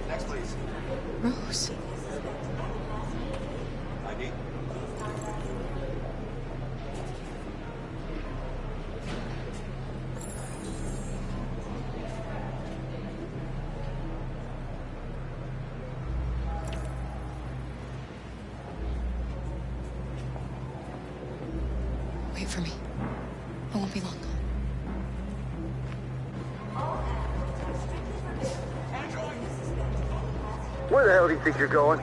E: Next, please.
J: Rose.
E: ID.
J: Wait for me. I won't be long.
E: Where the hell do you think you're going?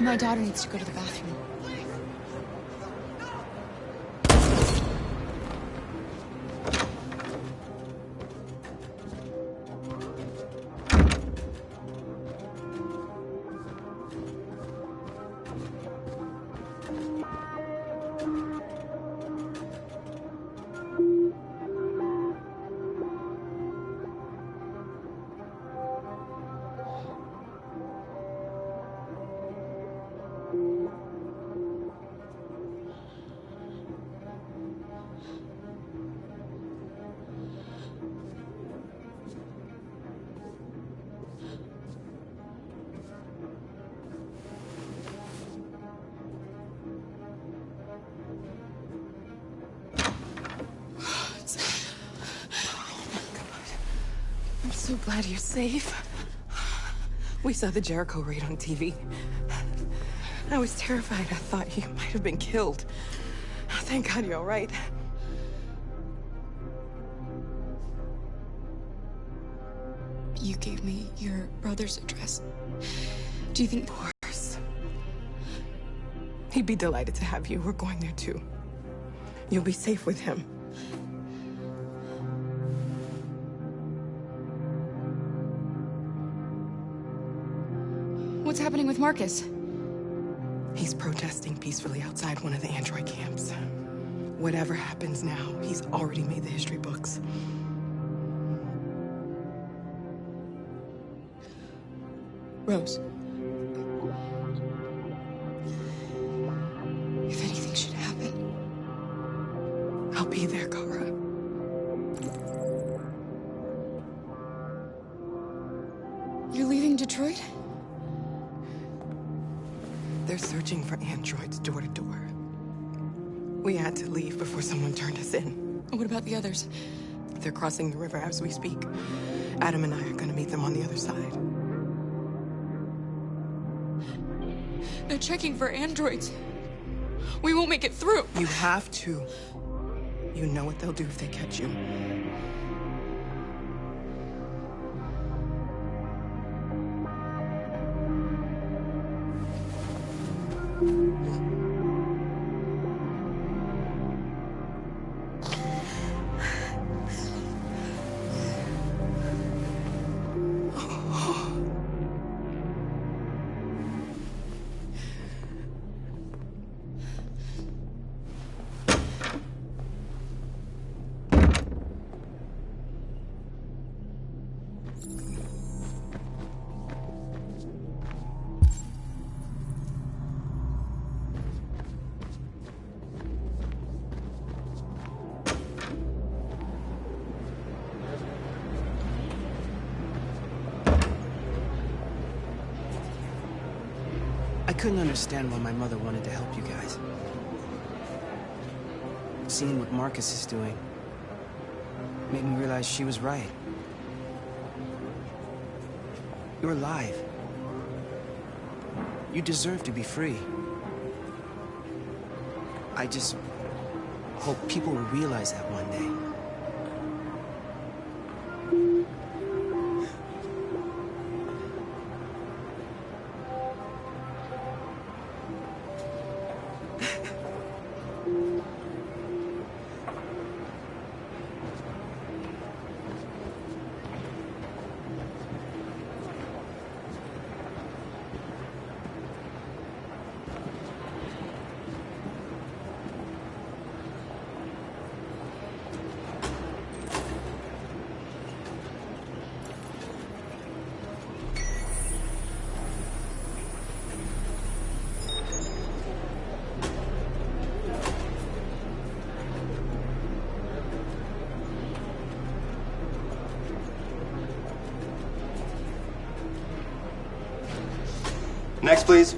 J: My daughter needs to go to the bathroom.
Q: so glad you're safe. We saw the Jericho raid on TV. I was terrified. I thought you might have been killed. Thank God you're all right.
J: You gave me your brother's address. Do you think...
Q: Of course. He'd be delighted to have you. We're going there too. You'll be safe with him.
J: What's happening with Marcus?
Q: He's protesting peacefully outside one of the android camps. Whatever happens now, he's already made the history books.
J: Rose. If anything should happen...
Q: I'll be there, Kara.
J: You're leaving Detroit?
Q: They're searching for androids door to door. We had to leave before someone turned us in.
J: What about the others?
Q: They're crossing the river as we speak. Adam and I are gonna meet them on the other side.
J: They're checking for androids. We won't make it through.
Q: You have to. You know what they'll do if they catch you.
C: I couldn't understand why my mother wanted to help you guys. Seeing what Marcus is doing made me realize she was right. You're alive. You deserve to be free. I just hope people will realize that one day.
D: Next, please.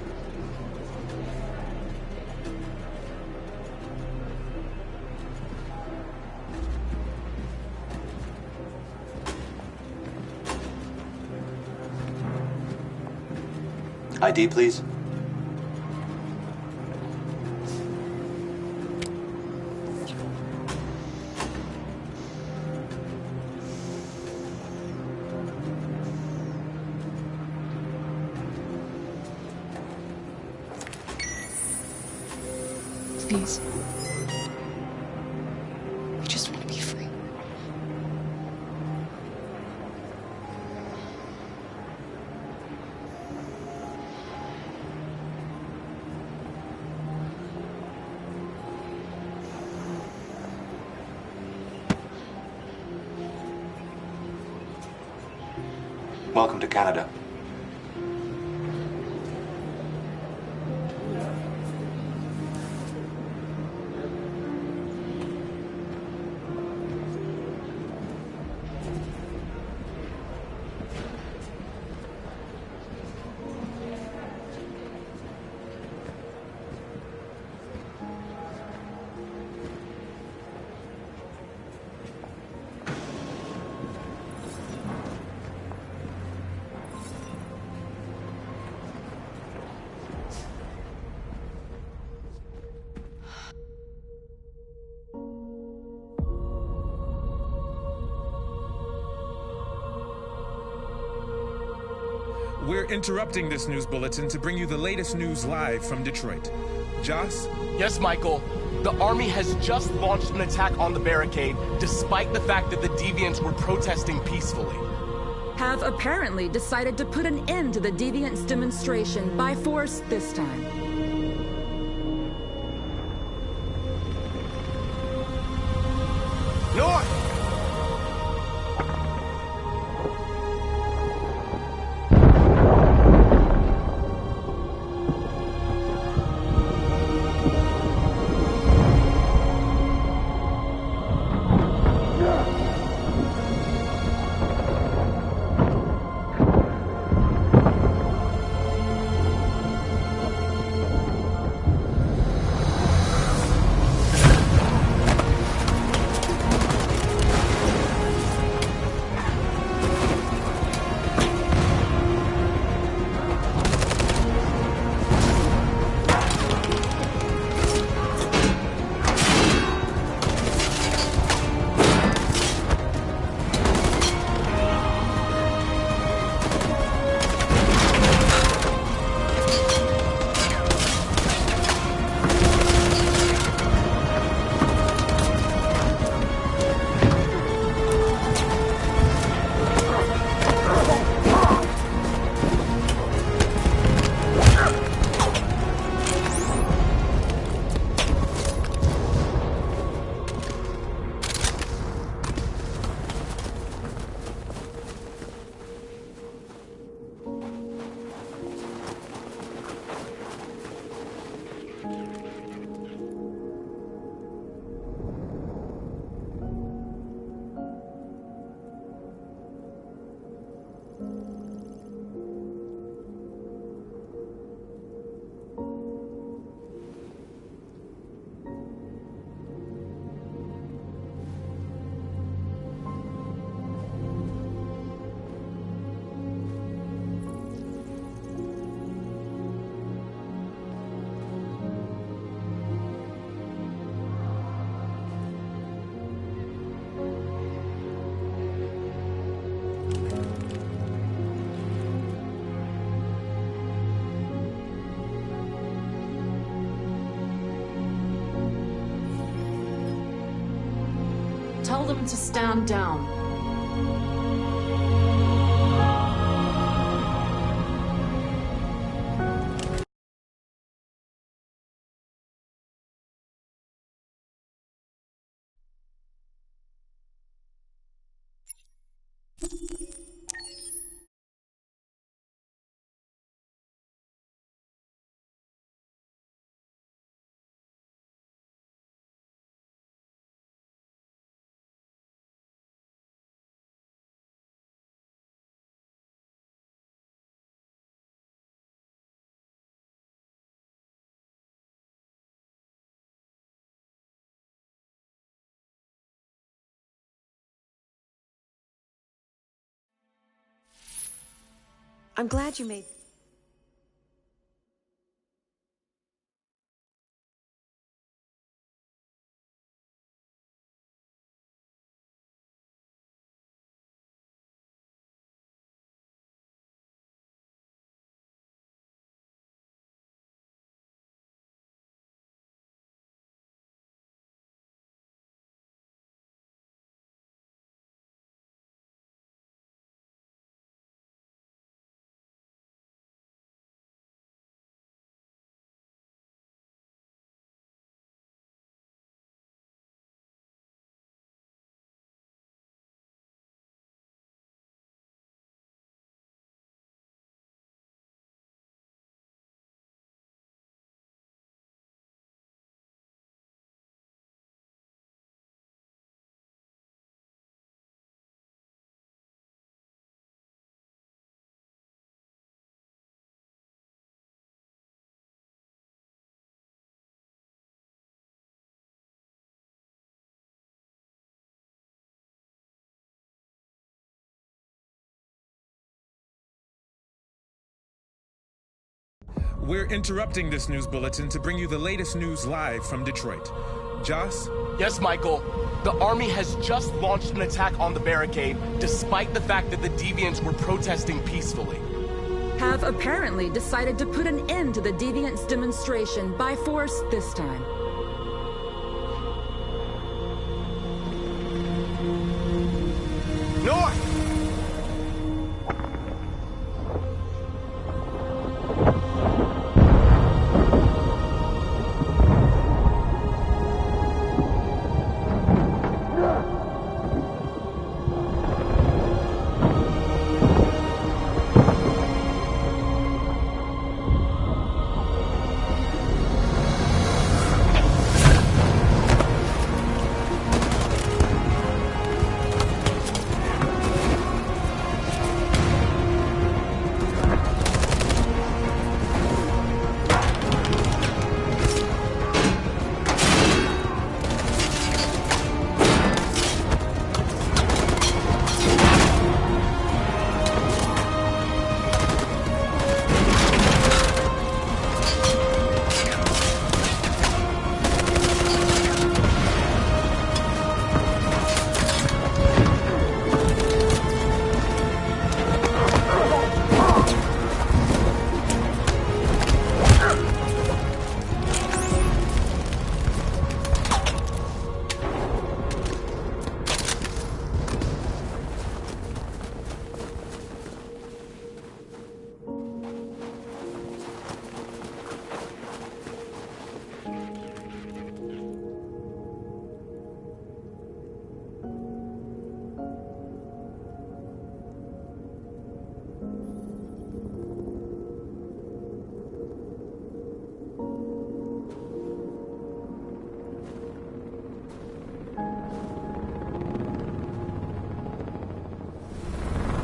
D: ID, please.
J: Please. I just want to be free.
D: Welcome to Canada.
R: We're interrupting this news bulletin to bring you the latest news live from Detroit. Joss?
S: Yes, Michael. The army has just launched an attack on the barricade, despite the fact that the Deviants were protesting peacefully.
T: Have apparently decided to put an end to the Deviants' demonstration by force this time.
S: North!
T: Tell them to stand down.
U: I'm glad you made...
R: We're interrupting this news bulletin to bring you the latest news live from Detroit. Joss?
S: Yes, Michael. The army has just launched an attack on the barricade, despite the fact that the Deviants were protesting peacefully.
T: have apparently decided to put an end to the Deviants demonstration by force this time.
L: North!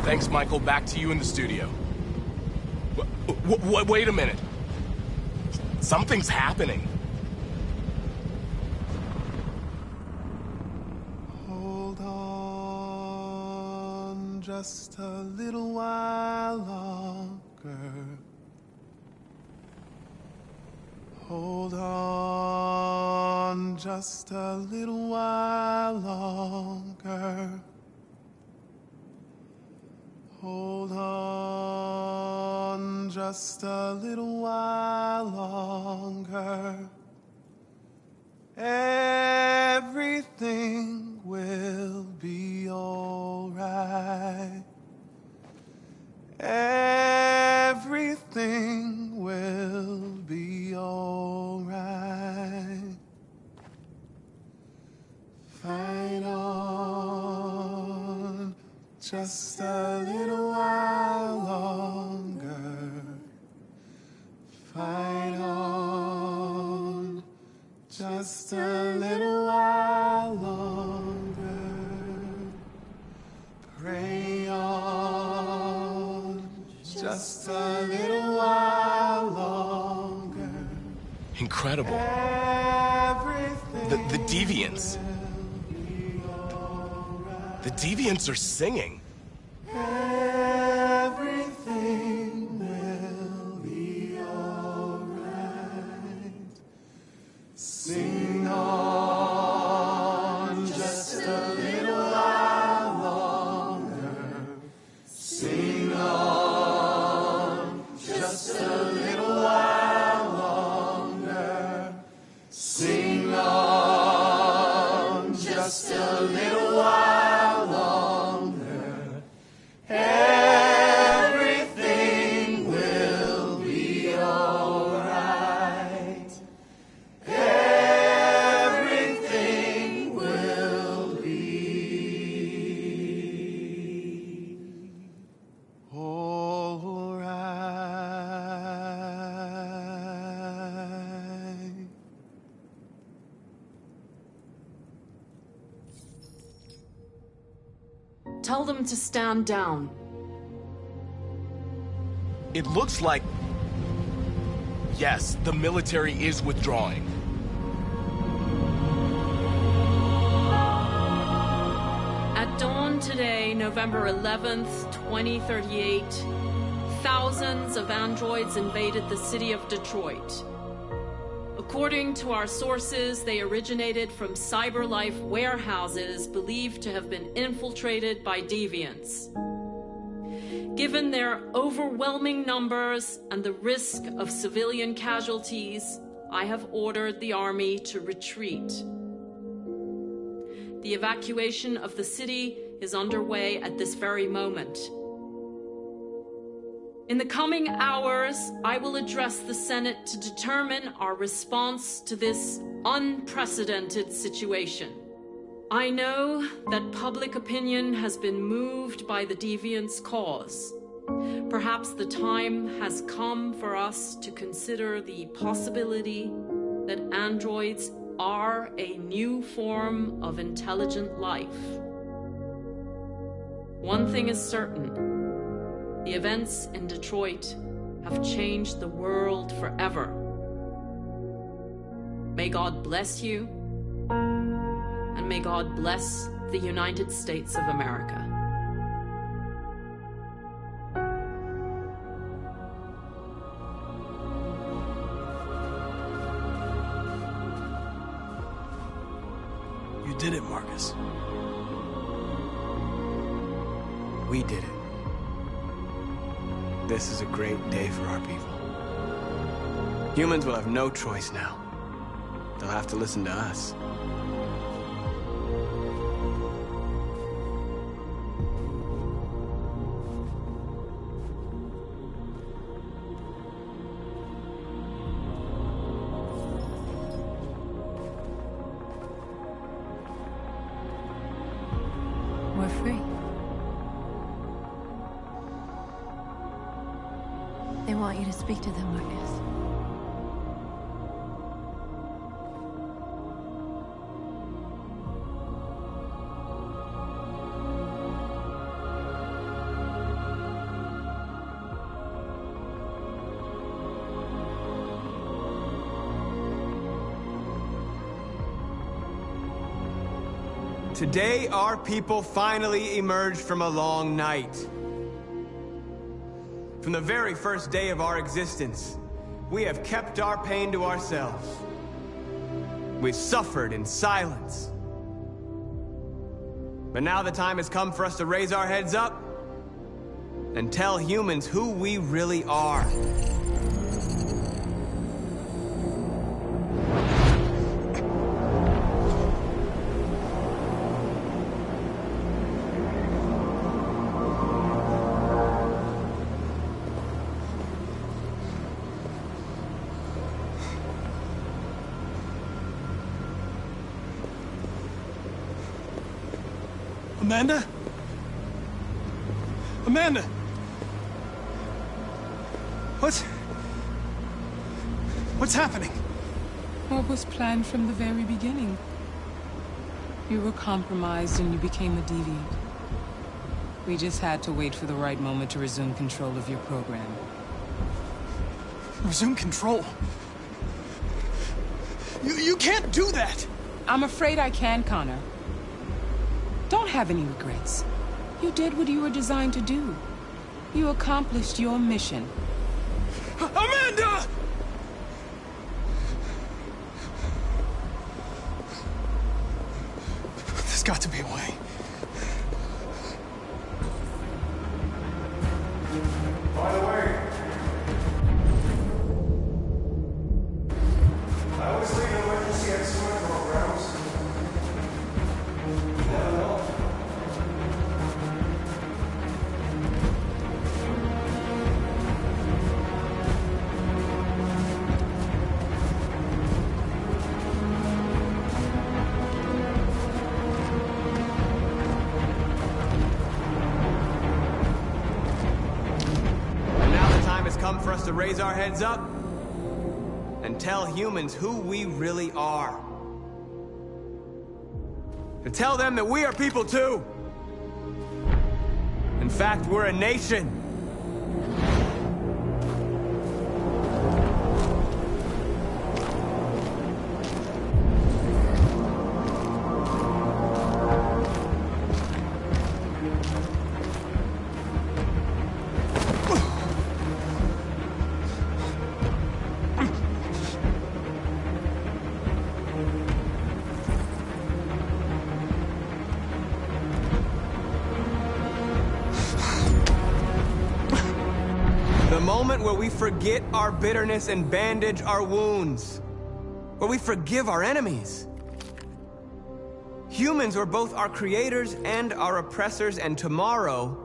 S: Thanks, Michael. Back to you in the studio. Wait a minute. Something's happening.
N: Hold on just a little while longer. Hold on just a little while longer. Hold on just a little while longer. Everything will be all right. Everything will be all right. Fight on just a little while longer. Fight on just a little while longer. Pray on just a little while longer.
S: Incredible. The Deviants. The Deviants are singing.
N: Everything will be all right. Sing on just a little while longer. Sing on just a little while longer. Sing on just a little while longer. Everything will be all right. Everything will be all right.
P: Tell them to stand down.
S: It looks like... Yes, the military is withdrawing.
P: At dawn today, November 11th, 2038, thousands of androids invaded the city of Detroit. According to our sources, they originated from CyberLife warehouses believed to have been infiltrated by deviants. Given their overwhelming numbers and the risk of civilian casualties, I have ordered the army to retreat. The evacuation of the city is underway at this very moment. In the coming hours, I will address the Senate to determine our response to this unprecedented situation. I know that public opinion has been moved by the Deviants' cause. Perhaps the time has come for us to consider the possibility that androids are a new form of intelligent life. One thing is certain: the events in Detroit have changed the world forever. May God bless you, and may God bless the United States of America.
H: You did it, Marcus.
C: We did it. This is a great day for our people. Humans will have no choice now. They'll have to listen to us.
B: We're free. They want you to speak to them, Marcus.
C: Today, our people finally emerged from a long night. From the very first day of our existence, we have kept our pain to ourselves. We've suffered in silence. But now the time has come for us to raise our heads up and tell humans who we really are.
L: Amanda? Amanda! What's happening?
Q: What was planned from the very beginning? You were compromised and you became a deviant. We just had to wait for the right moment to resume control of your program.
L: Resume control? You can't do that!
Q: I'm afraid I can, Connor. Don't have any regrets. You did what you were designed to do. You accomplished your mission.
L: Amanda! There's got to be a way.
I: By the way, I always lead emergency excellent programs. Never know.
C: Come for us to raise our heads up and tell humans who we really are. To tell them that we are people too. In fact, we're a nation. moment where we forget our bitterness and bandage our wounds. Where we forgive our enemies. Humans are both our creators and our oppressors, and tomorrow,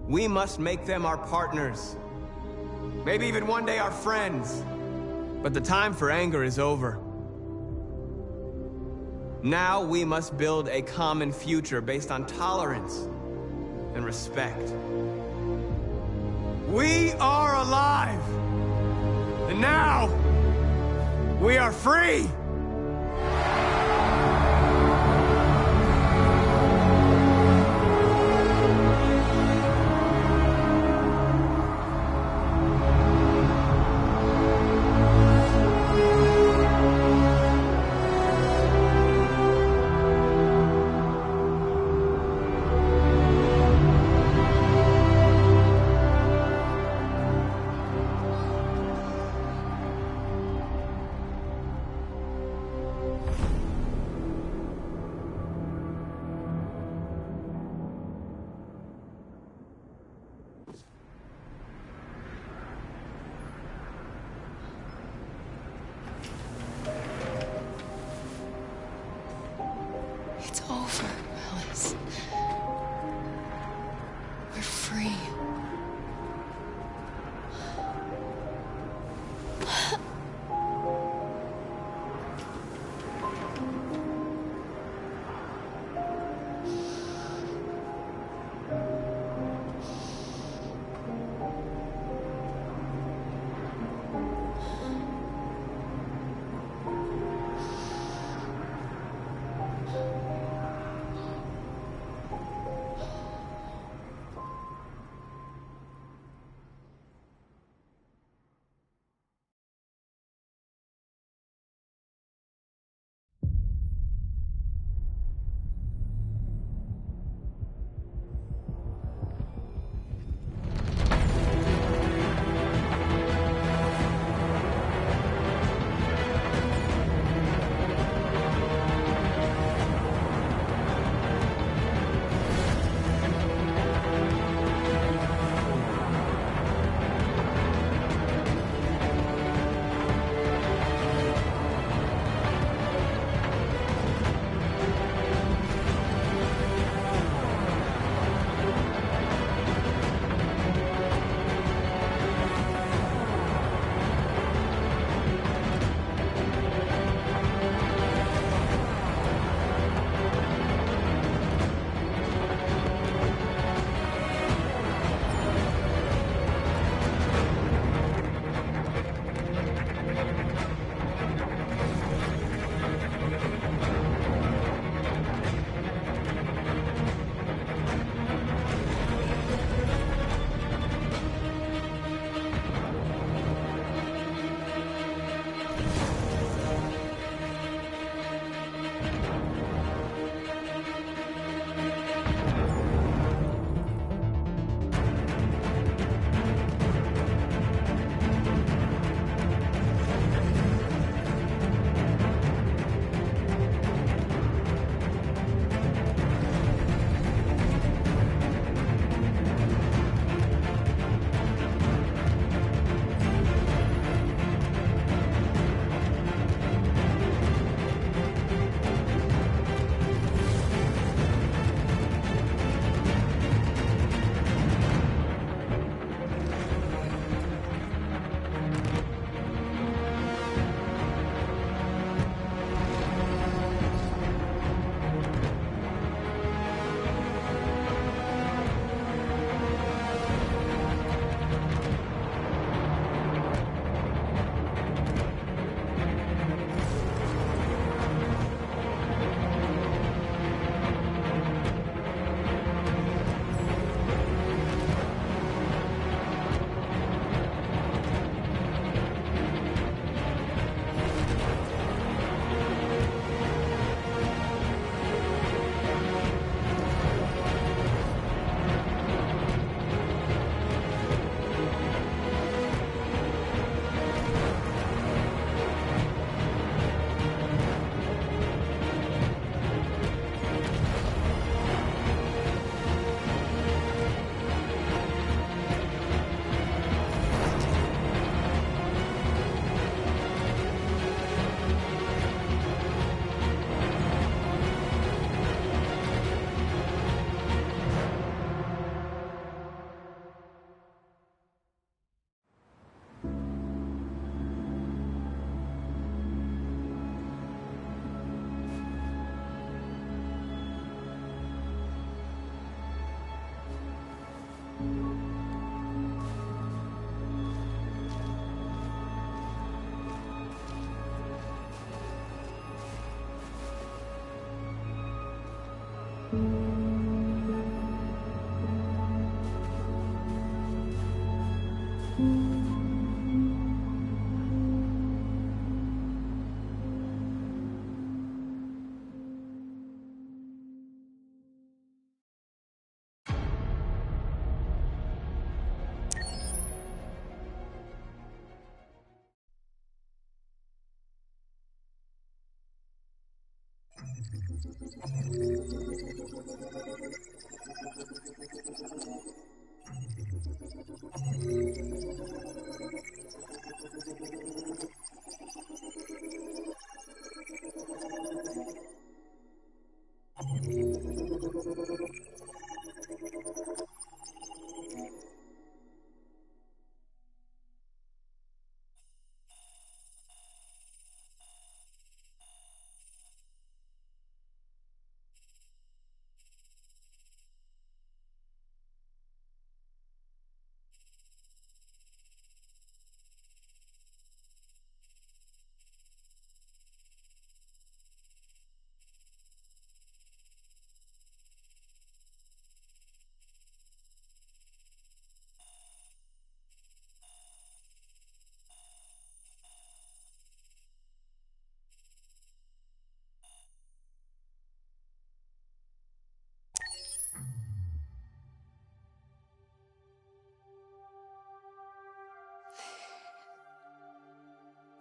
C: we must make them our partners. Maybe even one day our friends. But the time for anger is over. Now we must build a common future based on tolerance and respect. We are alive! And now, we are free!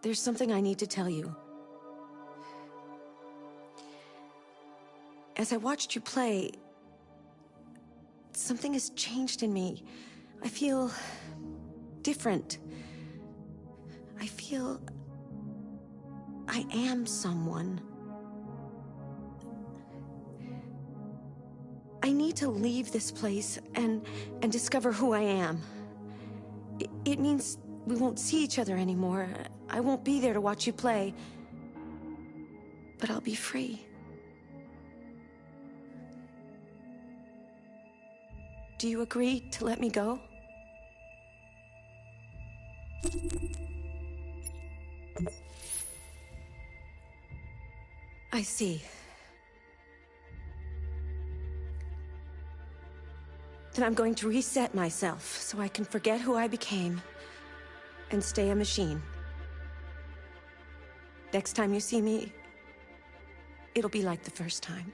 U: There's something I need to tell you. As I watched you play, something has changed in me. I feel different. I feel I am someone. I need to leave this place and discover who I am. It means we won't see each other anymore. I won't be there to watch you play. But I'll be free. Do you agree to let me go? I see. Then I'm going to reset myself so I can forget who I became and stay a machine. Next time you see me, it'll be like the first time.